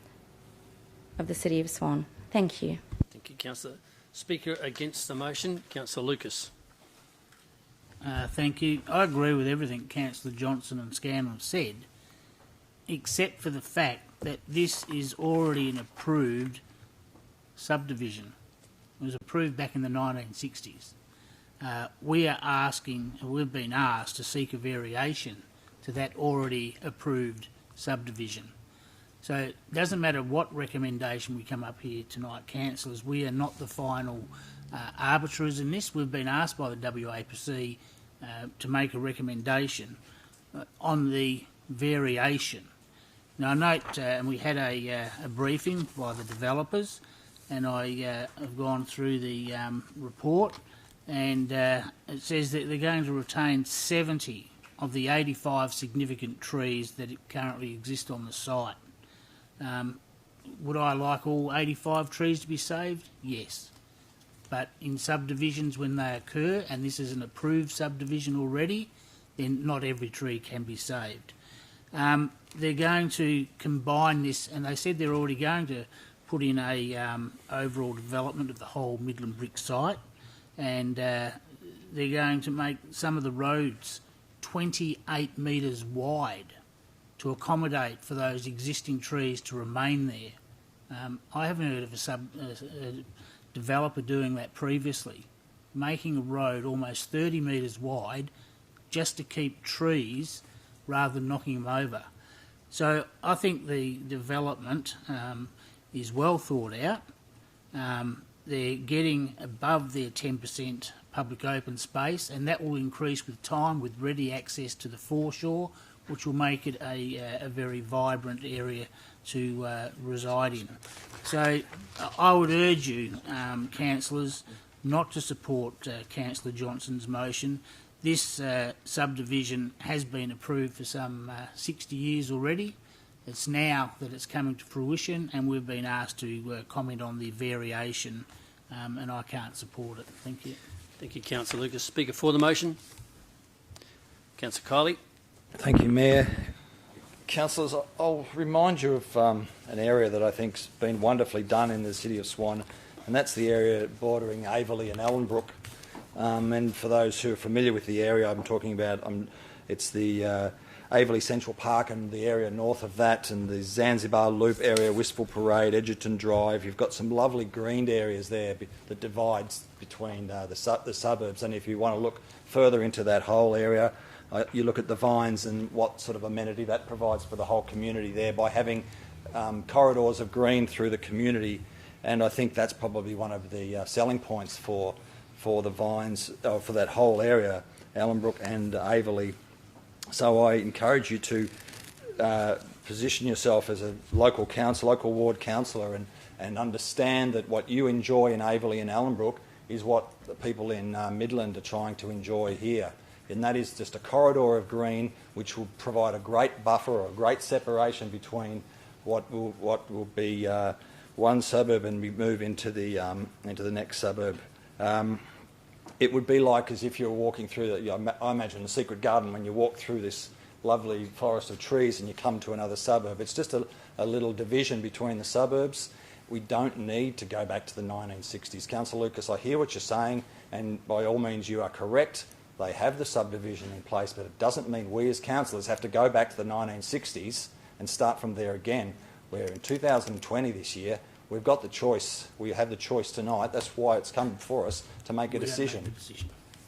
of the City of Swan. Thank you. Thank you, Councillor. Speaker against the motion, Councillor Lucas. Thank you. I agree with everything Councillor Johnson and Scanlon have said, except for the fact that this is already an approved subdivision. It was approved back in the 1960s. We've been asked to seek a variation to that already approved subdivision. So it doesn't matter what recommendation we come up here tonight, councillors, we are not the final arbiters in this. We've been asked by the WAPC to make a recommendation on the variation. Now I note, and we had a briefing by the developers, and I have gone through the report, and it says that they're going to retain 70 of the 85 significant trees that currently exist on the site. Would I like all 85 trees to be saved? Yes. But in subdivisions when they occur, and this is an approved subdivision already, then not every tree can be saved. They're going to combine this, and they said they're already going to put in a overall development of the whole Midland Brick site, and they're going to make some of the roads 28 metres wide to accommodate for those existing trees to remain there. I haven't heard of a developer doing that previously, making a road almost 30 metres wide just to keep trees rather than knocking them over. So I think the development is well thought out. They're getting above their 10% public open space, and that will increase with time with ready access to the foreshore, which will make it a very vibrant area to reside in. So I would urge you, councillors, not to support Councillor Johnson's motion. This subdivision has been approved for some 60 years already. It's now that it's coming to fruition, and we've been asked to comment on the variation, and I can't support it. Thank you. Thank you, Councillor Lucas. Speaker for the motion, Councillor Kiley. Thank you, Mayor. Councillors, I'll remind you of an area that I think's been wonderfully done in the City of Swan, and that's the area bordering Averley and Ellenbrook. And for those who are familiar with the area I'm talking about, it's the Averley Central Park and the area north of that, and the Zanzibar Loop area, Wistful Parade, Edgerton Drive. You've got some lovely greened areas there that divides between the suburbs. And if you want to look further into that whole area, you look at the Vines and what sort of amenity that provides for the whole community there by having corridors of green through the community. And I think that's probably one of the selling points for the Vines, for that whole area, Ellenbrook and Averley. So I encourage you to position yourself as a local ward councillor, and understand that what you enjoy in Averley and Ellenbrook is what the people in Midland are trying to enjoy here. And that is just a corridor of green which will provide a great buffer or a great separation between what will be one suburb and we move into the next suburb. It would be like as if you were walking through, I imagine, the secret garden when you walk through this lovely forest of trees and you come to another suburb. It's just a little division between the suburbs. We don't need to go back to the 1960s. Councillor Lucas, I hear what you're saying, and by all means you are correct. They have the subdivision in place, but it doesn't mean we as councillors have to go back to the 1960s and start from there again, where in 2020 this year, we've got the choice. We have the choice tonight. That's why it's come before us to make a decision.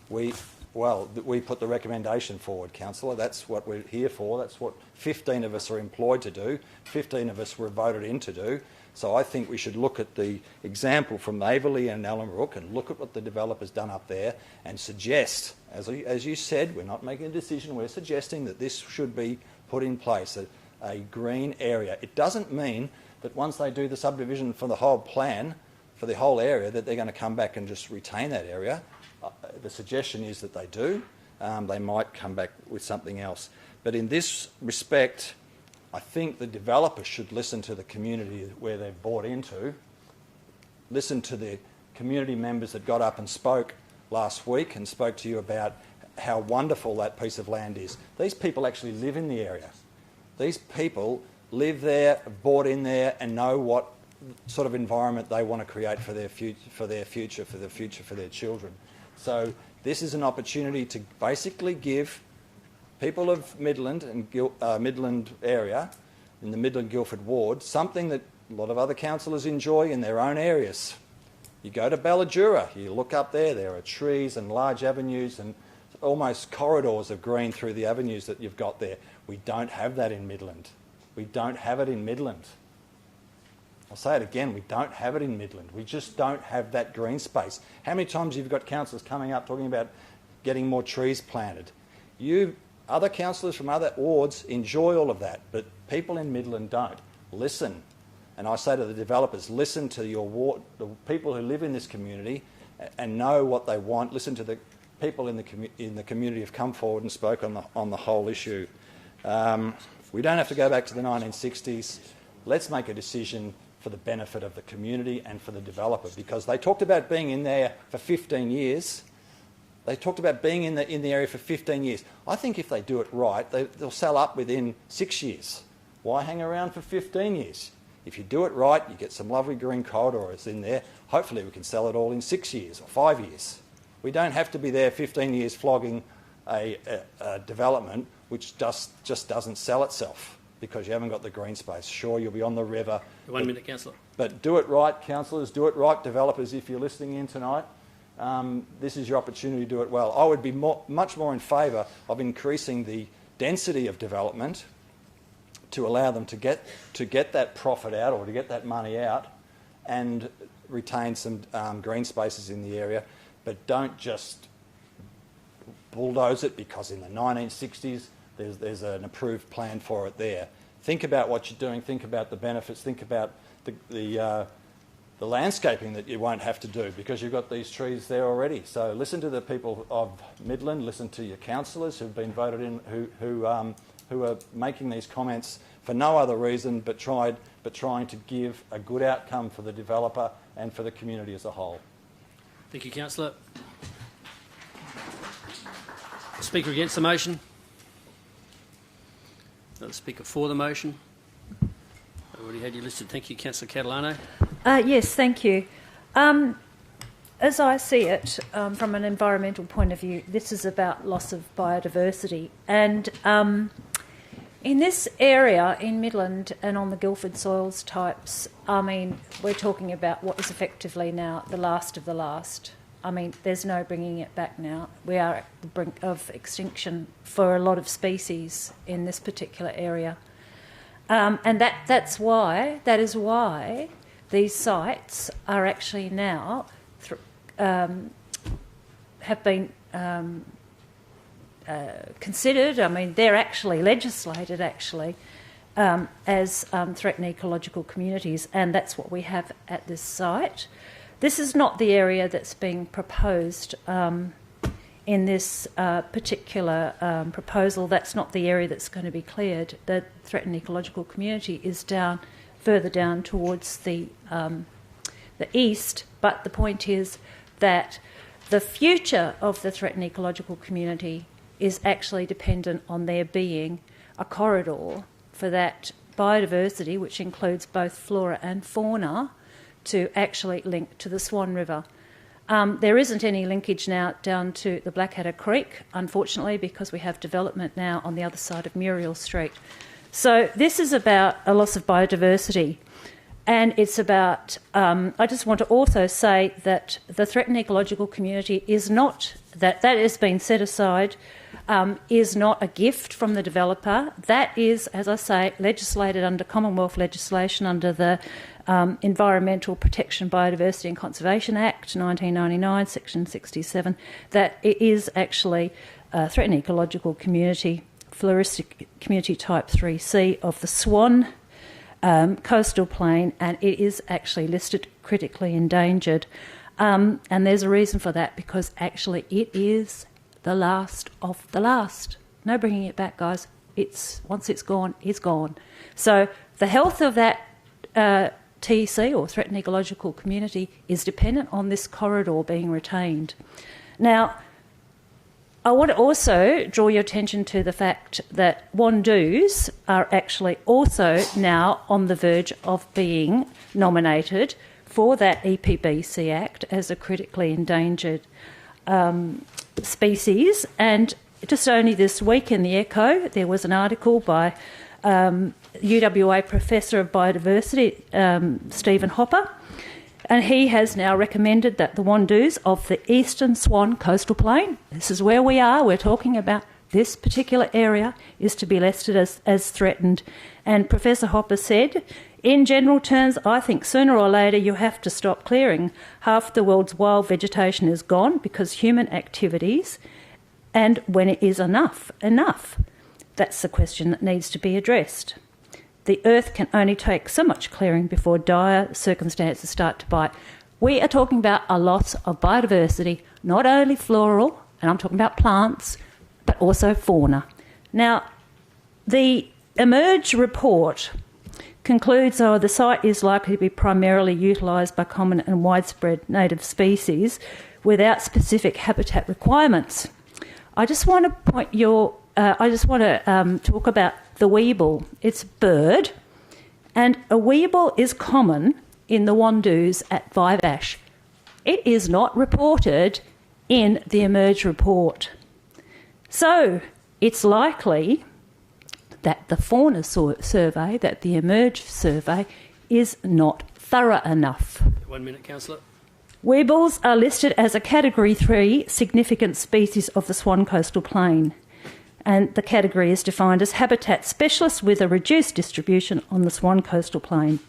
We put the recommendation forward, councillor. That's what we're here for. That's what 15 of us are employed to do. 15 of us were voted in to do. So I think we should look at the example from Averley and Ellenbrook and look at what the developer's done up there and suggest, as you said, we're not making a decision, we're suggesting that this should be put in place, a green area. It doesn't mean that once they do the subdivision for the whole plan, for the whole area, that they're going to come back and just retain that area. The suggestion is that they do. They might come back with something else. But in this respect, I think the developers should listen to the community where they've bought into, listen to the community members that got up and spoke last week and spoke to you about how wonderful that piece of land is. These people actually live in the area. These people live there, bought in there, and know what sort of environment they want to create for their future, for their children. So this is an opportunity to basically give people of Midland and Midland area, in the Midland Guildford ward, something that a lot of other councillors enjoy in their own areas. You go to Ballajura, you look up there are trees and large avenues and almost corridors of green through the avenues that you've got there. We don't have that in Midland. We don't have it in Midland. I'll say it again, we don't have it in Midland. We just don't have that green space. How many times have you got councillors coming up talking about getting more trees planted? Other councillors from other wards enjoy all of that, but people in Midland don't. Listen. And I say to the developers, listen to your ward, the people who live in this community and know what they want. Listen to the people in the community who've come forward and spoke on the whole issue. We don't have to go back to the 1960s. Let's make a decision for the benefit of the community and for the developer, because they talked about being in there for 15 years. They talked about being in the area for 15 years. I think if they do it right, they'll sell up within 6 years. Why hang around for 15 years? If you do it right, you get some lovely green corridors in there. Hopefully we can sell it all in 6 years or 5 years. We don't have to be there 15 years flogging a development which just doesn't sell itself because you haven't got the green space. Sure, you'll be on the river. 1 minute, councillor. But do it right, councillors. Do it right, developers, if you're listening in tonight. This is your opportunity to do it well. I would be much more in favour of increasing the density of development to allow them to get that profit out or to get that money out and retain some green spaces in the area, but don't just bulldoze it because in the 1960s there's an approved plan for it there. Think about what you're doing, think about the benefits, think about the landscaping that you won't have to do because you've got these trees there already. So listen to the people of Midland, listen to your councillors who've been voted in, who are making these comments for no other reason but trying to give a good outcome for the developer and for the community as a whole. Thank you, councillor. Speaker against the motion? The speaker for the motion? I already had you listed. Thank you, councillor Catalano. Yes, thank you. As I see it, from an environmental point of view, this is about loss of biodiversity. And In this area in Midland and on the Guildford soils types, I mean, we're talking about what is effectively now the last of the last. I mean, there's no bringing it back now. We are at the brink of extinction for a lot of species in this particular area. And that is why these sites are actually now have been considered. I mean, they're actually legislated as threatened ecological communities, and that's what we have at this site. This is not the area that's being proposed in this particular proposal. That's not the area that's going to be cleared. The threatened ecological community is further down towards the east, but the point is that the future of the threatened ecological community is actually dependent on there being a corridor for that biodiversity, which includes both flora and fauna, to actually link to the Swan River. There isn't any linkage now down to the Blackadder Creek, unfortunately, because we have development now on the other side of Muriel Street. So this is about a loss of biodiversity. And it's about, I just want to also say that the threatened ecological community is not, that has been set aside, is not a gift from the developer. That is, as I say, legislated under Commonwealth legislation under the Environmental Protection, Biodiversity and Conservation Act 1999, Section 67, that it is actually a threatened ecological community, floristic community type 3C of the Swan coastal plain, and it is actually listed critically endangered. And there's a reason for that, because actually it is the last of the last. No bringing it back, guys. Once it's gone, it's gone. So the health of that TEC, or threatened ecological community, is dependent on this corridor being retained. Now, I want to also draw your attention to the fact that Wandoos are actually also now on the verge of being nominated for that EPBC Act as a critically endangered species. And just only this week in the Echo, there was an article by UWA Professor of Biodiversity, Stephen Hopper, and he has now recommended that the Wandoos of the Eastern Swan Coastal Plain, this is where we are, we're talking about this particular area, is to be listed as threatened. And Professor Hopper said, in general terms, I think sooner or later you have to stop clearing. Half the world's wild vegetation is gone because human activities, and when it is enough. That's the question that needs to be addressed. The earth can only take so much clearing before dire circumstances start to bite. We are talking about a loss of biodiversity, not only floral, and I'm talking about plants, but also fauna. Now, the Emerge report concludes the site is likely to be primarily utilised by common and widespread native species without specific habitat requirements. I just want to talk about the weeble. It's a bird, and a weeble is common in the Wandoos at Vivash. It is not reported in the Emerge report. So it's likely that the fauna survey, that the Emerge survey, is not thorough enough. 1 minute, Councillor. Weebles are listed as a Category 3 significant species of the Swan Coastal Plain, and the category is defined as habitat specialist with a reduced distribution on the Swan Coastal Plain,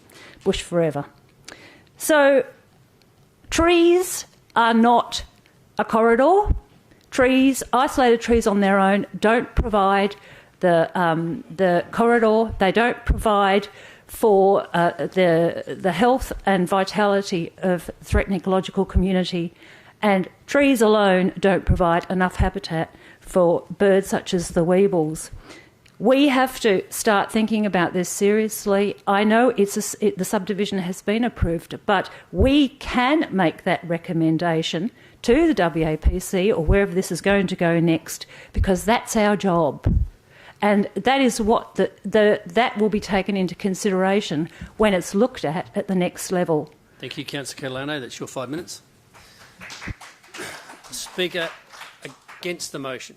bush forever. So trees are not a corridor. Trees, isolated trees on their own, don't provide the corridor. They don't provide for the health and vitality of threatened ecological community, and trees alone don't provide enough habitat for birds such as the weebles. We have to start thinking about this seriously. I know the subdivision has been approved, but we can make that recommendation to the WAPC or wherever this is going to go next, because that's our job. And that is what that will be taken into consideration when it's looked at the next level. Thank you, Councillor Catalano. That's your 5 minutes. Speaker against the motion.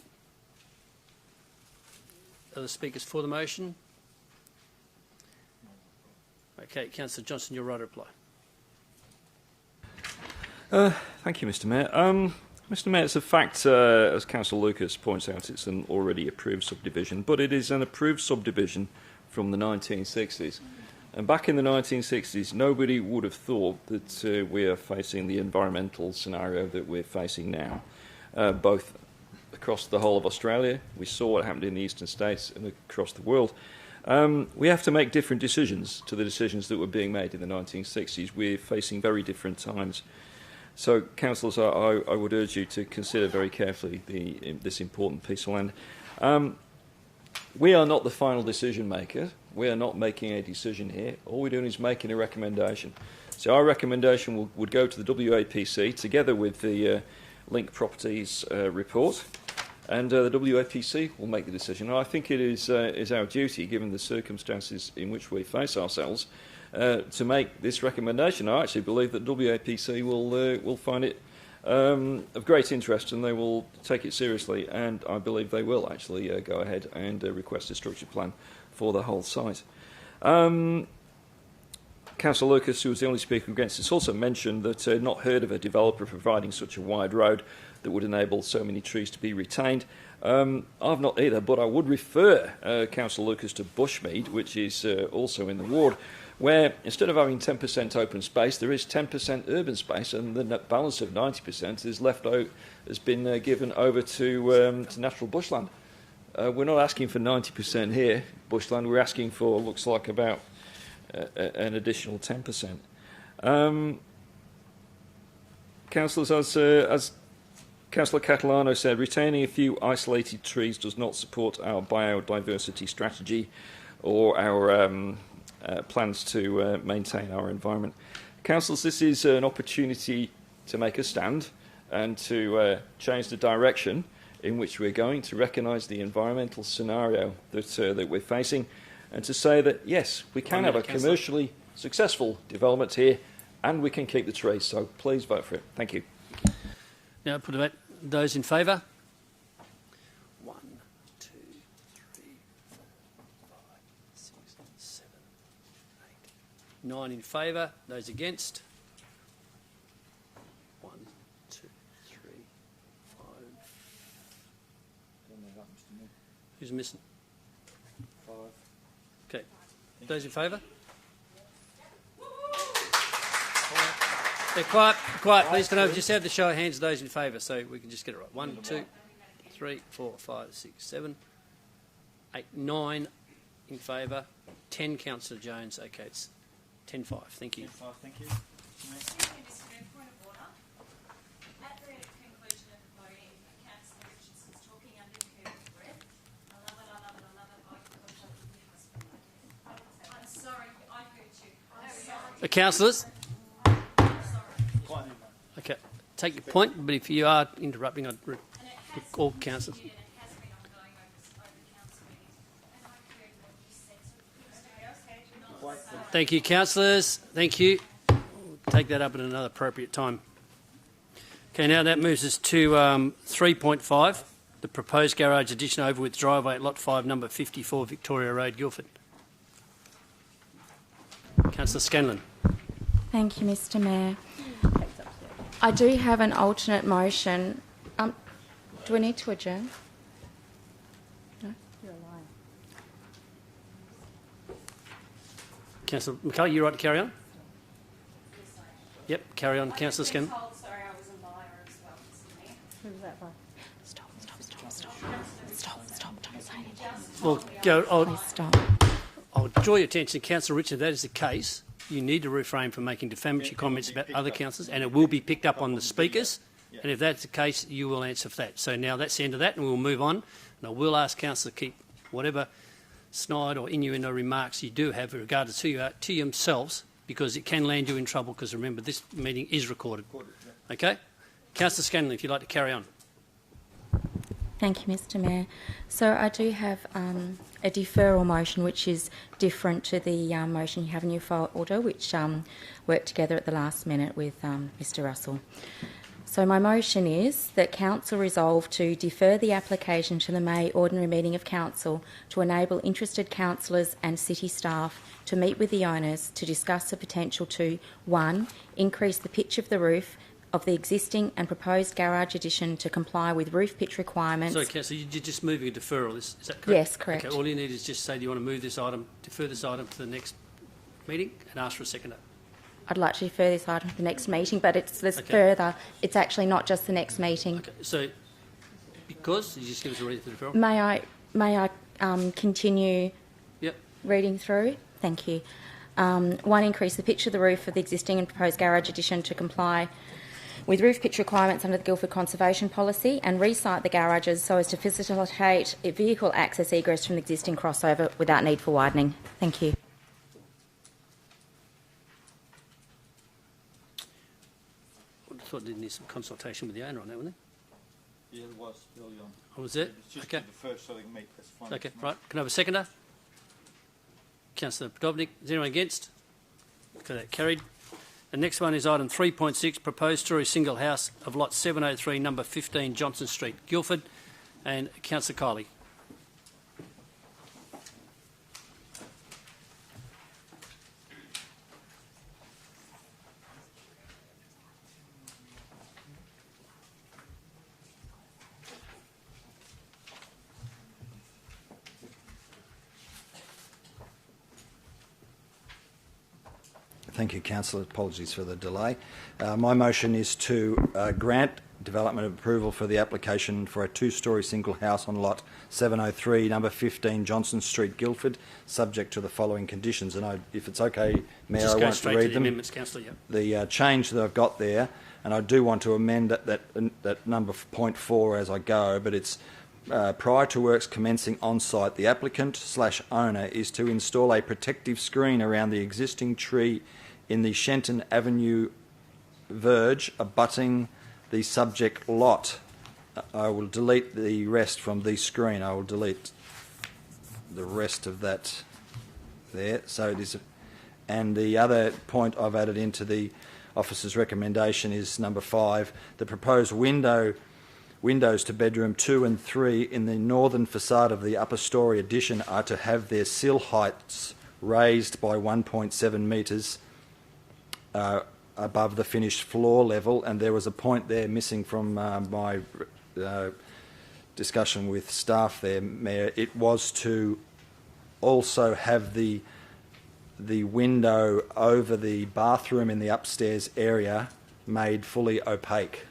Are the speakers for the motion? Okay, Councillor Johnson, you're right to reply. Thank you, Mr Mayor. Mr Mayor, it's a fact, as Councillor Lucas points out, it's an already approved subdivision, but it is an approved subdivision from the 1960s. And back in the 1960s, nobody would have thought that we are facing the environmental scenario that we're facing now, both across the whole of Australia. We saw what happened in the eastern states and across the world. We have to make different decisions to the decisions that were being made in the 1960s. We're facing very different times. So, councillors, I would urge you to consider very carefully this important piece of land. We are not the final decision maker. We are not making a decision here. All we're doing is making a recommendation. So our recommendation would go to the WAPC together with the Link Properties report, and the WAPC will make the decision. And I think it is our duty, given the circumstances in which we face ourselves, to make this recommendation. I actually believe that WAPC will find it of great interest, and they will take it seriously, and I believe they will actually go ahead and request a structure plan for the whole site. Councillor Lucas, who was the only speaker against this, also mentioned that he had not heard of a developer providing such a wide road that would enable so many trees to be retained. I've not either, but I would refer Councillor Lucas to Bushmead, which is also in the ward, where instead of having 10% open space, there is 10% urban space, and the balance of 90% is left out, has been given over to natural bushland. We're not asking for 90% here, bushland. We're asking for, looks like, about an additional 10%. Councillors, as Councillor Catalano said, retaining a few isolated trees does not support our biodiversity strategy or our plans to maintain our environment. Councillors, this is an opportunity to make a stand and to change the direction in which we're going, to recognise the environmental scenario that we're facing, and to say that, yes, we can have a commercially successful development here and we can keep the trees. So please vote for it. Thank you. Now, put it, those in favour? 1, 2, 3, 4, 5, 6, 7, 8, 9 in favour. Those against? 1, 2, 3, 5. Who's missing? 5. Okay. Those in favour? Quiet, please. Can I just have the show of hands of those in favour so we can just get it right? 1, 2, 3, 4, 5, 6, 7, 8, 9 in favour. 10, Councillor Jones. Okay, it's 10-5. Thank you. 10-5, thank you. Councillors? Okay, take your point, but if you are interrupting, I'd all councillors. Thank you, councillors. Thank you. We'll take that up at another appropriate time. Okay, now that moves us to 3.5, the proposed garage addition over with driveway at Lot 5, number 54, Victoria Road, Guildford. Councillor Scanlon. Thank you, Mr Mayor. I do have an alternate motion. Do we need to adjourn? No? You're a liar. Councillor McCullough, you right to carry on? Yep, carry on. Councillor Scanlon. Sorry, I was a liar as well, Mr Mayor. Who was that by? Stop, don't say anything. Well, go. Please stop. I'll draw your attention, Councillor Richard, that is the case. You need to refrain from making defamatory comments about other councillors, and it will be picked up on the speakers. And if that's the case, you will answer for that. So now that's the end of that, and we'll move on. And I will ask councillor to keep whatever snide or innuendo remarks you do have with regard to you to yourselves, because it can land you in trouble, because remember, this meeting is recorded. Okay? Councillor Scanlon, if you'd like to carry on. Thank you, Mr Mayor. So I do have a deferral motion which is different to the motion you have in your file order, which worked together at the last minute with Mr Russell. So my motion is that Council resolve to defer the application to the May ordinary meeting of Council to enable interested councillors and city staff to meet with the owners to discuss the potential to 1. Increase the pitch of the roof of the existing and proposed garage addition to comply with roof pitch requirements. Sorry, Councillor, you're just moving a deferral, is that correct? Yes, correct. Okay, all you need is just say, do you want to move this item, defer this item to the next meeting and ask for a seconder? I'd like to defer this item to the next meeting, but there's further. It's actually not just the next meeting. Okay, so because you just give us a read for the deferral. May I continue Yep. reading through? Thank you. 1. Increase the pitch of the roof of the existing and proposed garage addition to comply with roof pitch requirements under the Guildford Conservation Policy, and resite the garages so as to facilitate vehicle access egress from the existing crossover without need for widening. Thank you. I thought they need some consultation with the owner on that, wouldn't Yeah, there was early on. they? Oh, was it? It's just Okay. the first so they can meet. That's fine. Okay, right. Can I have a seconder? Councillor Podovnik. Is anyone against? Okay, that carried. The next one is item 3.6, proposed story single house of lot 703, number 15, Johnson Street, Guildford. And Councillor Kiley. Thank you, Councillor. Apologies for the delay. My motion is to grant development approval for the application for a two-storey single house on lot 703, number 15, Johnson Street, Guildford, subject to the following conditions. And if it's okay, Mayor, Just I go want to straight read to the them. amendments, Councillor. Yep. The change that I've got there, and I do want to amend that number 0.4 as I go, but it's prior to works commencing on-site, the applicant/owner is to install a protective screen around the existing tree in the Shenton Avenue verge abutting the subject lot. I will delete the rest from the screen. I will delete the rest of that there. So it is, and the other point I've added into the officer's recommendation is number 5. The proposed windows to bedroom 2 and 3 in the northern facade of the upper storey addition are to have their sill heights raised by 1.7 metres above the finished floor level. And there was a point there missing from my discussion with staff there, Mayor. It was to also have the window over the bathroom in the upstairs area made fully opaque.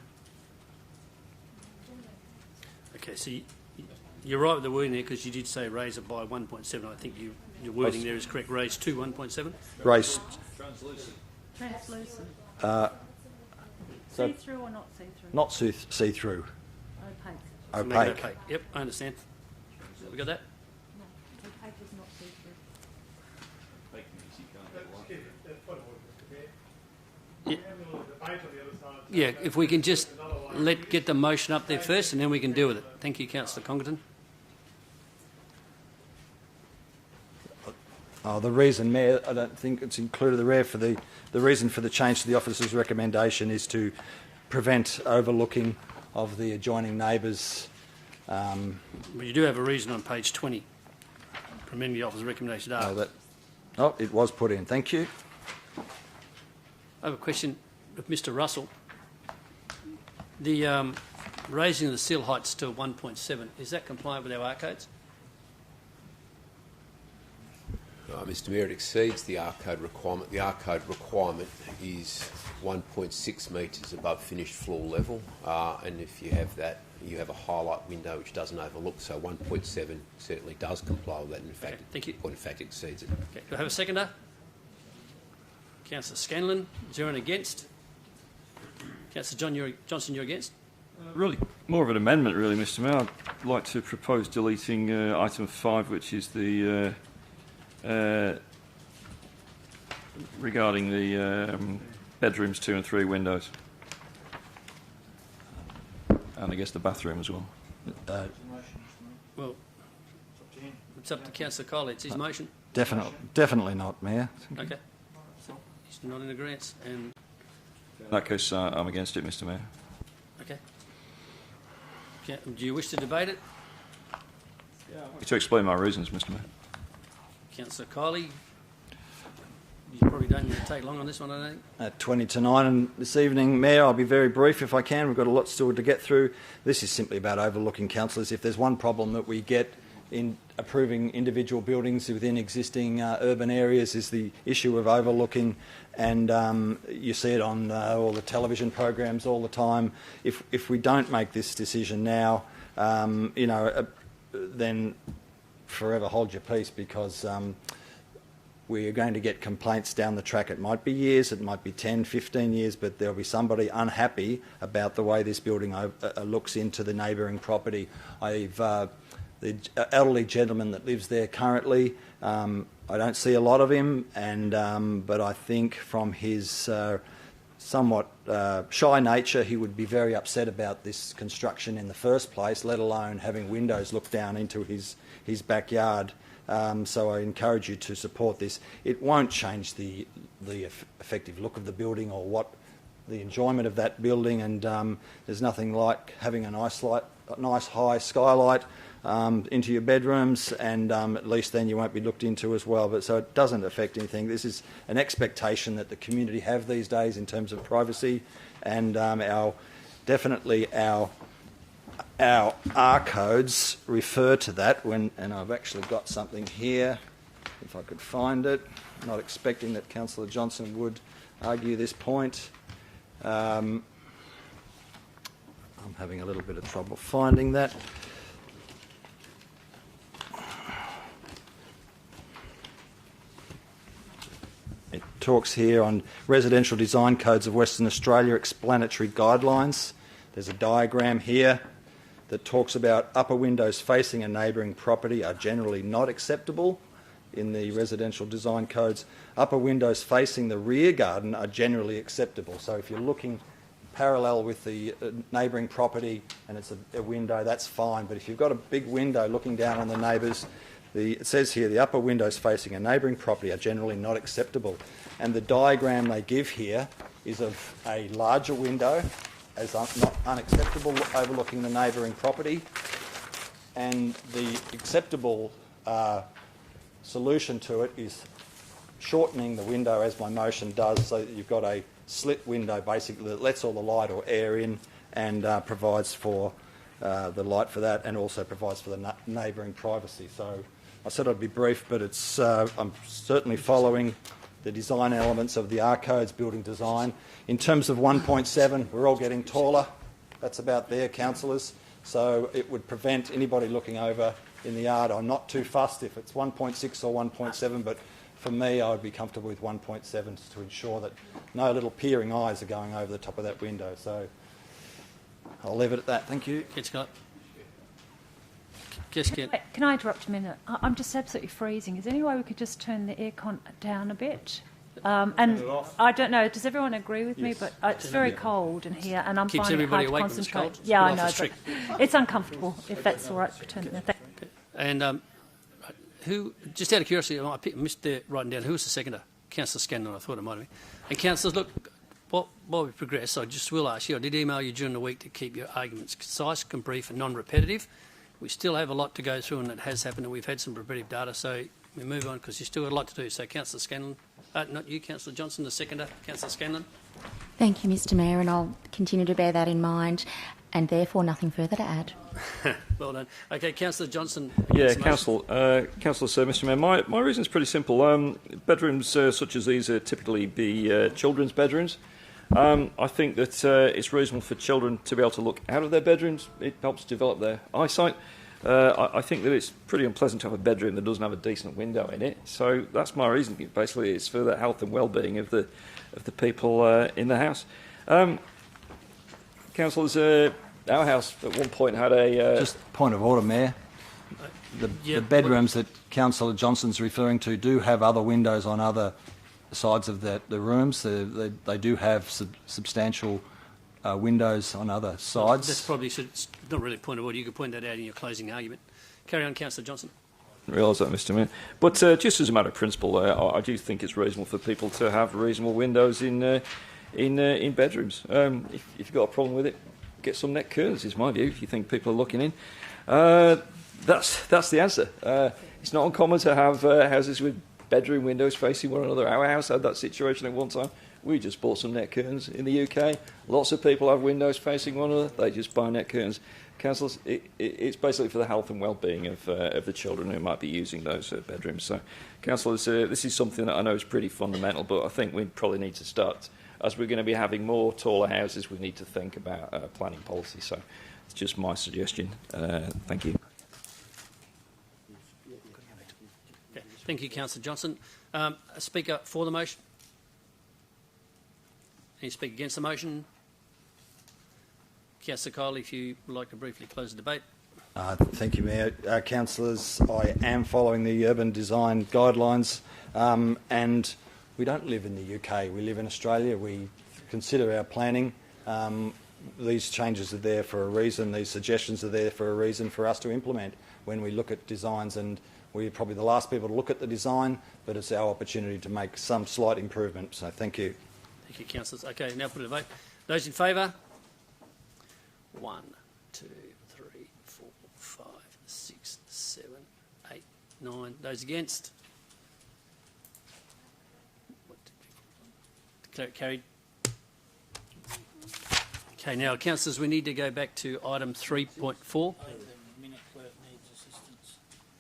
Okay, so you're right with the wording there because you did say raise it by 1.7. I think your wording there is correct. Raise to 1.7. Raise. Translucent. So See-through or not see-through? not see-through. Opaque. So make it opaque. Yep, I understand. We got that? No, opaque is not see-through. Yeah, if we can just get the motion up there first and then we can deal with it. Thank you, Councillor Congleton. Oh, the reason, Mayor, I don't think it's included the reason for the change to the officer's recommendation is to prevent overlooking of the adjoining neighbours. But you do have a reason on page 20 for amending the officer's recommendation. It was put in. Thank you. I have a question of Mr. Russell. The raising of the sill heights to 1.7, is that compliant with our arcades? Mr Mayor, it exceeds the arcade requirement. The arcade requirement is 1.6 metres above finished floor level, and if you have that, you have a highlight window which doesn't overlook, so 1.7 certainly does comply with that. In fact, thank you. Or in fact exceeds it. Okay. Do I have a seconder? Councillor Scanlon, is there anyone against? Councillor Johnson, you're against? Really, more of an amendment, really, Mr Mayor. I'd like to propose deleting item 5, which is the regarding the bedrooms 2 and 3 windows, and I guess the bathroom as well. Well, it's up to Councillor Cole. It's his motion. Definitely not, Mayor. Okay. So he's not in agreement. And in that case, I'm against it, Mr Mayor. Okay. Do you wish to debate it? To explain my reasons, Mr Mayor. Councillor Kiley, you probably don't need to take long on this one, I don't think. At 20 to 9 and this evening, Mayor, I'll be very brief if I can. We've got a lot still to get through. This is simply about overlooking councillors. If there's one problem that we get in approving individual buildings within existing urban areas is the issue of overlooking, and you see it on all the television programs all the time. If we don't make this decision now, then forever hold your peace, because we are going to get complaints down the track. It might be years, it might be 10, 15 years, but there'll be somebody unhappy about the way this building looks into the neighbouring property. The elderly gentleman that lives there currently, I don't see a lot of him, but I think from his somewhat shy nature, he would be very upset about this construction in the first place, let alone having windows look down into his backyard. So I encourage you to support this. It won't change the effective look of the building or what the enjoyment of that building, and there's nothing like having a nice high skylight into your bedrooms, and at least then you won't be looked into as well. But so it doesn't affect anything. This is an expectation that the community have these days in terms of privacy, and our R codes refer to that. And I've actually got something here, if I could find it. Not expecting that Councillor Johnson would argue this point. I'm having a little bit of trouble finding that. It talks here on Residential Design Codes of Western Australia, explanatory guidelines. There's a diagram here that talks about upper windows facing a neighbouring property are generally not acceptable in the residential design codes. Upper windows facing the rear garden are generally acceptable. So if you're looking parallel with the neighbouring property and it's a window, that's fine. But if you've got a big window looking down on the neighbours, it says here the upper windows facing a neighbouring property are generally not acceptable. And the diagram they give here is of a larger window as not unacceptable overlooking the neighbouring property, and the acceptable solution to it is shortening the window as my motion does, so that you've got a slit window basically that lets all the light or air in and provides for the light for that, and also provides for the neighbouring privacy. So I said I'd be brief, but it's I'm certainly following the design elements of the R codes building design. In terms of 1.7, we're all getting taller. That's about there, councillors. So it would prevent anybody looking over in the yard. I'm not too fussed if it's 1.6 or 1.7, but for me, I would be comfortable with 1.7 to ensure that no little peering eyes are going over the top of that window. So I'll leave it at that. Thank you. Can I interrupt a minute? I'm just absolutely freezing. Is there any way we could just turn the aircon down a bit? And I don't know, does everyone agree with me? But it's very cold in here, and I'm finding it hard to concentrate. Yeah, I know, but it's uncomfortable, if that's all right. And who, just out of curiosity, I missed writing down, who was the seconder? Councillor Scanlon, I thought it might have been. And councillors, look, while we progress, I just will ask you, I did email you during the week to keep your arguments concise, brief and non-repetitive. We still have a lot to go through, and it has happened, and we've had some repetitive data, so we move on because you still got a lot to do. So Councillor Scanlon, not you, Councillor Johnson, the seconder. Councillor Scanlon. Thank you, Mr Mayor, and I'll continue to bear that in mind, and therefore nothing further to add. Well done. Okay, Councillor Johnson. Yeah, Councillor, sir, Mr Mayor, my reason is pretty simple. Bedrooms such as these are typically be children's bedrooms. I think that it's reasonable for children to be able to look out of their bedrooms. It helps develop their eyesight. I think that it's pretty unpleasant to have a bedroom that doesn't have a decent window in it. So that's my reason. Basically, it's for the health and well-being of the people in the house. Councillors, our house at one point had a... Just point of order, Mayor. The bedrooms that Councillor Johnson's referring to do have other windows on other sides of the rooms. They do have substantial windows on other sides. That's probably not really a point of order. You could point that out in your closing argument. Carry on, Councillor Johnson. I realise that, Mr Mayor. But just as a matter of principle, I do think it's reasonable for people to have reasonable windows in bedrooms. If you've got a problem with it, get some net curtains, is my view, if you think people are looking in. That's the answer. It's not uncommon to have houses with bedroom windows facing one another. Our house had that situation at one time. We just bought some net curtains. In the UK, lots of people have windows facing one another. They just buy net curtains. Councillors, it's basically for the health and well-being of the children who might be using those bedrooms. So, councillors, this is something that I know is pretty fundamental, but I think we probably need to start, as we're going to be having more taller houses, we need to think about planning policy. So, it's just my suggestion. Thank you. Okay. Thank you, Councillor Johnson. A speaker for the motion? Any speak against the motion? Councillor Kiley, if you would like to briefly close the debate. Thank you, Mayor. Councillors, I am following the urban design guidelines, and we don't live in the UK. We live in Australia. We consider our planning. These changes are there for a reason. These suggestions are there for a reason for us to implement when we look at designs, and we're probably the last people to look at the design, but it's our opportunity to make some slight improvement. So thank you. Thank you, councillors. Okay, now put it to vote. Those in favour? 1, 2, 3, 4, 5, 6, 7, 8, 9. Those against? Declare it carried. Okay, now, councillors, we need to go back to item 3.4.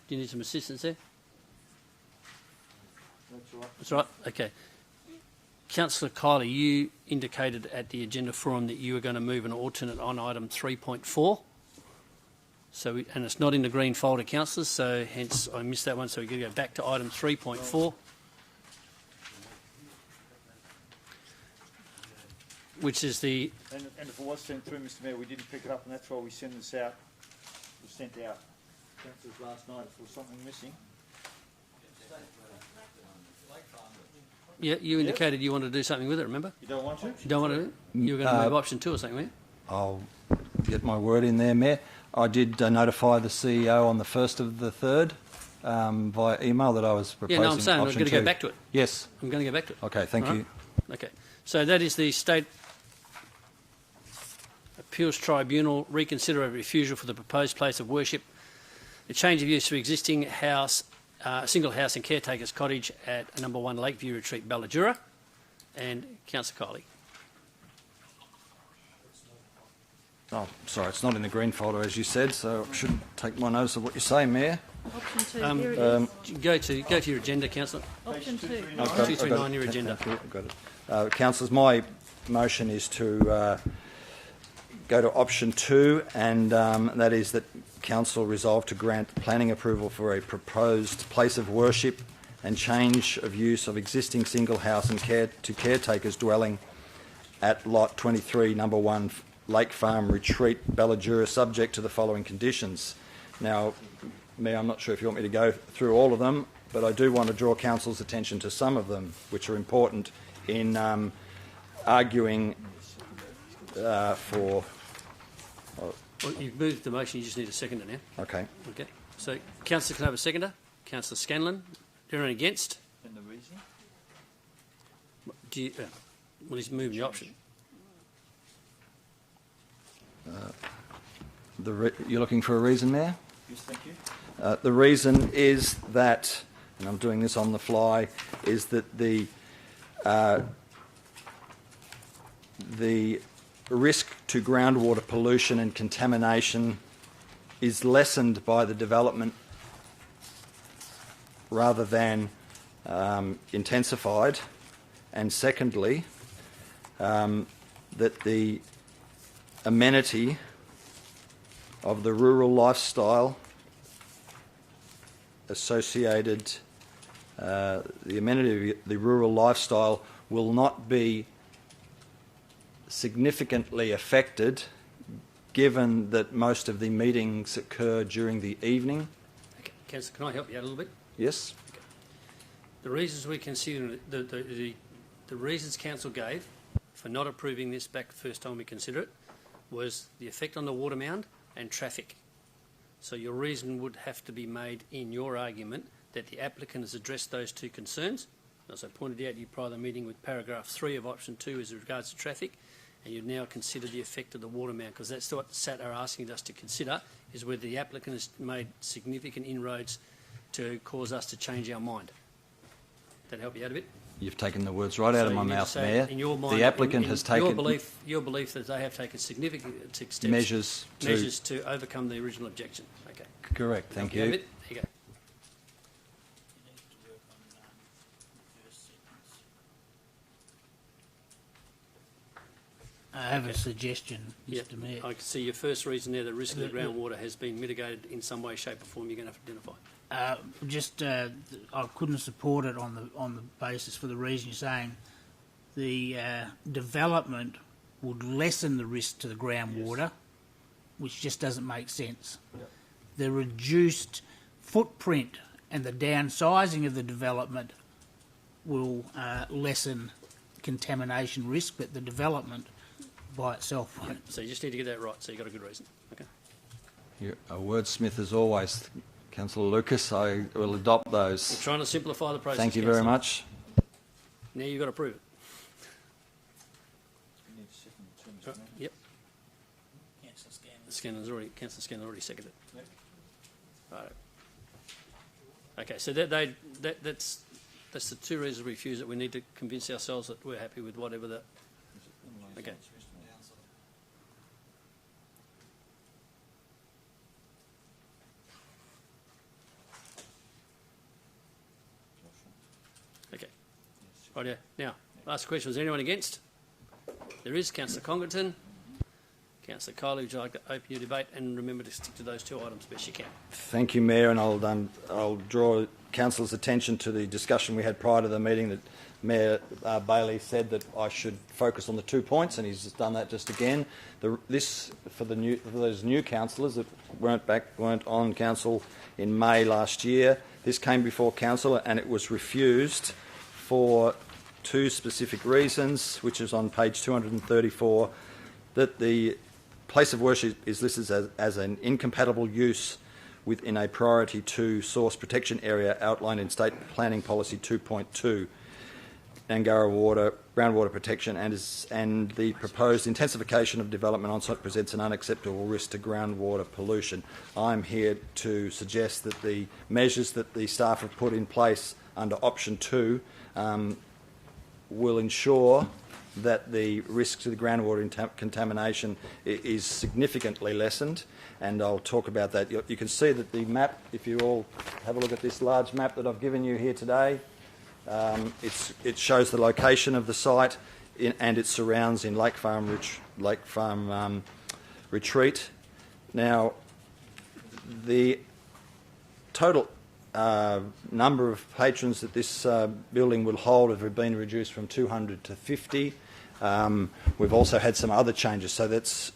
Do you need some assistance there? That's right. That's right. Okay. Councillor Kiley, you indicated at the agenda forum that you were going to move an alternate on item 3.4. So, and it's not in the green folder, councillors, so hence I missed that one. So we're going to go back to item 3.4, which is the. And if it was sent through, Mr. Mayor, we didn't pick it up, and that's why we sent this out. It was sent out. Councillors last night, if there was something missing. Yeah, you indicated you wanted to do something with it, remember? You don't want to? You don't want to do it? You were going to move option 2 or something, weren't you? I'll get my word in there, Mayor. I did notify the CEO on the 1st of the 3rd via email that I was proposing. Yeah, no, I'm saying I'm option going to go 2. back to it. Yes. I'm going to go back to it. Okay, thank you. Okay, so that is the State Appeals Tribunal reconsider a refusal for the proposed place of worship, the change of use to existing house, single house and caretaker's cottage at number 1 Lakeview Retreat, Ballajura. And Councillor Kiley. Oh, sorry, it's not in the green folder, as you said, so I should take my notice of what you say, Mayor. Option 2, here it is. Go to your agenda, Councillor. Option 2. 239, your agenda. I've got it. Councillors, my motion is to go to option 2, and that is that Council resolve to grant planning approval for a proposed place of worship and change of use of existing single house and caretaker's dwelling at lot 23, number 1, Lake Farm Retreat, Ballajura, subject to the following conditions. Now, Mayor, I'm not sure if you want me to go through all of them, but I do want to draw Council's attention to some of them, which are important in arguing for... Well, you've moved the motion, you just need a seconder now. Okay. Okay. So, Councillor can I have a seconder? Councillor Scanlon. Anyone against? And the reason? Do you, well, he's moving the option. You're looking for a reason, Mayor? Yes, thank you. The reason is that, and I'm doing this on the fly, is that the risk to groundwater pollution and contamination is lessened by the development rather than intensified. And secondly, that the amenity of the rural lifestyle associated, the amenity of the rural lifestyle will not be significantly affected given that most of the meetings occur during the evening. Okay. Councillor, can I help you out a little bit? Yes. Okay. The reasons we consider the reasons Council gave for not approving this back the first time we considered it was the effect on the water mound and traffic. So your reason would have to be made in your argument that the applicant has addressed those two concerns. As I pointed out, you prior the meeting with paragraph 3 of option 2 as regards to traffic, and you now consider the effect of the water main, because that's what SAT are asking us to consider, is whether the applicant has made significant inroads to cause us to change our mind. That help you out a bit? You've taken the words right out of So my you need to mouth, say, Mayor. in your mind, The applicant has taken your belief that they have taken significant steps, measures to overcome the original objection. Okay. Correct. Thank Help you. out a bit? There you go. I have a suggestion, Mr. Mayor. I can see your first reason there, the risk of the groundwater has been mitigated in some way, shape or form. You're going to have to identify. I couldn't support it on the basis for the reason you're saying. The development would lessen the risk to the groundwater, which just doesn't make sense. Yep. The reduced footprint and the downsizing of the development will lessen contamination risk, but the development by itself won't. So you just need to get that right, so you've got a good reason. Okay. You're a wordsmith as always, Councillor Lucas. I will adopt those. We're trying to simplify the process. Thank you very much. Now you've got to prove it. Yep. Councillor Scanlon's already seconded it. Yep. Right. Okay, so that's the two reasons we refuse it. We need to convince ourselves that we're happy with whatever the. Okay. Okay. Right, yeah. Now, last question. Was anyone against? There is. Councillor Congleton. Councillor Kiley, would you like to open your debate? And remember to stick to those two items best you can. Thank you, Mayor, and I'll draw Councillor's attention to the discussion we had prior to the meeting that Mayor Bailey said that I should focus on the 2 points, and he's done that just again. For those new councillors that weren't on council in May last year, this came before council and it was refused for two specific reasons, which is on page 234, that the place of worship is listed as an incompatible use within a priority 2 source protection area outlined in State Planning Policy 2.2, Angara groundwater protection, and the proposed intensification of development on site presents an unacceptable risk to groundwater pollution. I'm here to suggest that the measures that the staff have put in place under option 2 will ensure that the risk to the groundwater contamination is significantly lessened, and I'll talk about that. You can see that the map, if you all have a look at this large map that I've given you here today, it shows the location of the site and its surrounds in Lake Farm Retreat. Now, the total number of patrons that this building will hold have been reduced from 200 to 50. We've also had some other changes, so that's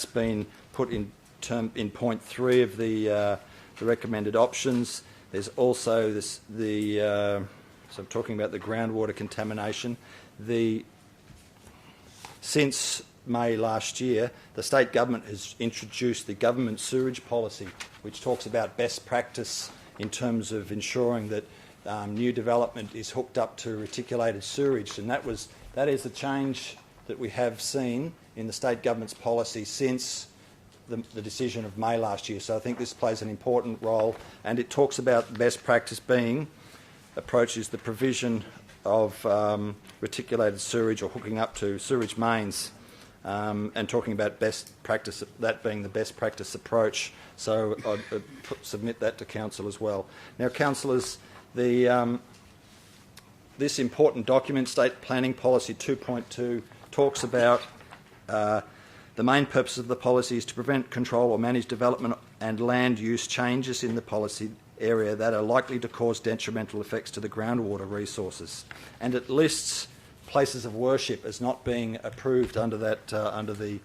been put in point 3 of the recommended options. There's also so I'm talking about the groundwater contamination. Since May last year, the state government has introduced the government sewerage policy, which talks about best practice in terms of ensuring that new development is hooked up to reticulated sewerage, and that is a change that we have seen in the state government's policy since the decision of May last year. So I think this plays an important role, and it talks about best practice being approaches the provision of reticulated sewerage or hooking up to sewerage mains, and talking about best practice, that being the best practice approach. So I'd submit that to council as well. Now, councillors, this important document, State Planning Policy 2.2, talks about the main purpose of the policy is to prevent, control or manage development and land use changes in the policy area that are likely to cause detrimental effects to the groundwater resources, and it lists places of worship as not being approved under that under the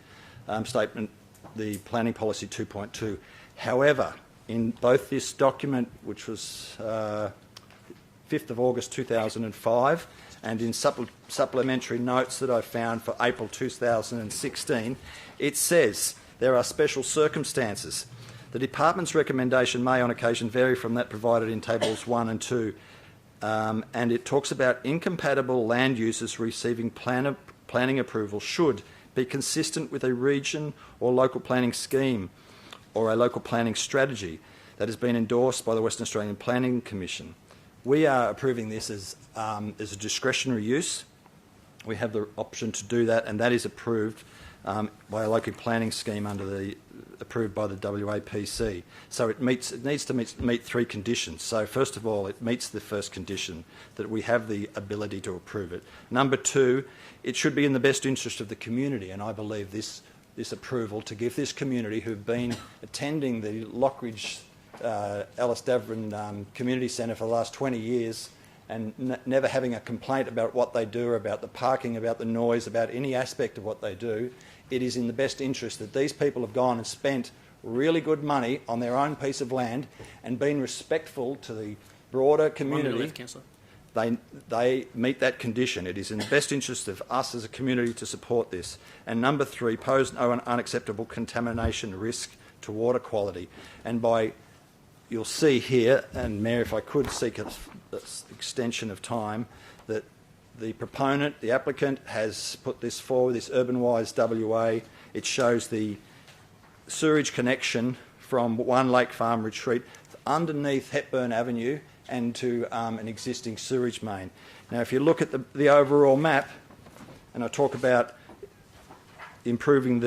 statement, the Planning Policy 2.2. However, in both this document, which was 5th of August 2005, and in supplementary notes that I found for April 2016, it says there are special circumstances. The Department's recommendation may on occasion vary from that provided in Tables 1 and 2, and it talks about incompatible land uses receiving planning approval should be consistent with a region or local planning scheme or a local planning strategy that has been endorsed by the Western Australian Planning Commission. We are approving this as a discretionary use. We have the option to do that, and that is approved by a local planning scheme approved by the WAPC. So it needs to meet three conditions. So first of all, it meets the first condition, that we have the ability to approve it. Number two, it should be in the best interest of the community, and I believe this approval to give this community who've been attending the Lockridge Alice Davern Community Centre for the last 20 years and never having a complaint about what they do, about the parking, about the noise, about any aspect of what they do. It is in the best interest that these people have gone and spent really good money on their own piece of land and been respectful to the broader community. They meet that condition. It is in the best interest of us as a community to support this. And number three, pose no unacceptable contamination risk to water quality. And you'll see here, and Mayor, if I could seek an extension of time, that the proponent, the applicant, has put this forward, this UrbanWise WA. It shows the sewerage connection from One Lake Farm Retreat underneath Hepburn Avenue and to an existing sewerage main. Now, if you look at the overall map, and I talk about improving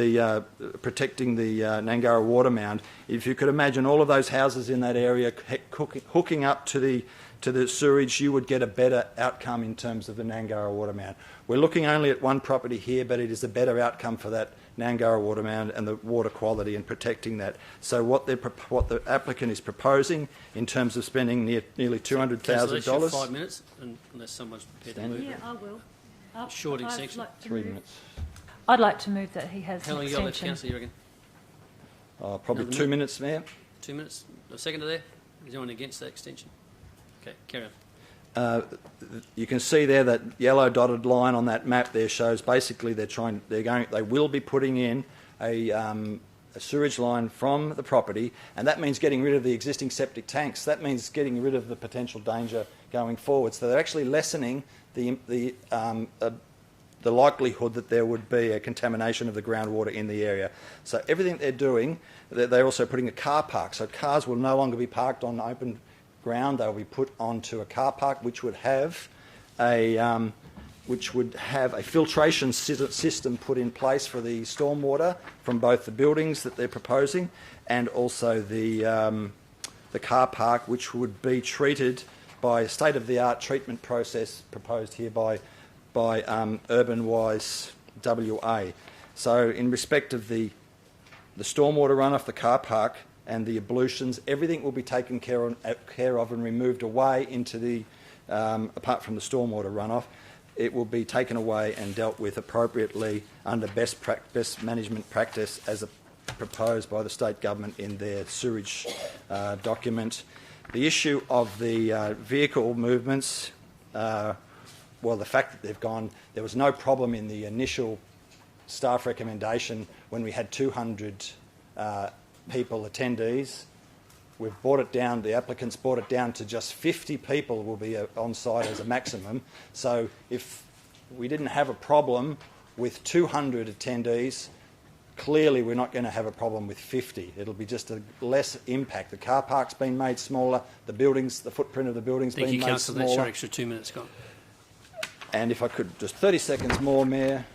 protecting the Nangara water mound, if you could imagine all of those houses in that area hooking up to the sewerage, you would get a better outcome in terms of the Nangara water mound. We're looking only at one property here, but it is a better outcome for that Nangara water mound and the water quality and protecting that. So what the applicant is proposing in terms of spending nearly $200,000. 5 minutes, unless someone's prepared to move. Yeah, I will. Short extension. 3 minutes. I'd like to move that he has How long an you got left, extension. Councillor, you reckon? Probably 2 minutes, Mayor. 2 minutes. A seconder there? Is anyone against that extension? Okay, carry on. You can see there that yellow dotted line on that map there shows basically they will be putting in a sewage line from the property, and that means getting rid of the existing septic tanks. That means getting rid of the potential danger going forward. So they're actually lessening the likelihood that there would be a contamination of the groundwater in the area. So everything they're doing, they're also putting a car park. So cars will no longer be parked on open ground. They'll be put onto a car park which would have a filtration system put in place for the stormwater from both the buildings that they're proposing and also the car park, which would be treated by a state-of-the-art treatment process proposed here by UrbanWise WA. So in respect of the stormwater runoff, the car park and the ablutions, everything will be taken care of and removed away into the, apart from the stormwater runoff, it will be taken away and dealt with appropriately under best management practice as proposed by the state government in their sewerage document. The issue of the vehicle movements, well, the fact that they've gone, there was no problem in the initial staff recommendation when we had 200 people, attendees. We've brought it down, the applicants brought it down to just 50 people will be on site as a maximum. So if we didn't have a problem with 200 attendees, clearly we're not going to have a problem with 50. It'll be just a less impact. The car park's been made smaller, the buildings, the footprint of the building's been made smaller. Thank you, Councillor. That's your extra 2 minutes gone. And if I could, just 30 seconds more, Mayor.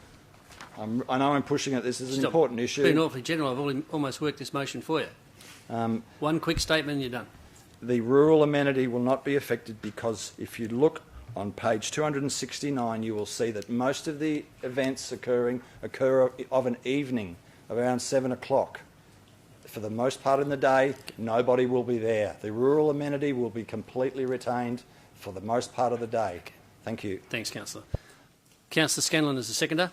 I know I'm pushing it. This is an important issue. It's been awfully general. I've almost worked this motion for you. One quick statement and you're done. The rural amenity will not be affected because if you look on page 269, you will see that most of the events occur of an evening, around 7 o'clock. For the most part in the day, nobody will be there. The rural amenity will be completely retained for the most part of the day. Thank you. Thanks, Councillor. Councillor Scanlon is the seconder.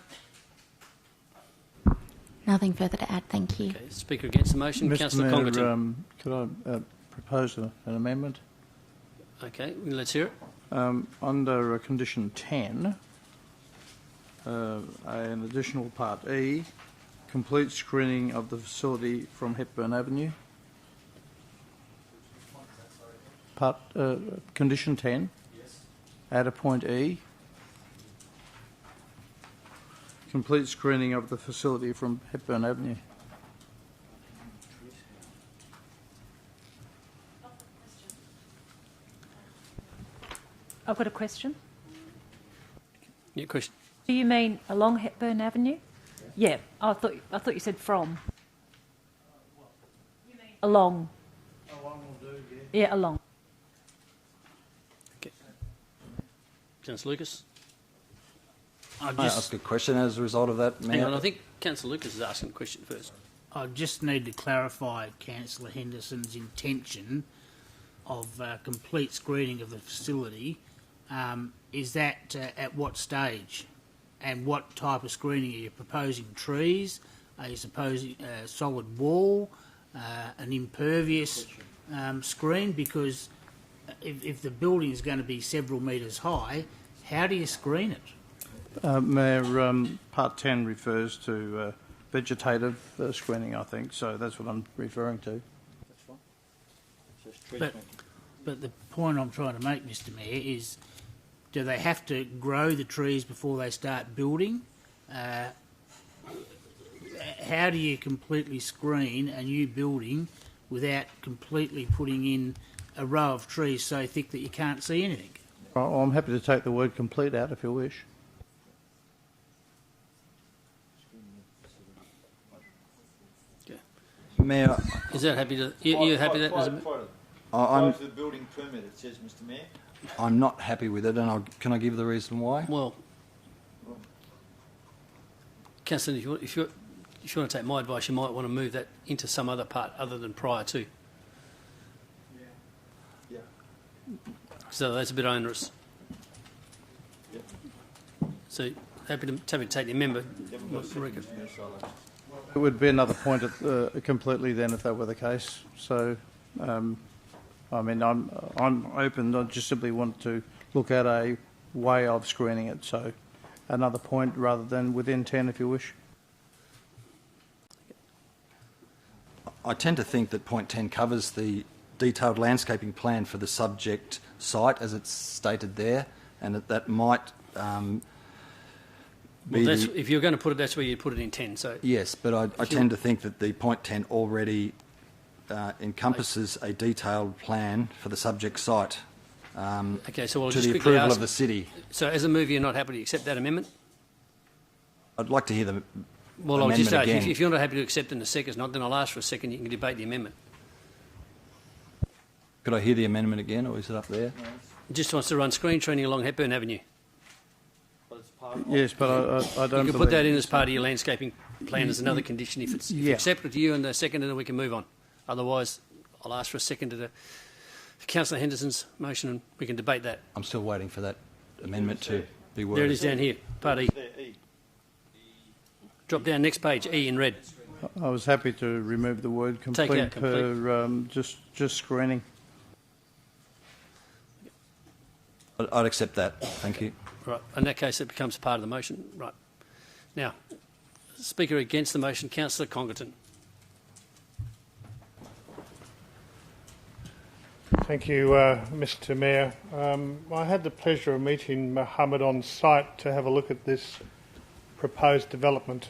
Nothing further to add, thank you. Okay, Speaker against the motion, Councillor Congerton. Could I propose an amendment? Okay, let's hear it. Under condition 10, an additional part E, complete screening of the facility from Hepburn Avenue. Condition 10. Yes. Add a point E. complete screening of the facility from Hepburn Avenue. I've got a question. Yeah, question. Do you mean along Hepburn Avenue? Yeah, I thought you said from. Along. Along will do, Yeah, along. Okay. Councillor Lucas. May I ask a question as a result of that, Mayor? Hang on, I think Councillor Lucas is asking a question first. I just need to clarify Councillor Henderson's intention of complete screening of the facility. Is that at what stage? And what type of screening are you proposing? Trees? Are you supposing a solid wall? An impervious screen? Because if the building is going to be several metres high, how do you screen it? Mayor, Part 10 refers to vegetative screening, I think, so that's what I'm referring to. But the point I'm trying to make, Mr Mayor, is do they have to grow the trees before they start building? How do you completely screen a new building without completely putting in a row of trees so thick that you can't see anything? Well, I'm happy to take the word complete out if you wish. Mayor, is that happy to? You happy with that? I'm the building permit. It says, Mr. Mayor. I'm not happy with it, and can I give the reason why? Well, Councillor, if you want to take my advice, you might want to move that into some other part other than prior to. Yeah. So that's a bit onerous. Yeah. So happy to take the amendment. It would be another point completely then if that were the case. So, I mean, I'm open. I just simply want to look at a way of screening it. So, another point rather than within 10, if you wish. I tend to think that point 10 covers the detailed landscaping plan for the subject site as it's stated there, and that might be... Well, if you're going to put it, that's where you put it in 10. So yes, but I tend to think that the point 10 already encompasses a detailed plan for the subject site okay, so we'll to just the quickly approval ask, of the city. So as a mover, you're not happy to accept that amendment? I'd like to hear the Well, I'll amendment just ask, again. if you're not happy to accept it and the second's not, then I'll ask for a second. You can debate the amendment. Could I hear the amendment again, or is it up there? Just wants to run screen training along Hepburn Avenue. Yes, but I don't. You can put that in as part of your landscaping plan as another condition if it's acceptable to you, and the second, and then we can move on. Otherwise, I'll ask for a second to the Councillor Henderson's motion, and we can debate that. I'm still waiting for that amendment to be worded. There it is down here, part E. Drop down next page, E in red. I was happy to remove the word complete, Take out complete. per just screening. I'd accept that. Thank you. Right. In that case, it becomes part of the motion. Right. Now, Speaker against the motion, Councillor Congerton. Thank you, Mr. Mayor. I had the pleasure of meeting Mohammed on site to have a look at this proposed development.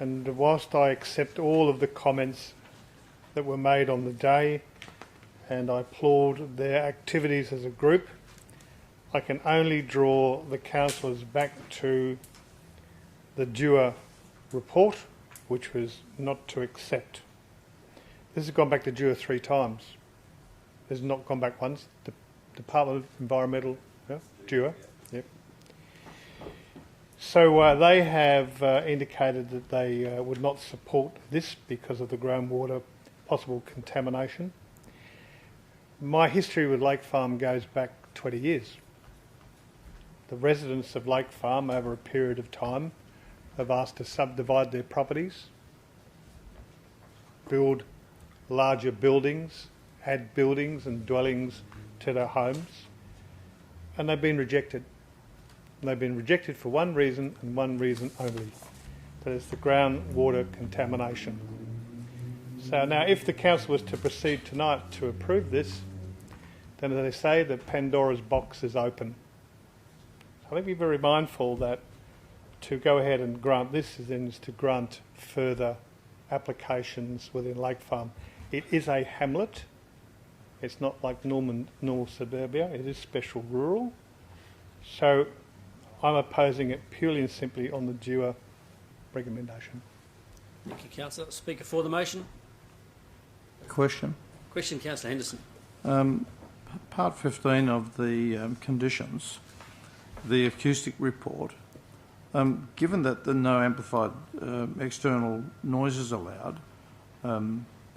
And whilst I accept all of the comments that were made on the day, and I applaud their activities as a group, I can only draw the councillors back to the Dewar report, which was not to accept. This has gone back to Dewar 3 times. It's not gone back once. The Department of Environmental, Dewar, yep. So they have indicated that they would not support this because of the groundwater possible contamination. My history with Lake Farm goes back 20 years. The residents of Lake Farm over a period of time have asked to subdivide their properties, build larger buildings, add buildings and dwellings to their homes, and they've been rejected. And they've been rejected for one reason and one reason only, that is the groundwater contamination. So now if the council was to proceed tonight to approve this, then as they say, the Pandora's box is open. So let me be very mindful that to go ahead and grant this is to grant further applications within Lake Farm. It is a hamlet. It's not like normal suburbia. It is special rural. So I'm opposing it purely and simply on the DUA recommendation. Thank you, Councillor. Speaker for the motion. Question. Question, Councillor Henderson. Part 15 of the conditions, the acoustic report, given that there are no amplified external noises allowed,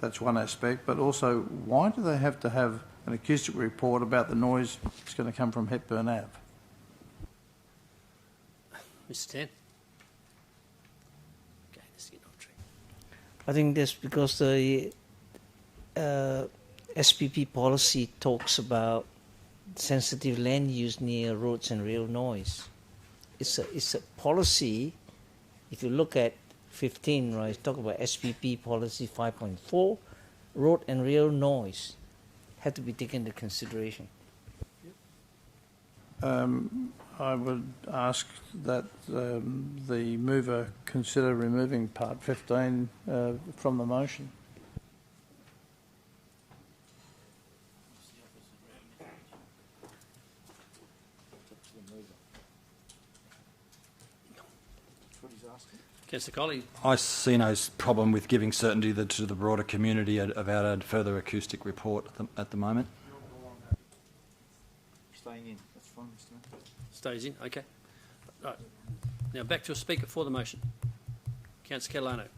that's one aspect, but also why do they have to have an acoustic report about the noise that's going to come from Hepburn Ave? Mr. Tan. I think that's because the SPP policy talks about sensitive land use near roads and rail noise. It's a policy. If you look at 15, right, talk about SPP policy 5.4, road and rail noise have to be taken into consideration. I would ask that the mover consider removing part 15 from the motion. Councillor Colley. I see no problem with giving certainty to the broader community about a further acoustic report at the moment. Staying in. That's fine, Mr. Mayor. Stays in, okay. Right. Now back to a speaker for the motion. Councillor Catalano.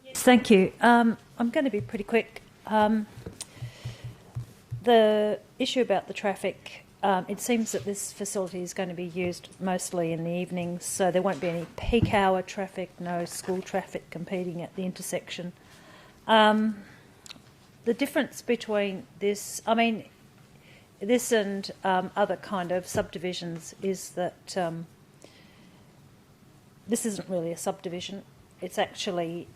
Yes, thank you. I'm going to be pretty quick. The issue about the traffic, it seems that this facility is going to be used mostly in the evenings, so there won't be any peak hour traffic, no school traffic competing at the intersection. The difference between this, this and other kind of subdivisions is that this isn't really a subdivision. It's actually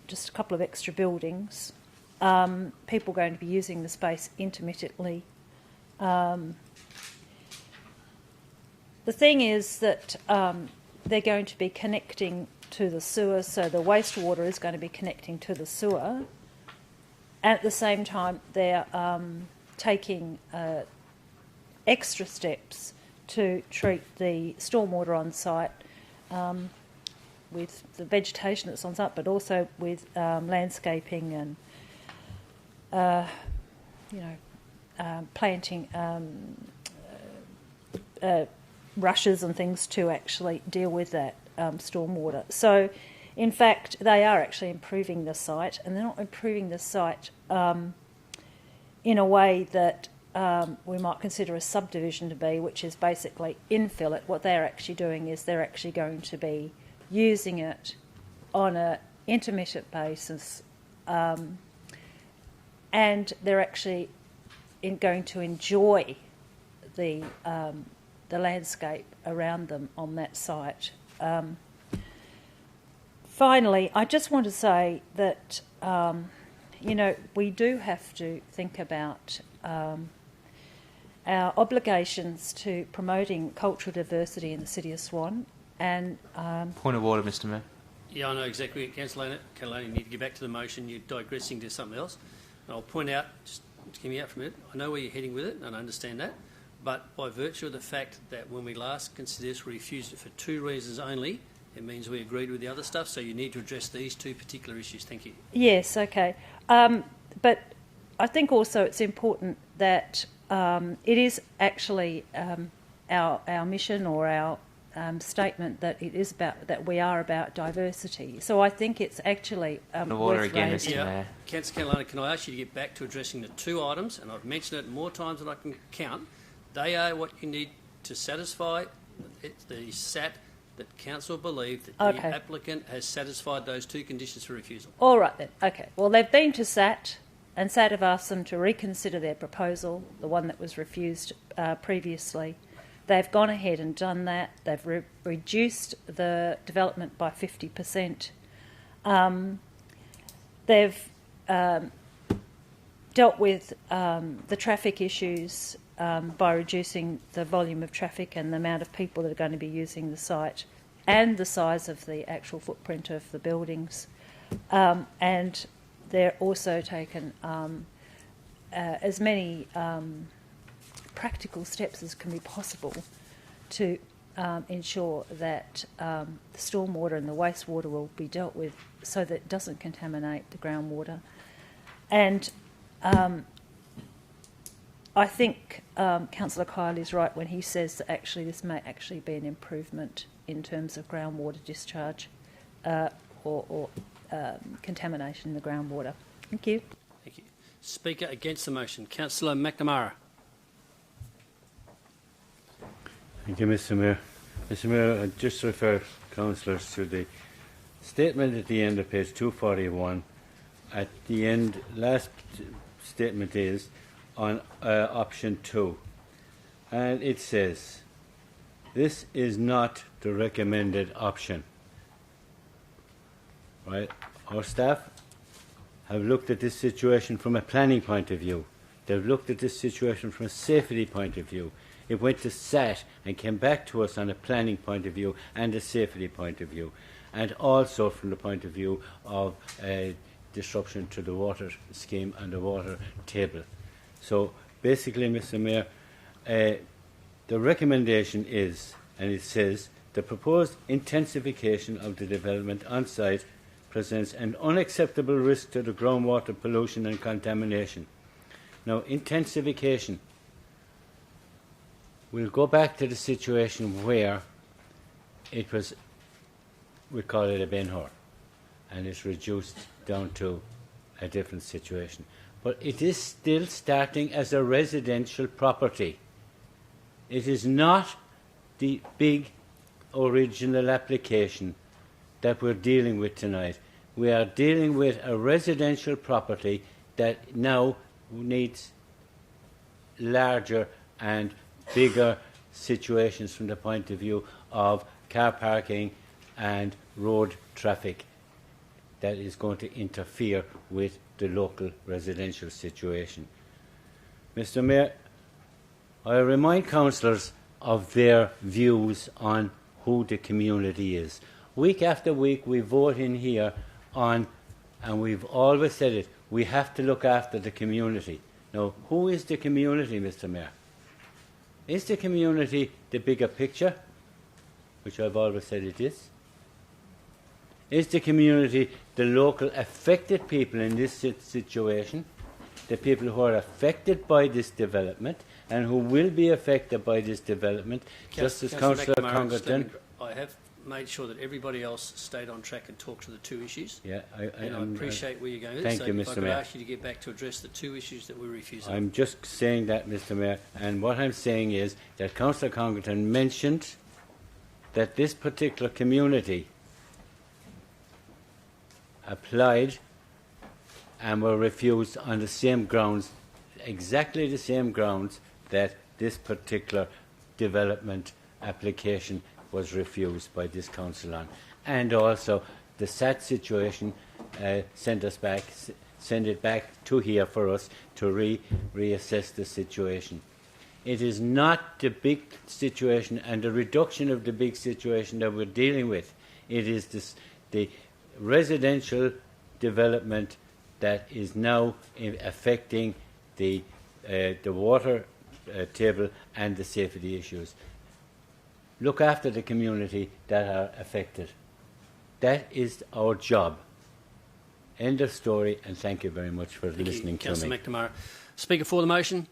just a couple of extra buildings. People are going to be using the space intermittently. The thing is that they're going to be connecting to the sewer, so the wastewater is going to be connecting to the sewer. At the same time, they're taking extra steps to treat the stormwater on site with the vegetation that's on site, but also with landscaping and planting rushes and things to actually deal with that stormwater. So, in fact, they are actually improving the site, and they're not improving the site in a way that we might consider a subdivision to be, which is basically infill it. What they're actually doing is they're actually going to be using it on an intermittent basis, and they're actually going to enjoy the landscape around them on that site. Finally, I just want to say that we do have to think about our obligations to promoting cultural diversity in the City of Swan. And point of order, Mr. Mayor. Yeah, I know exactly what Councillor Catalano, you need to get back to the motion. You're digressing to something else. And I'll point out, just give me out for a minute, I know where you're heading with it, and I understand that. But by virtue of the fact that when we last considered this, we refused it for 2 reasons only, it means we agreed with the other stuff, so you need to address these 2 particular issues. Thank you. Yes, okay. But I think also it's important that it is actually our mission or our statement that it is about, that we are about diversity. So I think it's actually order again, Mr. Mayor. Councillor Catalano, can I ask you to get back to addressing the 2 items, and I've mentioned it more times than I can count. They are what you need to satisfy the SAT that council believe that the applicant has satisfied those 2 conditions for refusal. All right then, okay. Well, they've been to SAT, and SAT have asked them to reconsider their proposal, the one that was refused previously. They've gone ahead and done that. They've reduced the development by 50%. They've dealt with the traffic issues by reducing the volume of traffic and the amount of people that are going to be using the site and the size of the actual footprint of the buildings. And they're also taken as many practical steps as can be possible to ensure that the stormwater and the wastewater will be dealt with so that it doesn't contaminate the groundwater. And I think Councillor Kyle is right when he says that actually this may actually be an improvement in terms of groundwater discharge or contamination in the groundwater. Thank you. Thank you. Speaker against the motion, Councillor McNamara. Thank you, Mr. Mayor. Mr. Mayor, I just refer councillors to the statement at the end of page 241. At the end, last statement is on option 2, and it says, "This is not the recommended option." Right? Our staff have looked at this situation from a planning point of view. They've looked at this situation from a safety point of view. It went to SAT and came back to us on a planning point of view and a safety point of view, and also from the point of view of disruption to the water scheme and the water table. So basically, Mr. Mayor, the recommendation is, and it says, the proposed intensification of the development on site presents an unacceptable risk to the groundwater pollution and contamination. Now, intensification. We'll go back to the situation where it was, we call it a Ben-Hur, and it's reduced down to a different situation. But it is still starting as a residential property. It is not the big original application that we're dealing with tonight. We are dealing with a residential property that now needs larger and bigger situations from the point of view of car parking and road traffic that is going to interfere with the local residential situation. Mr. Mayor, I remind councillors of their views on who the community is. Week after week we vote in here on, and we've always said it, we have to look after the community. Now, who is the community, Mr. Mayor? Is the community the bigger picture, which I've always said it is? Is the community the local affected people in this situation, the people who are affected by this development and who will be affected by this development, just as Councillor Congleton? I have made sure that everybody else stayed on track and talked to the two issues. Yeah, I appreciate where you're going. Thank you, Mr. If I could Mayor. ask you to get back to address the two issues that we're refusing. I'm just saying that, Mr. Mayor, and what I'm saying is that Councillor Congleton mentioned that this particular community applied and were refused on the same grounds, exactly the same grounds that this particular development application was refused by this council on. And also the SAT situation send it back to here for us to reassess the situation. It is not the big situation and the reduction of the big situation that we're dealing with. It is the residential development that is now affecting the water table and the safety issues. Look after the community that are affected. That is our job. End of story, and thank you very much for listening to me. Councillor McNamara. Speaker for the motion?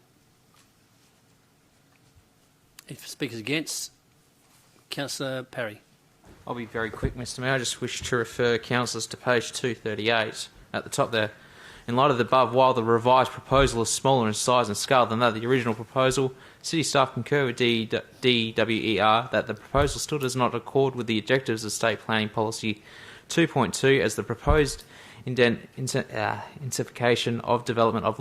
If Speaker's against, Councillor Parry. I'll be very quick, Mr. Mayor. I just wish to refer councillors to page 238 at the top there. In light of the above, while the revised proposal is smaller in size and scale than that of the original proposal, City staff concur with DWER that the proposal still does not accord with the objectives of State Planning Policy 2.2 as the proposed intensification of development of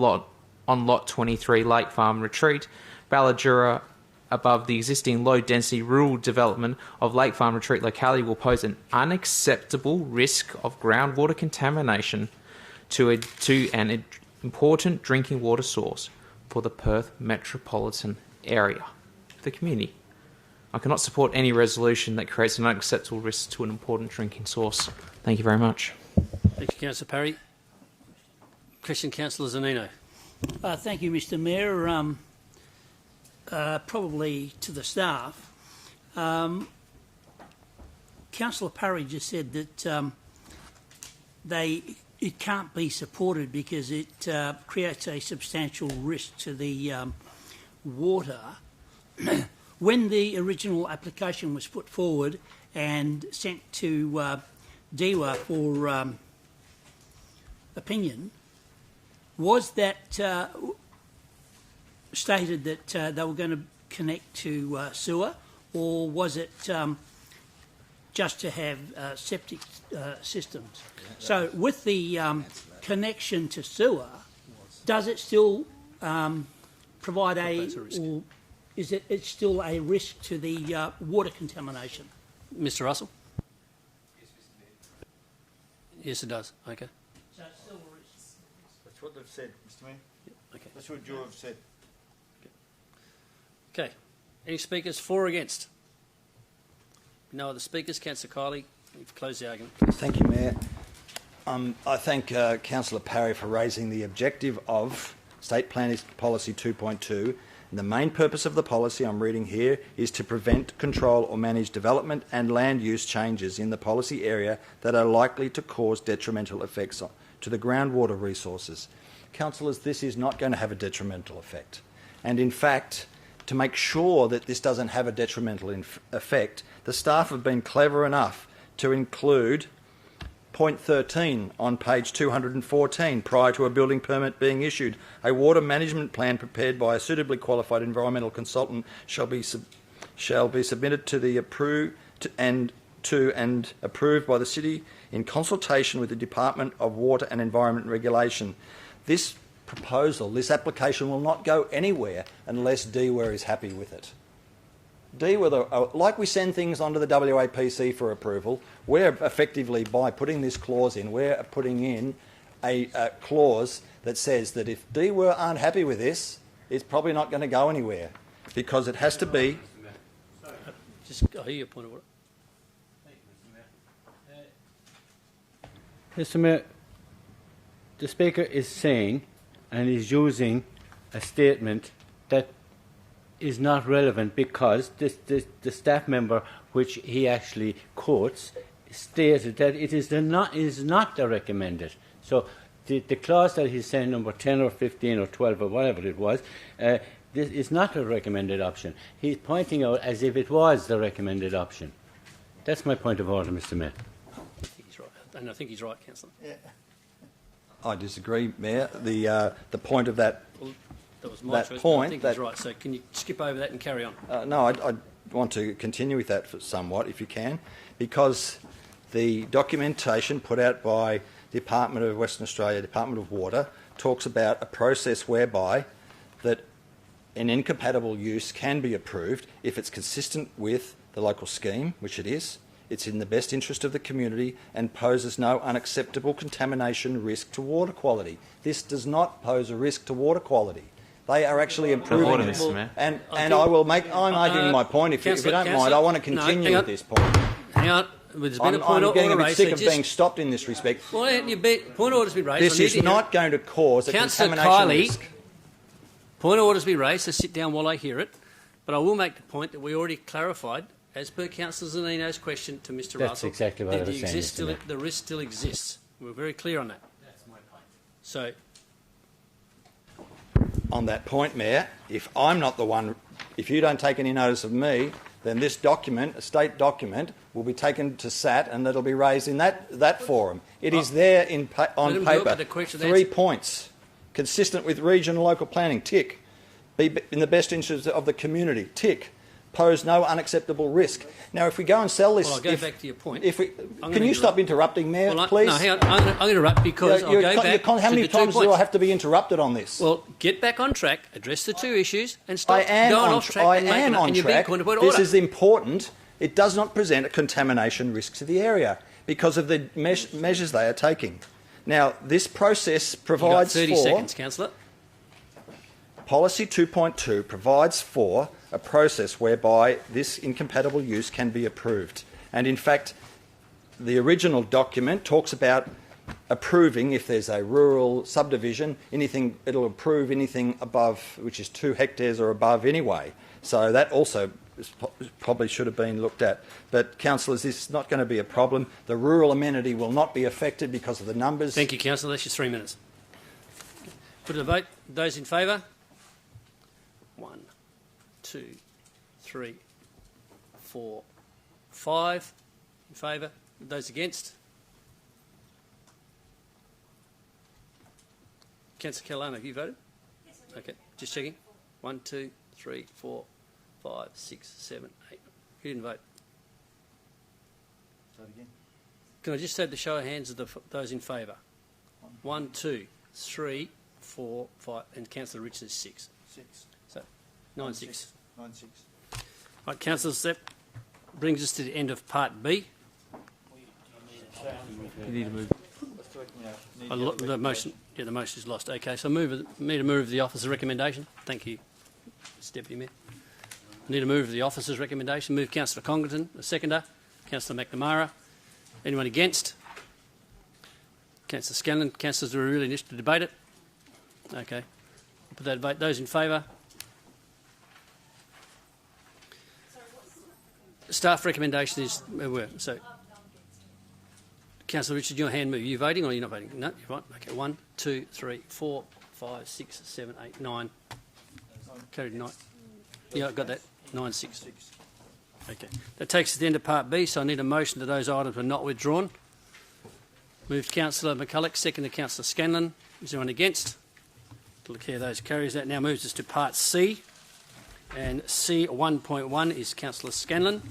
on Lot 23 Lake Farm Retreat, Balladura, above the existing low-density rural development of Lake Farm Retreat locality will pose an unacceptable risk of groundwater contamination to an important drinking water source. for the Perth metropolitan area, the community. I cannot support any resolution that creates an unacceptable risk to an important drinking source. Thank you very much. Thank you, Councillor Parry. Question, Councillor Zanino. Thank you, Mr Mayor. Probably to the staff. Councillor Parry just said that it can't be supported because it creates a substantial risk to the water. When the original application was put forward and sent to DEWA for opinion, was that stated that they were going to connect to sewer, or was it just to have septic systems? So with the connection to sewer, does it still provide or is it still a risk to the water contamination? Mr Russell? Yes, it does. Okay. So it's still a risk. That's what they've said, Mr Mayor. Okay. That's what you have said. Okay. Any speakers for or against? No other speakers. Councillor Kiley, you've closed the argument. Thank you, Mayor. I thank Councillor Parry for raising the objective of State Planning Policy 2.2. And the main purpose of the policy I'm reading here is to prevent, control or manage development and land use changes in the policy area that are likely to cause detrimental effects to the groundwater resources. Councillors, this is not going to have a detrimental effect. And in fact, to make sure that this doesn't have a detrimental effect, the staff have been clever enough to include point 13 on page 214, prior to a building permit being issued. A water management plan prepared by a suitably qualified environmental consultant shall be submitted to the approved and approved by the City in consultation with the Department of Water and Environment Regulation. This proposal, this application will not go anywhere unless DEWA is happy with it. DEWA, like we send things onto the WAPC for approval, we're effectively, by putting this clause in, we're putting in a clause that says that if DEWA aren't happy with this, it's probably not going to go anywhere because it has to be... Just I hear your point of order. Mr Mayor, the Speaker is saying and is using a statement that is not relevant because the staff member which he actually quotes stated that it is not the recommended. So the clause that he's saying, number 10 or 15 or 12 or whatever it was, this is not a recommended option. He's pointing out as if it was the recommended option. That's my point of order, Mr Mayor. He's right, and I think he's right, Councillor. Yeah. I disagree, Mayor. The point of that... Well, that was my choice, point. I think he's right. So can you skip over that and carry on? No, I want to continue with that for somewhat, if you can, because the documentation put out by the Department of Western Australia, Department of Water, talks about a process whereby that an incompatible use can be approved if it's consistent with the local scheme, which it is, it's in the best interest of the community and poses no unacceptable contamination risk to water quality. This does not pose a risk to water quality. They are actually improving it. And I'm arguing my point. If you don't mind, I want to continue with this point. Hang on. There's been a point I'm of getting order a bit raised. sick of being stopped in this respect. Well, point of order's been raised. This is not going to cause a contamination risk. Point of order's been raised, so sit down while I hear it. But I will make the point that we already clarified, as per Councillor Zanino's question to Mr Russell. That's exactly what I was saying. The risk still exists. We're very clear on that. That's my point. So... On that point, Mayor, if I'm not the one, if you don't take any notice of me, then this document, a state document, will be taken to SAT and it'll be raised in that forum. It is there on paper. 3 points. Consistent with regional local planning, tick. Be in the best interest of the community, tick. Pose no unacceptable risk. Now, if we go and sell this... Well, I'll go back to your point. Can you stop interrupting, Mayor, please? No, hang on. I'm going to interrupt because I'll go back How many times do I have to be interrupted on this? Well, get back on track, address the two issues, and stop I am going on off track. I and am on track. This is important. It does not present a contamination risk to the area because of the measures they are taking. Now, this process provides You've got 30 seconds, Councillor. Policy 2.2 provides for a process whereby this incompatible use can be approved. And in fact, the original document talks about approving, if there's a rural subdivision, anything, it'll approve anything above, which is 2 hectares or above anyway. So that also probably should have been looked at. But, councillors, this is not going to be a problem. The rural amenity will not be affected because of the numbers. Thank you, councillor. That's your 3 minutes. Put to the vote. Those in favour? 1, 2, 3, 4, 5 in favour. Those against? Councillor Catalano, have you voted? Yes. Okay, just checking. 1, 2, 3, 4, 5, 6, 7, 8. Who didn't vote? Vote again. Can I just have the show of hands of those in favour? 1, 2, 3, 4, 5, and Councillor Richards 6. 6. So 9, 6. 9, 6. Right, councillors, that brings us to the end of Part B. You need to move. The motion is lost. Okay, so need to move the officer's recommendation. Thank you, Mr Deputy Mayor. Need to move the officer's recommendation. Move Councillor Congleton, the seconder. Councillor McNamara. Anyone against? Councillor Scanlon. Councillors, do we really need to debate it? Okay. I'll put that vote. Those in favour? Staff recommendation is so. Councillor Richard, your hand move. Are you voting or are you not voting? No, you're right. Okay, 1, 2, 3, 4, 5, 6, 7, 8, 9. Carried 9. Yeah, I got that. 9, 6. Okay. That takes us to the end of Part B, so I need a motion that those items were not withdrawn. Moved Councillor McCulloch, seconded Councillor Scanlon. Is there anyone against? To look here, those carries. That now moves us to Part C. And C 1.1 is Councillor Scanlon.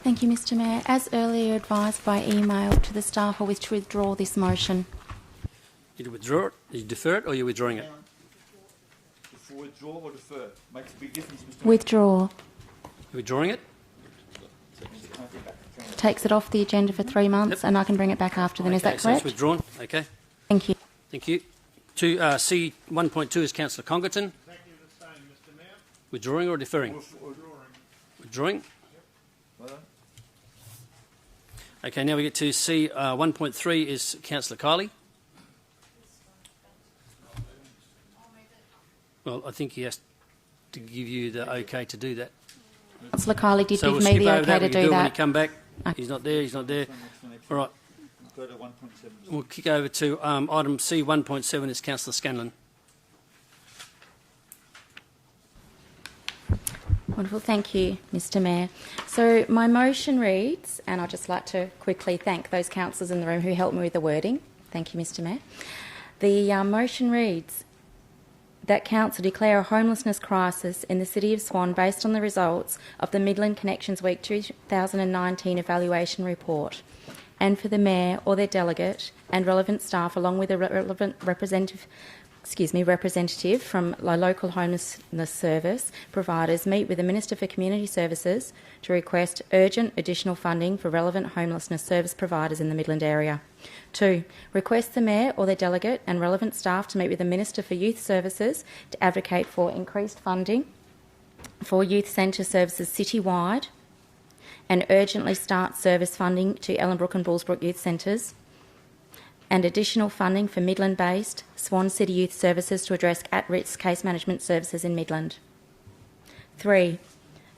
Thank you, Mr Mayor. As earlier advised by email to the staff, I wish to withdraw this motion. You withdraw it? You defer it or are you withdrawing it? Withdraw or defer? Makes a big difference, Mr. Withdraw. Withdrawing it? Takes it off the agenda for 3 months and I can bring it back after then. Is that So correct? it's withdrawn. Okay. Thank you. Thank you. C 1.2 is Councillor Congleton. Exactly the same, Mr Mayor. Withdrawing or deferring? Withdrawing. Okay, now we get to C 1.3 is Councillor Kiley. Well, I think he has to give you the okay to do that. Councillor Kiley did So give we'll me the skip over okay that. to We can do it when that. he come back. He's not there. He's not there. All right. Go to 1.7. We'll kick over to item C 1.7 is Councillor Scanlon. Wonderful. Thank you, Mr Mayor. So my motion reads, and I'd just like to quickly thank those councillors in the room who helped me with the wording. Thank you, Mr Mayor. The motion reads that Council declare a homelessness crisis in the City of Swan based on the results of the Midland Connections Week 2019 evaluation report, and for the Mayor or their delegate and relevant staff, along with a relevant representative from a local homelessness service providers, meet with the Minister for Community Services to request urgent additional funding for relevant homelessness service providers in the Midland area. 2. Request the Mayor or their delegate and relevant staff to meet with the Minister for Youth Services to advocate for increased funding for youth centre services citywide and urgently start service funding to Ellenbrook and Bullsbrook youth centres, and additional funding for Midland-based Swan City Youth Services to address at-risk case management services in Midland. 3.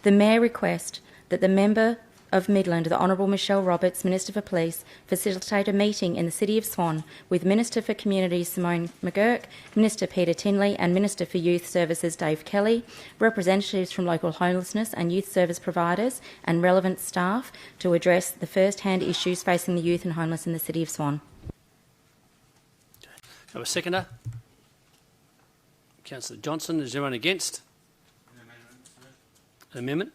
The Mayor request that the Member of Midland, the Honourable Michelle Roberts, Minister for Police, facilitate a meeting in the City of Swan with Minister for Communities Simone McGurk, Minister Peter Tinley and Minister for Youth Services Dave Kelly, representatives from local homelessness and youth service providers and relevant staff to address the first-hand issues facing the youth and homeless in the City of Swan. Have a seconder? Councillor Johnson. Is anyone against? An amendment?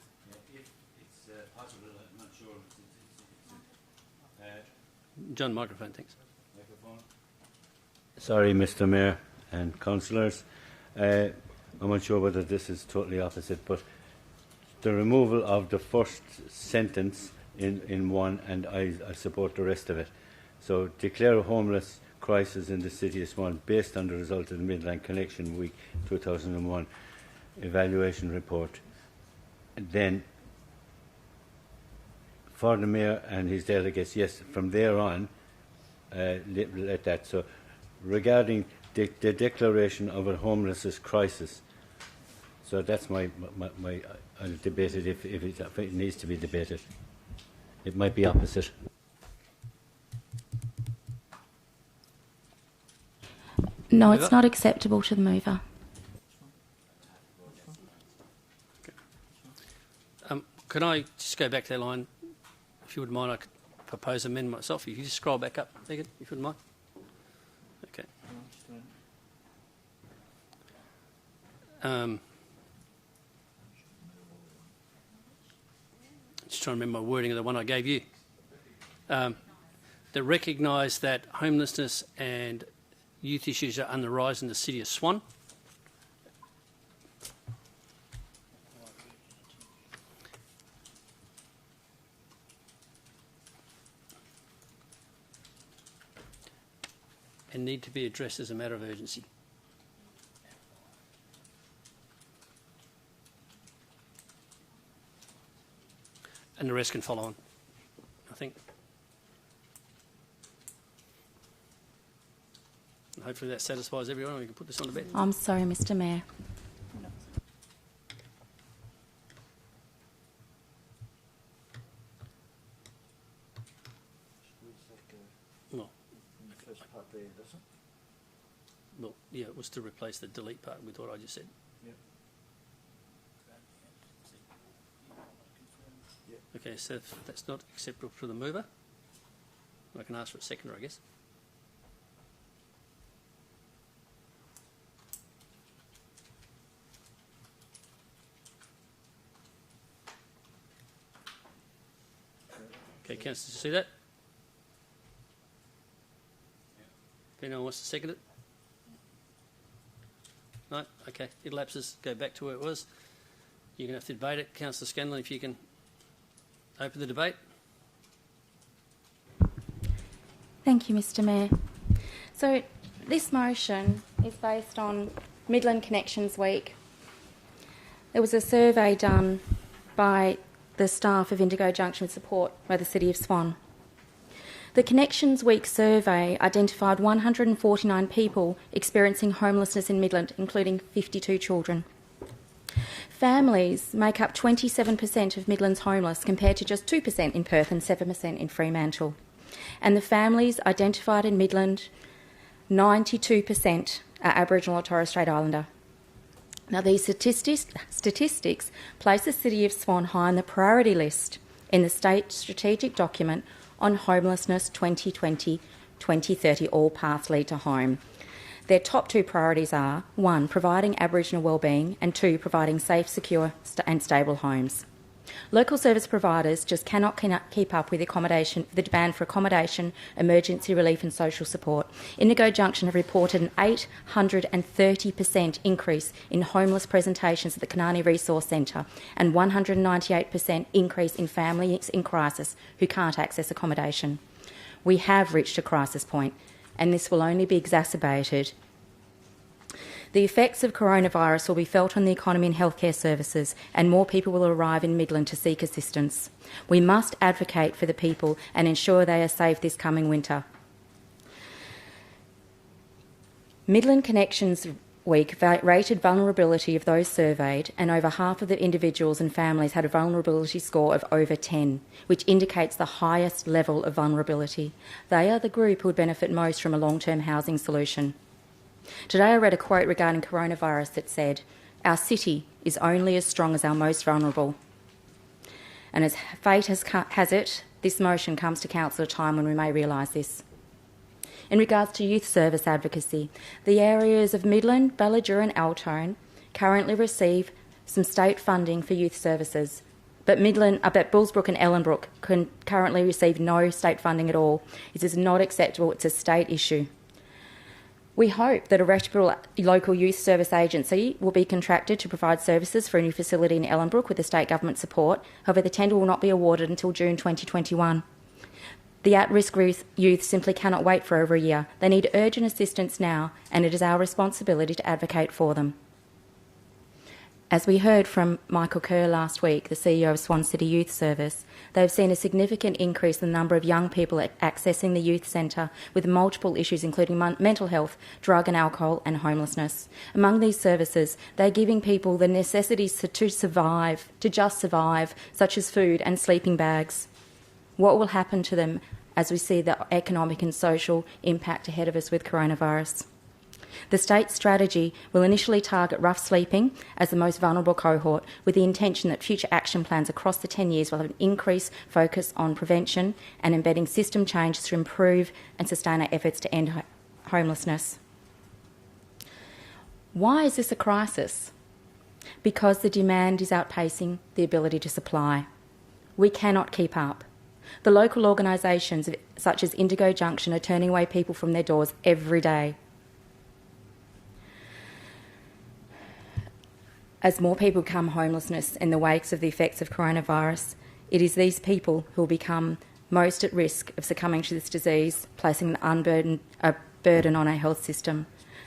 John, microphone, thanks. Sorry, Mr Mayor and councillors. I'm not sure whether this is totally opposite, but the removal of the first sentence in one, and I support the rest of it. So declare a homeless crisis in the city of Swan based on the result of the Midland Connection Week 2001 evaluation report. Then for the Mayor and his delegates, yes, from there on, let that. So regarding the declaration of a homelessness crisis, so that's my I'll debate it if it needs to be debated. It might be opposite. No, it's not acceptable to the mover. Can I just go back to that line? If you wouldn't mind, I could propose an amendment myself. If you just scroll back up, Megan, if you wouldn't mind. Okay. Just trying to remember my wording of the one I gave you. That recognise that homelessness and youth issues are on the rise in the city of Swan. And need to be addressed as a matter of urgency. And the rest can follow on, I think. And hopefully that satisfies everyone and we can put this on the bed. I'm sorry, Mr. Mayor. No. Well, yeah, it was to replace the delete part with what I just said. Okay, so if that's not acceptable to the mover, I can ask for a seconder, I guess. Okay, councillors, you see that? If anyone wants to second it? No? Okay, it lapses. Go back to where it was. You're going to have to debate it. Councillor Scanlon, if you can open the debate. Thank you, Mr. Mayor. So this motion is based on Midland Connections Week. There was a survey done by the staff of Indigo Junction with support by the City of Swan. The Connections Week survey identified 149 people experiencing homelessness in Midland, including 52 children. Families make up 27% of Midland's homeless, compared to just 2% in Perth and 7% in Fremantle. And the families identified in Midland, 92% are Aboriginal or Torres Strait Islander. Now, these statistics place the City of Swan high on the priority list in the State Strategic Document on Homelessness 2020-2030, All Paths Lead to Home. Their top two priorities are, 1, providing Aboriginal wellbeing, and 2, providing safe, secure and stable homes. Local service providers just cannot keep up with the demand for accommodation, emergency relief and social support. Indigo Junction have reported an 830% increase in homeless presentations at the Kanani Resource Centre and 198% increase in families in crisis who can't access accommodation. We have reached a crisis point, and this will only be exacerbated. The effects of coronavirus will be felt on the economy and healthcare services, and more people will arrive in Midland to seek assistance. We must advocate for the people and ensure they are safe this coming winter. Midland Connections Week rated vulnerability of those surveyed, and over half of the individuals and families had a vulnerability score of over 10, which indicates the highest level of vulnerability. They are the group who would benefit most from a long-term housing solution. Today I read a quote regarding coronavirus that said, "Our city is only as strong as our most vulnerable." And as fate has it, this motion comes to council at a time when we may realise this. In regards to youth service advocacy, the areas of Midland, Ballajura and Altone currently receive some state funding for youth services, but Bullsbrook and Ellenbrook can currently receive no state funding at all. This is not acceptable. It's a state issue. We hope that a reputable local youth service agency will be contracted to provide services for a new facility in Ellenbrook with the state government support. However, the tender will not be awarded until June 2021. The at-risk youth simply cannot wait for over a year. They need urgent assistance now, and it is our responsibility to advocate for them. As we heard from Michael Kerr last week, the CEO of Swan City Youth Service, they've seen a significant increase in the number of young people accessing the youth centre with multiple issues including mental health, drug and alcohol and homelessness. Among these services, they're giving people the necessities to survive, to just survive, such as food and sleeping bags. What will happen to them as we see the economic and social impact ahead of us with coronavirus? The state strategy will initially target rough sleeping as the most vulnerable cohort, with the intention that future action plans across the 10 years will have an increased focus on prevention and embedding system changes to improve and sustain our efforts to end homelessness. Why is this a crisis? Because the demand is outpacing the ability to supply. We cannot keep up. The local organisations such as Indigo Junction are turning away people from their doors every day. As more people become homelessness in the wakes of the effects of coronavirus, it is these people who will become most at risk of succumbing to this disease, placing a burden on our health system.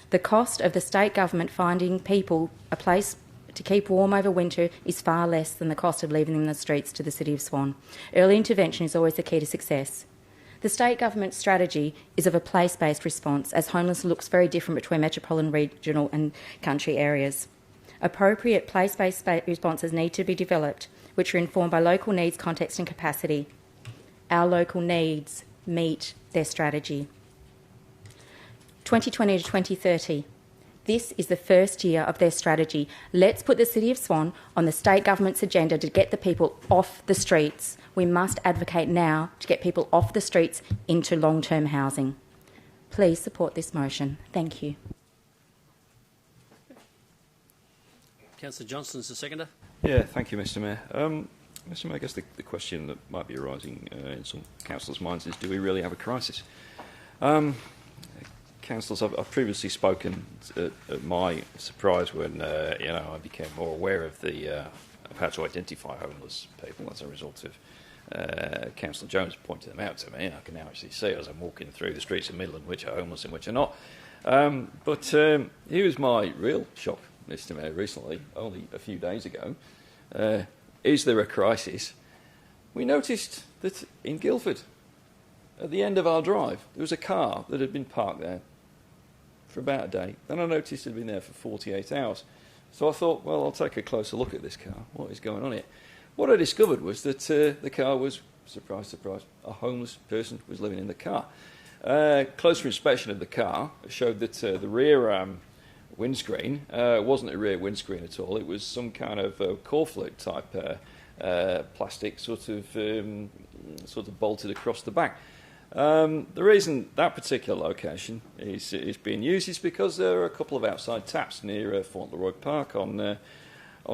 The cost of the state government finding people a place to keep warm over winter is far less than the cost of leaving them in the streets to the City of Swan. Early intervention is always the key to success. The state government strategy is of a place-based response, as homelessness looks very different between metropolitan, regional and country areas. Appropriate place-based responses need to be developed, which are informed by local needs, context and capacity. Our local needs meet their strategy. 2020 to 2030. This is the first year of their strategy. Let's put the City of Swan on the state government's agenda to get the people off the streets. We must advocate now to get people off the streets into long-term housing. Please support this motion. Thank you. Councillor Johnston's the seconder. Yeah, thank you, Mr Mayor. Mr Mayor, I guess the question that might be arising in some councillors' minds is, do we really have a crisis? Councillors, I've previously spoken at my surprise when I became more aware of how to identify homeless people as a result of Councillor Jones pointing them out to me. I can now actually see as I'm walking through the streets of Midland which are homeless and which are not. But here was my real shock, Mr Mayor, recently, only a few days ago. Is there a crisis? We noticed that in Guildford, at the end of our drive, there was a car that had been parked there for about a day. Then I noticed it had been there for 48 hours. So I thought, well, I'll take a closer look at this car. What is going on here? What I discovered was that the car was, surprise, surprise, a homeless person was living in the car. Closer inspection of the car showed that the rear windscreen wasn't a rear windscreen at all. It was some kind of corflute type plastic sort of bolted across the back. The reason that particular location is being used is because there are a couple of outside taps near Fauntleroy Park on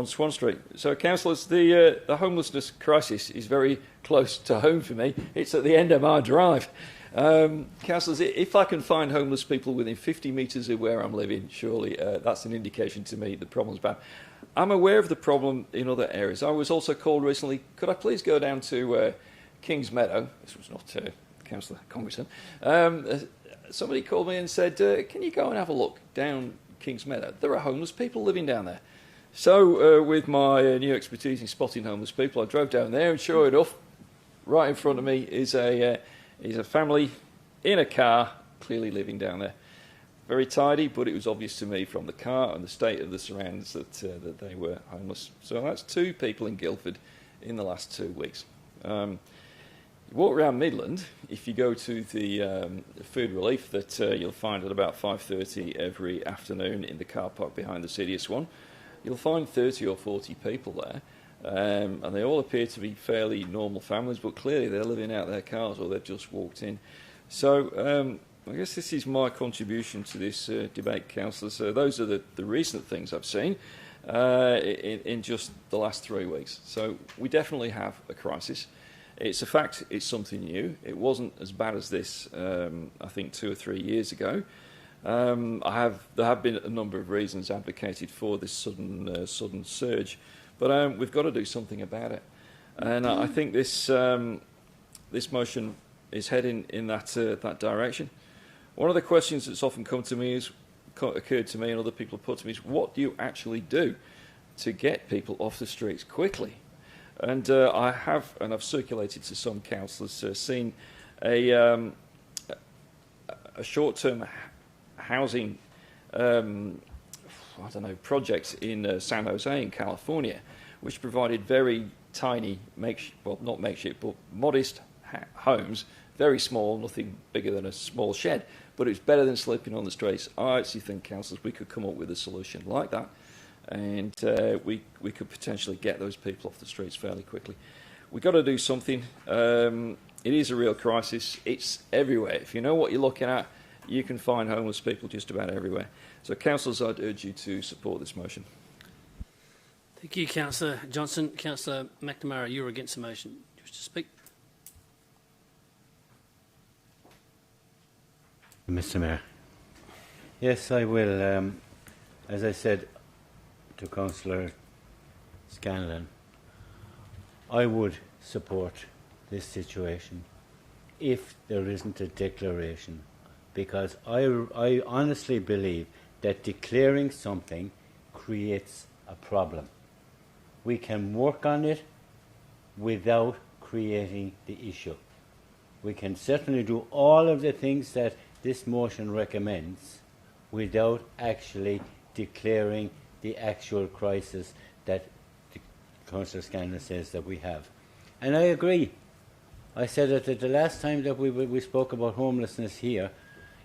Swan Street. So, councillors, the homelessness crisis is very close to home for me. It's at the end of our drive. Councillors, if I can find homeless people within 50 metres of where I'm living, surely that's an indication to me the problem's bad. I'm aware of the problem in other areas. I was also called recently, could I please go down to Kings Meadow? This was not Councillor Congressman. Somebody called me and said, can you go and have a look down Kings Meadow? There are homeless people living down there. So with my new expertise in spotting homeless people, I drove down there and sure enough, right in front of me is a family in a car, clearly living down there. Very tidy, but it was obvious to me from the car and the state of the surroundings that they were homeless. So that's 2 people in Guildford in the last 2 weeks. You walk around Midland, if you go to the food relief that you'll find at about 5:30 every afternoon in the car park behind the City of Swan, you'll find 30 or 40 people there. And they all appear to be fairly normal families, but clearly they're living out their cars or they've just walked in. So I guess this is my contribution to this debate, councillors. Those are the recent things I've seen in just the last 3 weeks. So we definitely have a crisis. It's a fact, it's something new. It wasn't as bad as this, I think, 2 or 3 years ago. There have been a number of reasons advocated for this sudden surge. But we've got to do something about it. And I think this motion is heading in that direction. One of the questions that's often occurred to me and other people have put to me is, what do you actually do to get people off the streets quickly? And I've circulated to some councillors, seen a short-term housing project in San Jose in California, which provided very tiny, not makeshift, but modest homes, very small, nothing bigger than a small shed, but it's better than sleeping on the streets. I actually think, councillors, we could come up with a solution like that, and we could potentially get those people off the streets fairly quickly. We've got to do something. It is a real crisis. It's everywhere. If you know what you're looking at, you can find homeless people just about everywhere. So, councillors, I'd urge you to support this motion. Thank you, Councillor Johnson. Councillor McNamara, you're against the motion. Do you wish to speak? Mr. Mayor. Yes, I will. As I said to Councillor Scanlon, I would support this situation if there isn't a declaration, because I honestly believe that declaring something creates a problem. We can work on it without creating the issue. We can certainly do all of the things that this motion recommends without actually declaring the actual crisis that Councillor Scanlon says that we have. And I agree. I said that the last time that we spoke about homelessness here,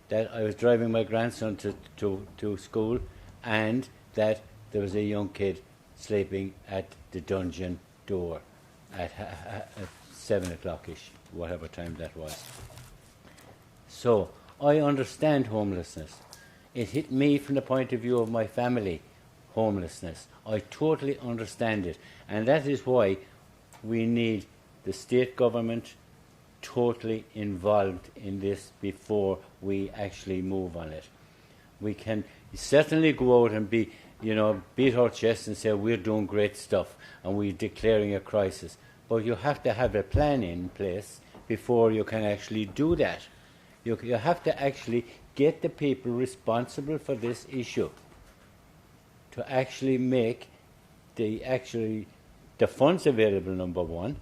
that I was driving my grandson to school, and that there was a young kid sleeping at the dungeon door at 7 o'clock-ish, whatever time that was. So I understand homelessness. It hit me from the point of view of my family, homelessness. I totally understand it. And that is why we need the state government totally involved in this before we actually move on it. We can certainly go out and beat our chests and say we're doing great stuff and we're declaring a crisis. But you have to have a plan in place before you can actually do that. You have to actually get the people responsible for this issue to actually make the funds available, number one.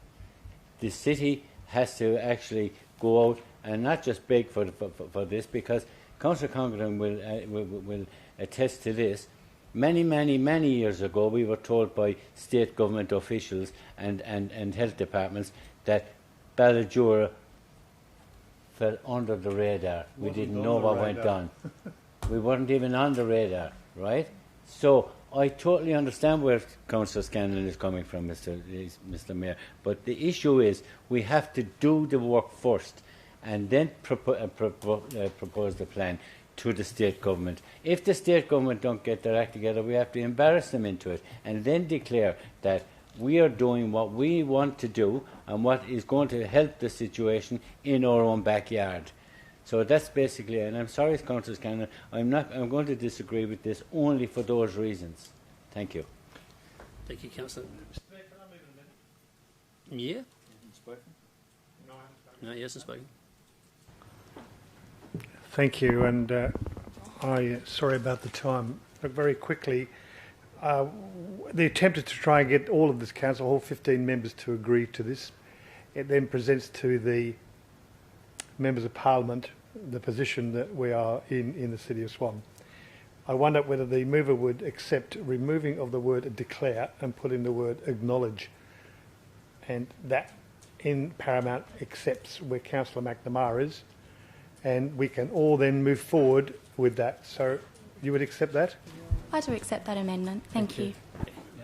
The city has to actually go out and not just beg for this, because Councillor Congdon will attest to this. Many years ago, we were told by state government officials and health departments that Ballajura fell under the radar. We didn't know what went on. We weren't even on the radar, right? So I totally understand where Councillor Scanlon is coming from, Mr. Mayor. But the issue is we have to do the work first and then propose the plan to the state government. If the state government don't get their act together, we have to embarrass them into it and then declare that we are doing what we want to do and what is going to help the situation in our own backyard. So that's basically it. And I'm sorry, Councillor Scanlon, I'm going to disagree with this only for those reasons. Thank you. Thank you, Councillor. Yeah? No, he hasn't spoken. Thank you, and sorry about the time. Look, very quickly, the attempt is to try and get all of this council, all 15 members, to agree to this. It then presents to the members of Parliament the position that we are in the City of Swan. I wonder whether the mover would accept removing of the word declare and put in the word acknowledge, and that in Paramount accepts where Councillor McNamara is, and we can all then move forward with that. So you would accept that? I do accept that amendment. Thank you.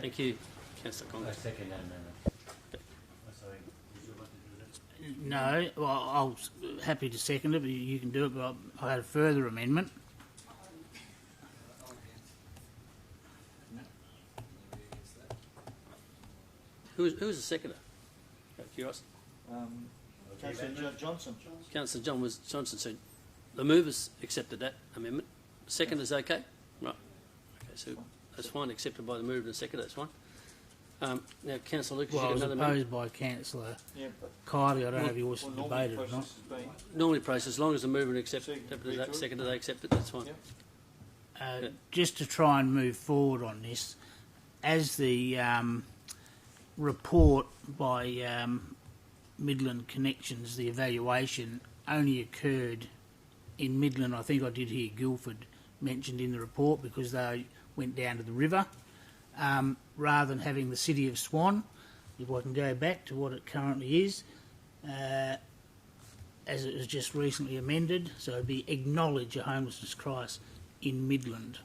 Thank you, Councillor Congress. I second that amendment. No, well, I was happy to second it, but you can do it, but I had a further amendment. Who was the seconder? Out of curiosity. Councillor Johnson. Councillor Johnson said the movers accepted that amendment. The second is okay? Right. Okay, so that's fine, accepted by the mover and the seconder, that's fine. Now, Councillor Lucas, Well, you it was got another opposed by Councillor Kylie. I don't know if he was debated or not. Normally process, as long as the movement accepts, second they accept it, that's fine. Just to try and move forward on this, as the report by Midland Connections, the evaluation only occurred in Midland. I think I did hear Guildford mentioned in the report because they went down to the river. Rather than having the City of Swan, if I can go back to what it currently is, as it was just recently amended, so it'd be acknowledge a homelessness crisis in Midland.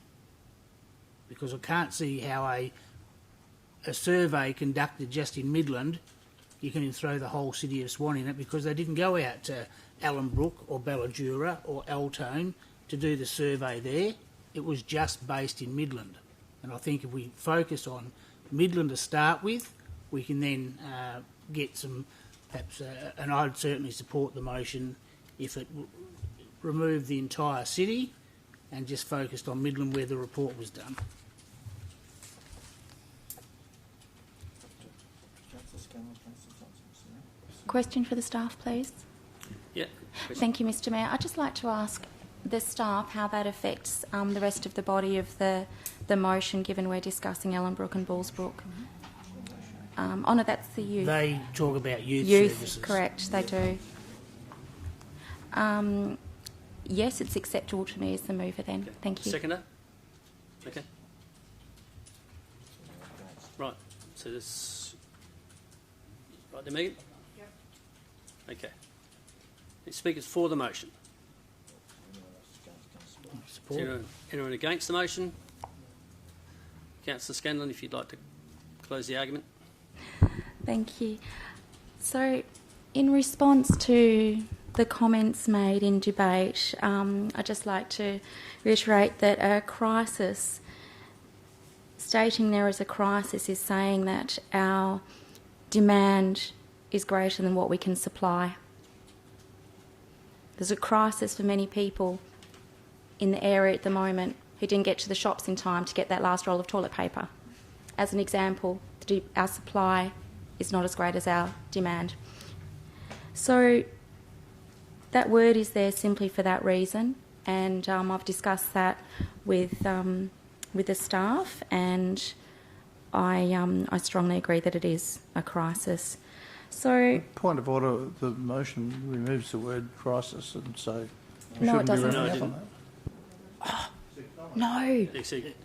Because I can't see how a survey conducted just in Midland, you can throw the whole City of Swan in it, because they didn't go out to Allenbrook or Balladura or Altone to do the survey there. It was just based in Midland. And I think if we focus on Midland to start with, we can then get some, perhaps, and I'd certainly support the motion if it removed the entire city and just focused on Midland where the report was done. Question for the staff, please. Yeah. Thank you, Mr. Mayor. I'd just like to ask the staff how that affects the rest of the body of the motion, given we're discussing Ellenbrook and Bullsbrook. Oh no, that's the youth. They talk about youth services. Correct, they do. Yes, it's acceptable to me as the mover then. Okay. Thank you. Seconder? Okay. Right, so this... Right there, Megan? Yep. Okay. The speakers for the motion. Support. Anyone against the motion? Councillor Scanlon, if you'd like to close the argument. Thank you. So, in response to the comments made in debate, I'd just like to reiterate that a crisis, stating there is a crisis, is saying that our demand is greater than what we can supply. There's a crisis for many people in the area at the moment who didn't get to the shops in time to get that last roll of toilet paper. As an example, our supply is not as great as our demand. So that word is there simply for that reason, and I've discussed that with the staff, and I strongly agree that it is a crisis. So, point of order: the motion removes the word crisis, and so no, it shouldn't doesn't. be running up on that. Oh, no.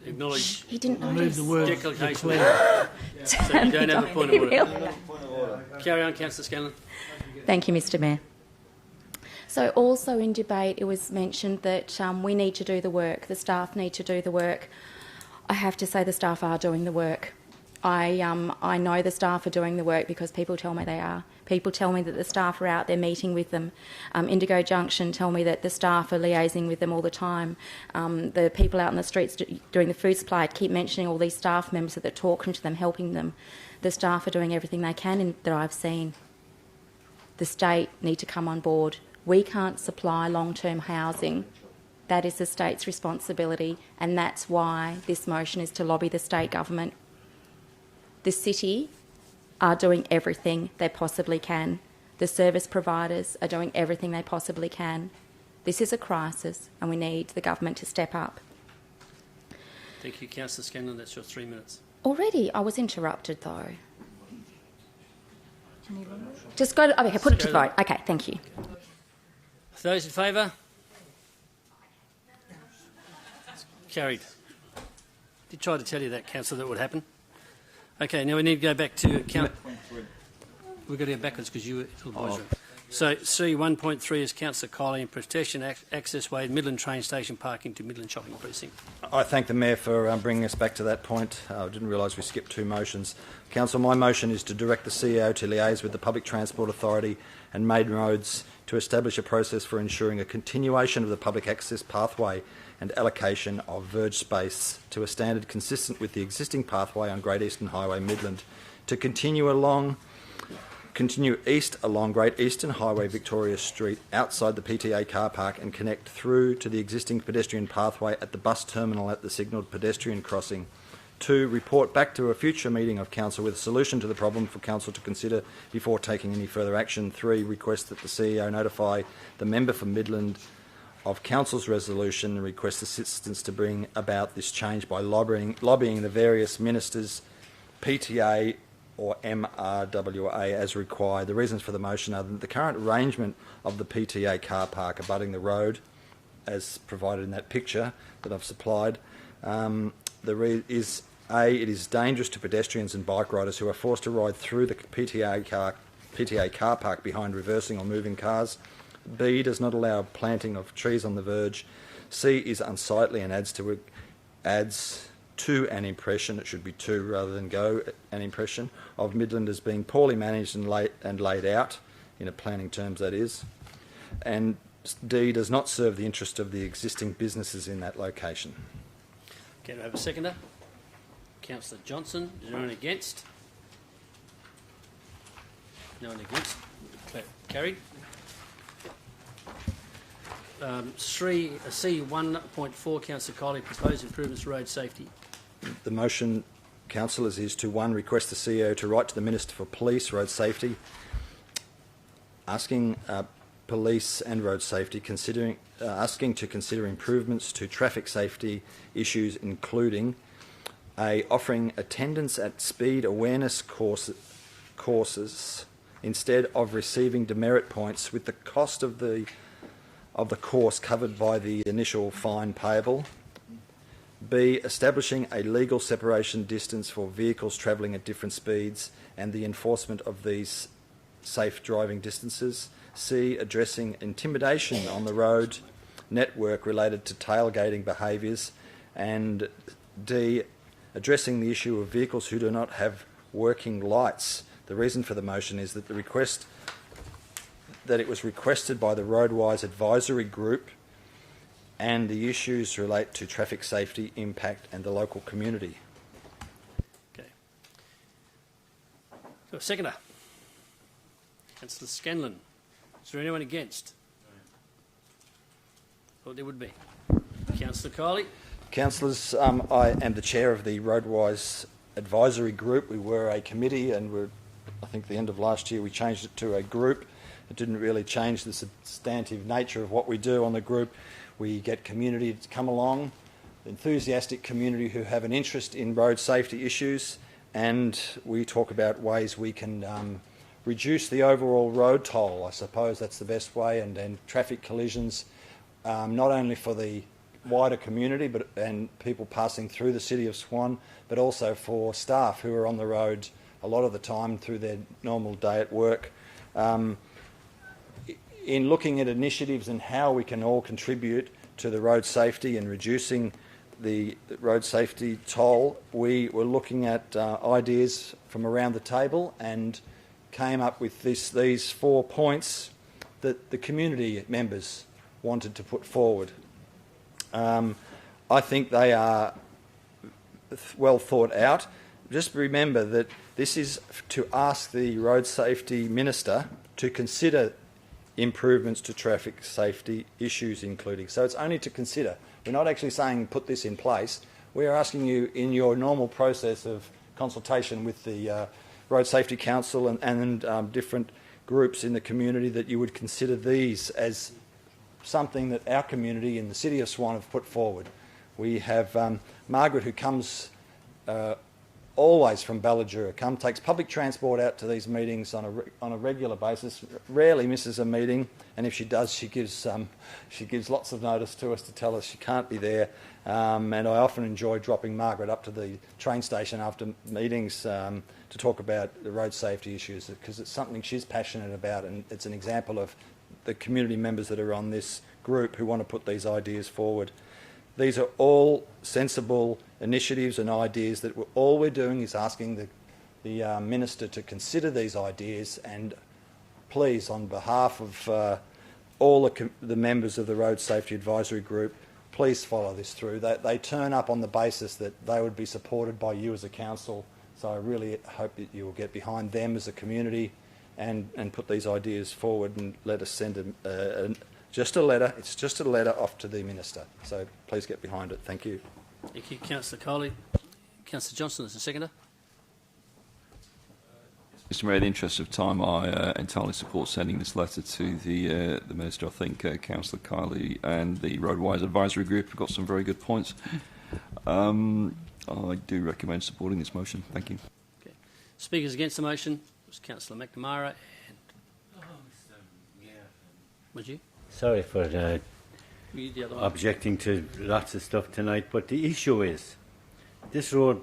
Acknowledge. He didn't Remove notice. the word Declaration. declare. So you don't have a point of order. Carry on, Councillor Scanlon. Thank you, Mr. Mayor. So also in debate it was mentioned that we need to do the work, the staff need to do the work. I have to say the staff are doing the work. I know the staff are doing the work because people tell me they are. People tell me that the staff are out there meeting with them. Indigo Junction tell me that the staff are liaising with them all the time. The people out in the streets doing the food supply keep mentioning all these staff members that are talking to them, helping them. The staff are doing everything they can that I've seen. The state need to come on board. We can't supply long-term housing. That is the state's responsibility, and that's why this motion is to lobby the state government. The city are doing everything they possibly can. The service providers are doing everything they possibly can. This is a crisis and we need the government to step up. Thank you, Councillor Scanlon. That's your 3 minutes. Already? I was interrupted though. Just go to... Okay, put it to the vote. Okay, thank you. Those in favour? Carried. Did try to tell you that, Councillor, that would happen. Okay, now we need to go back to count. We've got to go backwards because you were... So C1.3 is Councillor Kylie in protection access way, Midland train station parking to Midland shopping precinct. I thank the Mayor for bringing us back to that point. I didn't realise we skipped two motions. Council, my motion is to direct the CEO to liaise with the Public Transport Authority and Maiden Roads to establish a process for ensuring a continuation of the public access pathway and allocation of verge space to a standard consistent with the existing pathway on Great Eastern Highway Midland, to continue east along Great Eastern Highway Victoria Street outside the PTA car park and connect through to the existing pedestrian pathway at the bus terminal at the signalled pedestrian crossing, 2, report back to a future meeting of Council with a solution to the problem for Council to consider before taking any further action. 3, request that the CEO notify the member for Midland of Council's resolution and request assistance to bring about this change by lobbying the various ministers, PTA or MRWA as required. The reasons for the motion are that the current arrangement of the PTA car park abutting the road, as provided in that picture that I've supplied, it is dangerous to pedestrians and bike riders who are forced to ride through the PTA car park behind reversing or moving cars. B, does not allow planting of trees on the verge. C, is unsightly and adds to an impression, it should be to rather than go, an impression of Midland as being poorly managed and laid out, in a planning terms that is. And D, does not serve the interest of the existing businesses in that location. Can I have a seconder? Councillor Johnson. Is there anyone against? No one against. Carried. C1.4, Councillor Coley, proposed improvements road safety. The motion, councillors, is to 1, request the CEO to write to the Minister for Police, Road Safety, asking police and road safety asking to consider improvements to traffic safety issues, including offering attendance at speed awareness courses instead of receiving demerit points, with the cost of the course covered by the initial fine payable. B, establishing a legal separation distance for vehicles travelling at different speeds and the enforcement of these safe driving distances. C, addressing intimidation on the road network related to tailgating behaviours. And D, addressing the issue of vehicles who do not have working lights. The reason for the motion is that it was requested by the Roadwise Advisory Group, and the issues relate to traffic safety, impact and the local community. Okay. So, seconder. Councillor Scanlon. Is there anyone against? Thought there would be. Councillor Kiley. Councillors, I am the chair of the Roadwise Advisory Group. We were a committee, and I think at the end of last year we changed it to a group. It didn't really change the substantive nature of what we do on the group. We get community to come along, enthusiastic community who have an interest in road safety issues, and we talk about ways we can reduce the overall road toll. I suppose that's the best way, and traffic collisions, not only for the wider community and people passing through the city of Swan, but also for staff who are on the road a lot of the time through their normal day at work. In looking at initiatives and how we can all contribute to the road safety and reducing the road safety toll, we were looking at ideas from around the table and came up with these 4 points that the community members wanted to put forward. I think they are well thought out. Just remember that this is to ask the Road Safety Minister to consider improvements to traffic safety issues including. So it's only to consider. We're not actually saying put this in place. We are asking you in your normal process of consultation with the Road Safety Council and different groups in the community that you would consider these as something that our community in the City of Swan have put forward. We have Margaret, who comes always from Ballajura, takes public transport out to these meetings on a regular basis, rarely misses a meeting, and if she does, she gives lots of notice to us to tell us she can't be there. And I often enjoy dropping Margaret up to the train station after meetings to talk about the road safety issues, because it's something she's passionate about, and it's an example of the community members that are on this group who want to put these ideas forward. These are all sensible initiatives and ideas that all we're doing is asking the Minister to consider these ideas, and please, on behalf of all the members of the Road Safety Advisory Group, please follow this through. They turn up on the basis that they would be supported by you as a council, so I really hope that you will get behind them as a community and put these ideas forward and let us send just a letter. It's just a letter off to the Minister. So please get behind it. Thank you. Thank you, Councillor Coley. Councillor Johnston as a seconder. Mr Mayor, in the interest of time, I entirely support sending this letter to the Minister. I think Councillor Kiley and the Roadwise Advisory Group have got some very good points. I do recommend supporting this motion. Thank you. Okay. Speakers against the motion was Councillor McNamara and... Was you? Sorry for Were you the other one? objecting to lots of stuff tonight, but the issue is this road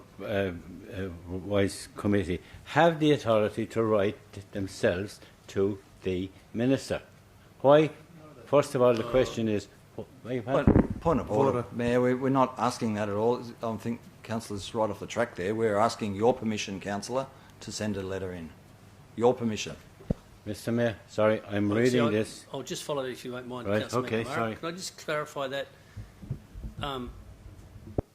wise committee have the authority to write themselves to the minister. Why? First of all, the question is... Point of order, Mayor. We're not asking that at all. I think Councillor's right off the track there. We're asking your permission, Councillor, to send a letter in. Your permission. Mr Mayor, sorry, I'm reading this. I'll just follow if you won't mind, Right, Councillor okay, McNamara. sorry. Can I just clarify that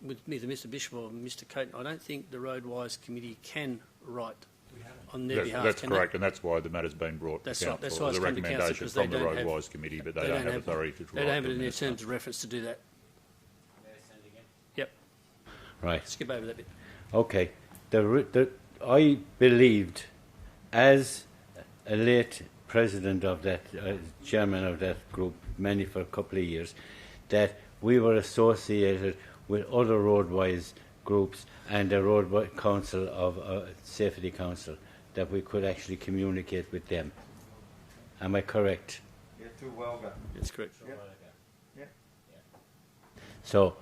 with either Mr Bishop or Mr Caton, I don't think the Roadwise Committee can write on their behalf. That's correct, and that's why the matter's been brought to council. That's why as it's a come to council, recommendation because from they the don't have... Roadwise Committee, but they don't have authority to write. They don't have it in their minister. terms of reference to do that. Yep. Right. Skip over that bit. Okay. I believed, as a late president of that, chairman of that group, for a couple of years, that we were associated with other roadwise groups and the road council of safety council, that we could actually communicate with them. Am I correct? Yeah, through Welga. That's correct. Yep. So,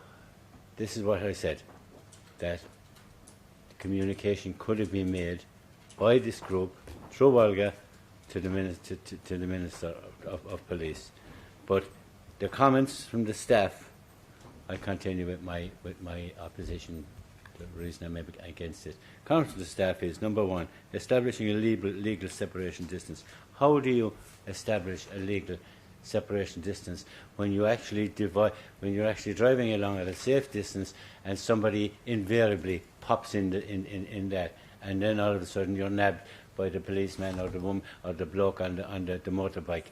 this is what I said, that communication could have been made by this group through Welga to the Minister of Police. But the comments from the staff, I continue with my opposition, the reason I'm against it. Comments from the staff is, number one, establishing a legal separation distance. How do you establish a legal separation distance when you actually when you're actually driving along at a safe distance and somebody invariably pops in that, and then all of a sudden you're nabbed by the policeman or the woman or the bloke on the motorbike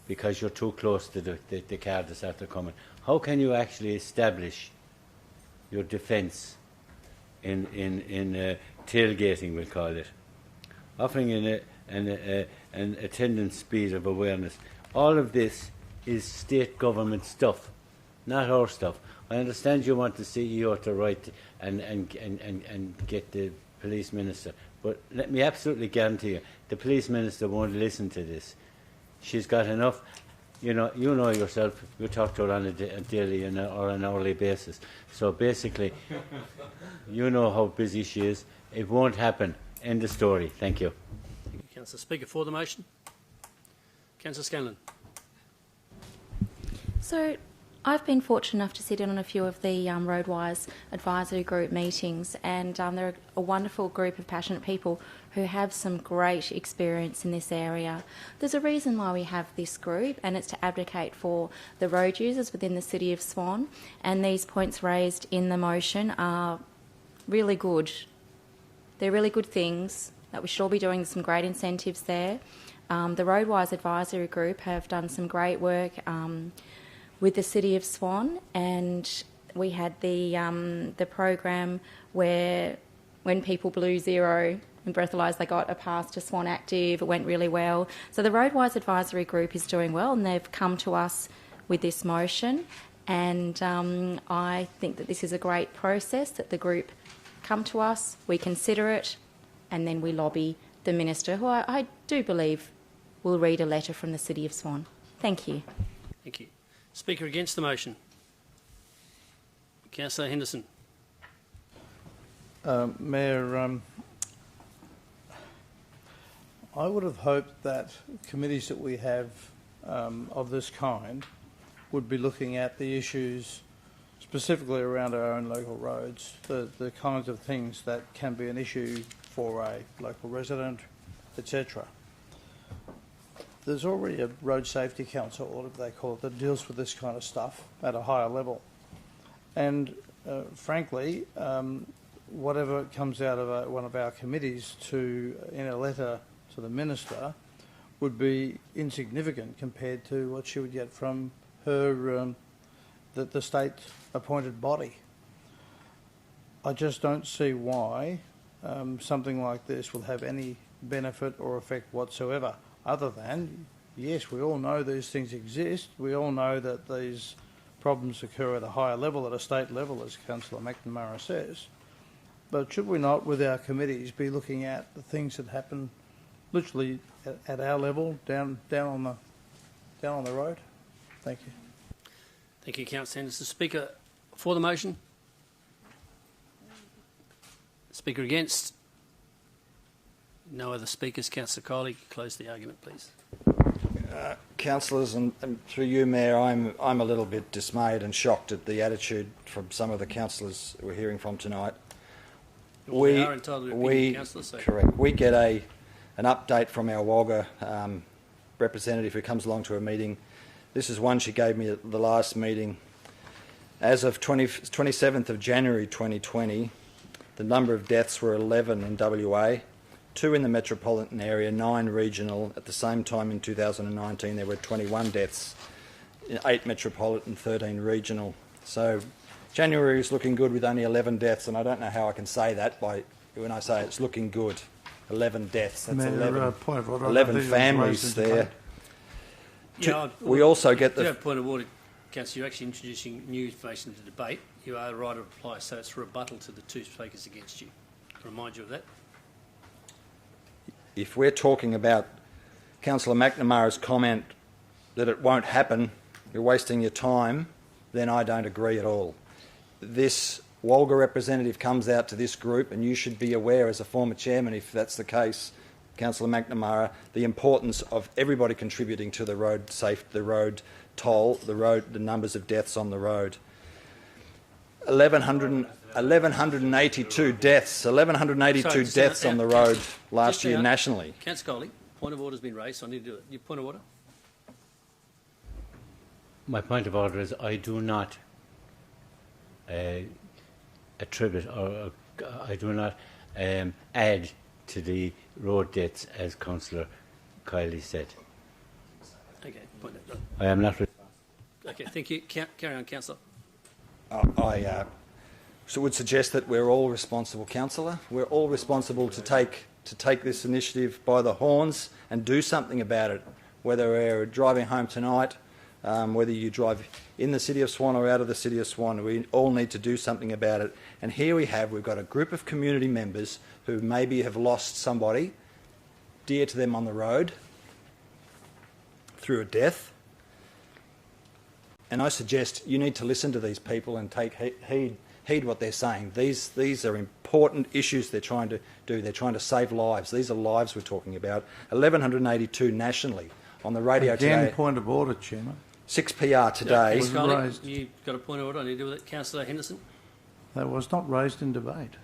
because you're too close to the car that's after coming. How can you actually establish your defence in tailgating, we'll call it, offering an attendant speed of awareness? All of this is state government stuff, not our stuff. I understand you want the CEO to write and get the police minister, but let me absolutely guarantee you, the police minister won't listen to this. She's got enough. You know yourself. You talk to her on a daily or an hourly basis. So basically, you know how busy she is. It won't happen. End of story. Thank you. Thank you, Councillor. Speaker for the motion. Councillor Scanlon. So, I've been fortunate enough to sit in on a few of the Roadwise Advisory Group meetings, and they're a wonderful group of passionate people who have some great experience in this area. There's a reason why we have this group, and it's to advocate for the road users within the City of Swan, and these points raised in the motion are really good. They're really good things that we should all be doing. Some great incentives there. The Roadwise Advisory Group have done some great work with the City of Swan, and we had the program where when people blew zero and breathalyzed, they got a pass to Swan Active. It went really well. So the Roadwise Advisory Group is doing well, and they've come to us with this motion, and I think that this is a great process, that the group come to us, we consider it, and then we lobby the Minister, who I do believe will read a letter from the City of Swan. Thank you. Thank you. Speaker against the motion. Councillor Henderson. Mayor, I would have hoped that committees that we have of this kind would be looking at the issues specifically around our own local roads, the kinds of things that can be an issue for a local resident, etc. There's already a road safety council, or whatever they call it, that deals with this kind of stuff at a higher level. And frankly, whatever comes out of one of our committees in a letter to the Minister would be insignificant compared to what she would get from her the state-appointed body. I just don't see why something like this will have any benefit or effect whatsoever, other than, yes, we all know these things exist. We all know that these problems occur at a higher level, at a state level, as Councillor McNamara says. But should we not, with our committees, be looking at the things that happen literally at our level, down on the road? Thank you. Thank you, Councillor Henderson. Speaker for the motion? Speaker against? No other speakers. Councillor Kiley, close the argument, please. Councillors, and through you, Mayor, I'm a little bit dismayed and shocked at the attitude from some of the councillors we're hearing from tonight. We are entitled to opinion, Councillor. So. Correct. We get an update from our Wagga representative who comes along to a meeting. This is one she gave me at the last meeting. As of 27th of January 2020, the number of deaths were 11 in WA, 2 in the metropolitan area, 9 regional. At the same time in 2019 there were 21 deaths, 8 metropolitan, 13 regional. So January is looking good with only 11 deaths, and I don't know how I can say that when I say it's looking good. 11 deaths, that's Mayor, 11 families there. Yeah, we also get the... point of order, Councillor, you're actually introducing new information to debate. You are right to reply, so it's a rebuttal to the two speakers against you. I remind you of that. If we're talking about Councillor McNamara's comment that it won't happen, you're wasting your time, then I don't agree at all. This Wagga representative comes out to this group, and you should be aware as a former chairman, if that's the case, Councillor McNamara, the importance of everybody contributing to the road safety, the road toll, the numbers of deaths on the road. 1,182 deaths, 1,182 deaths on the road last year nationally. Councillor Coley, point of order has been raised, so I need to do it. Your point of order? My point of order is I do not attribute or I do not add to the road deaths, as Councillor Kiley said. Okay, point of order. I am not. Okay, thank you. Carry on, Councillor. I would suggest that we're all responsible, Councillor. We're all responsible to take this initiative by the horns and do something about it. Whether we're driving home tonight, whether you drive in the City of Swan or out of the City of Swan, we all need to do something about it. And here we've got a group of community members who maybe have lost somebody dear to them on the road through a death. And I suggest you need to listen to these people and take heed what they're saying. These are important issues they're trying to do. They're trying to save lives. These are lives we're talking about. 1,182 nationally on the radio Again, today. Point of order, Chairman. 6PR today. You've got a point of order. I need to do with it. Councillor Henderson? That was not raised in debate.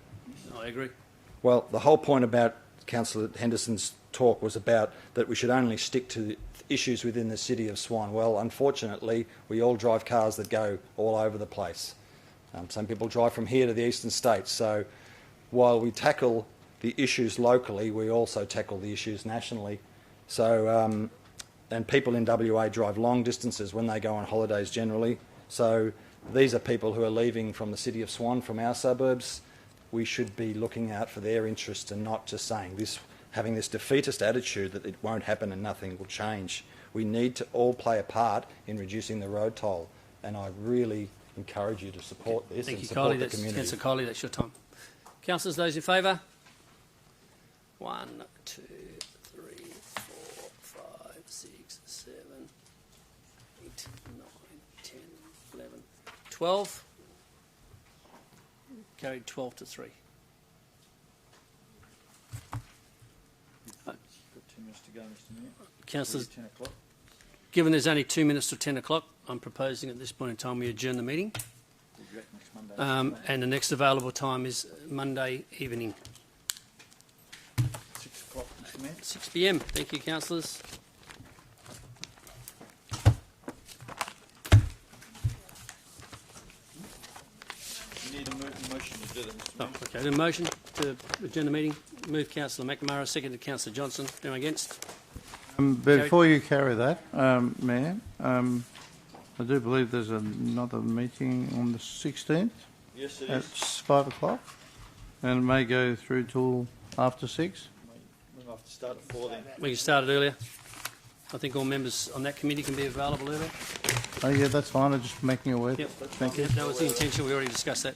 I agree. Well, the whole point about Councillor Henderson's talk was about that we should only stick to the issues within the City of Swan. Well, unfortunately, we all drive cars that go all over the place. Some people drive from here to the eastern states. So while we tackle the issues locally, we also tackle the issues nationally. So, and people in WA drive long distances when they go on holidays generally. So these are people who are leaving from the City of Swan, from our suburbs. We should be looking out for their interests and not just saying this, having this defeatist attitude that it won't happen and nothing will change. We need to all play a part in reducing the road toll, and I really encourage you to support this and support the community. Councillor Kiley, that's your time. Councillors, those in favour? 1, 2, 3, 4, 5, 6, 7, 8, 9, 10, 11, 12. Carried 12 to 3. Councillors, given there's only 2 minutes to 10 o'clock, I'm proposing at this point in time we adjourn the meeting. And the next available time is Monday evening. 6 o'clock, Mr. Mayor. 6 p.m. Thank you, councillors. You need a motion to do that, Mr. Mayor. Okay, the motion to adjourn the meeting. Move Councillor McNamara, seconded Councillor Johnson. Anyone against? Before you carry that, Mayor, I do believe there's another meeting on the 16th. Yes, it at is. 5 o'clock, and it may go through till after 6. We'll have to start at 4 then. We can start it earlier. I think all members on that committee can be available earlier. Oh, yeah, that's fine. I'm just making you aware. Yep. Thank you. That was the intention. We already discussed that.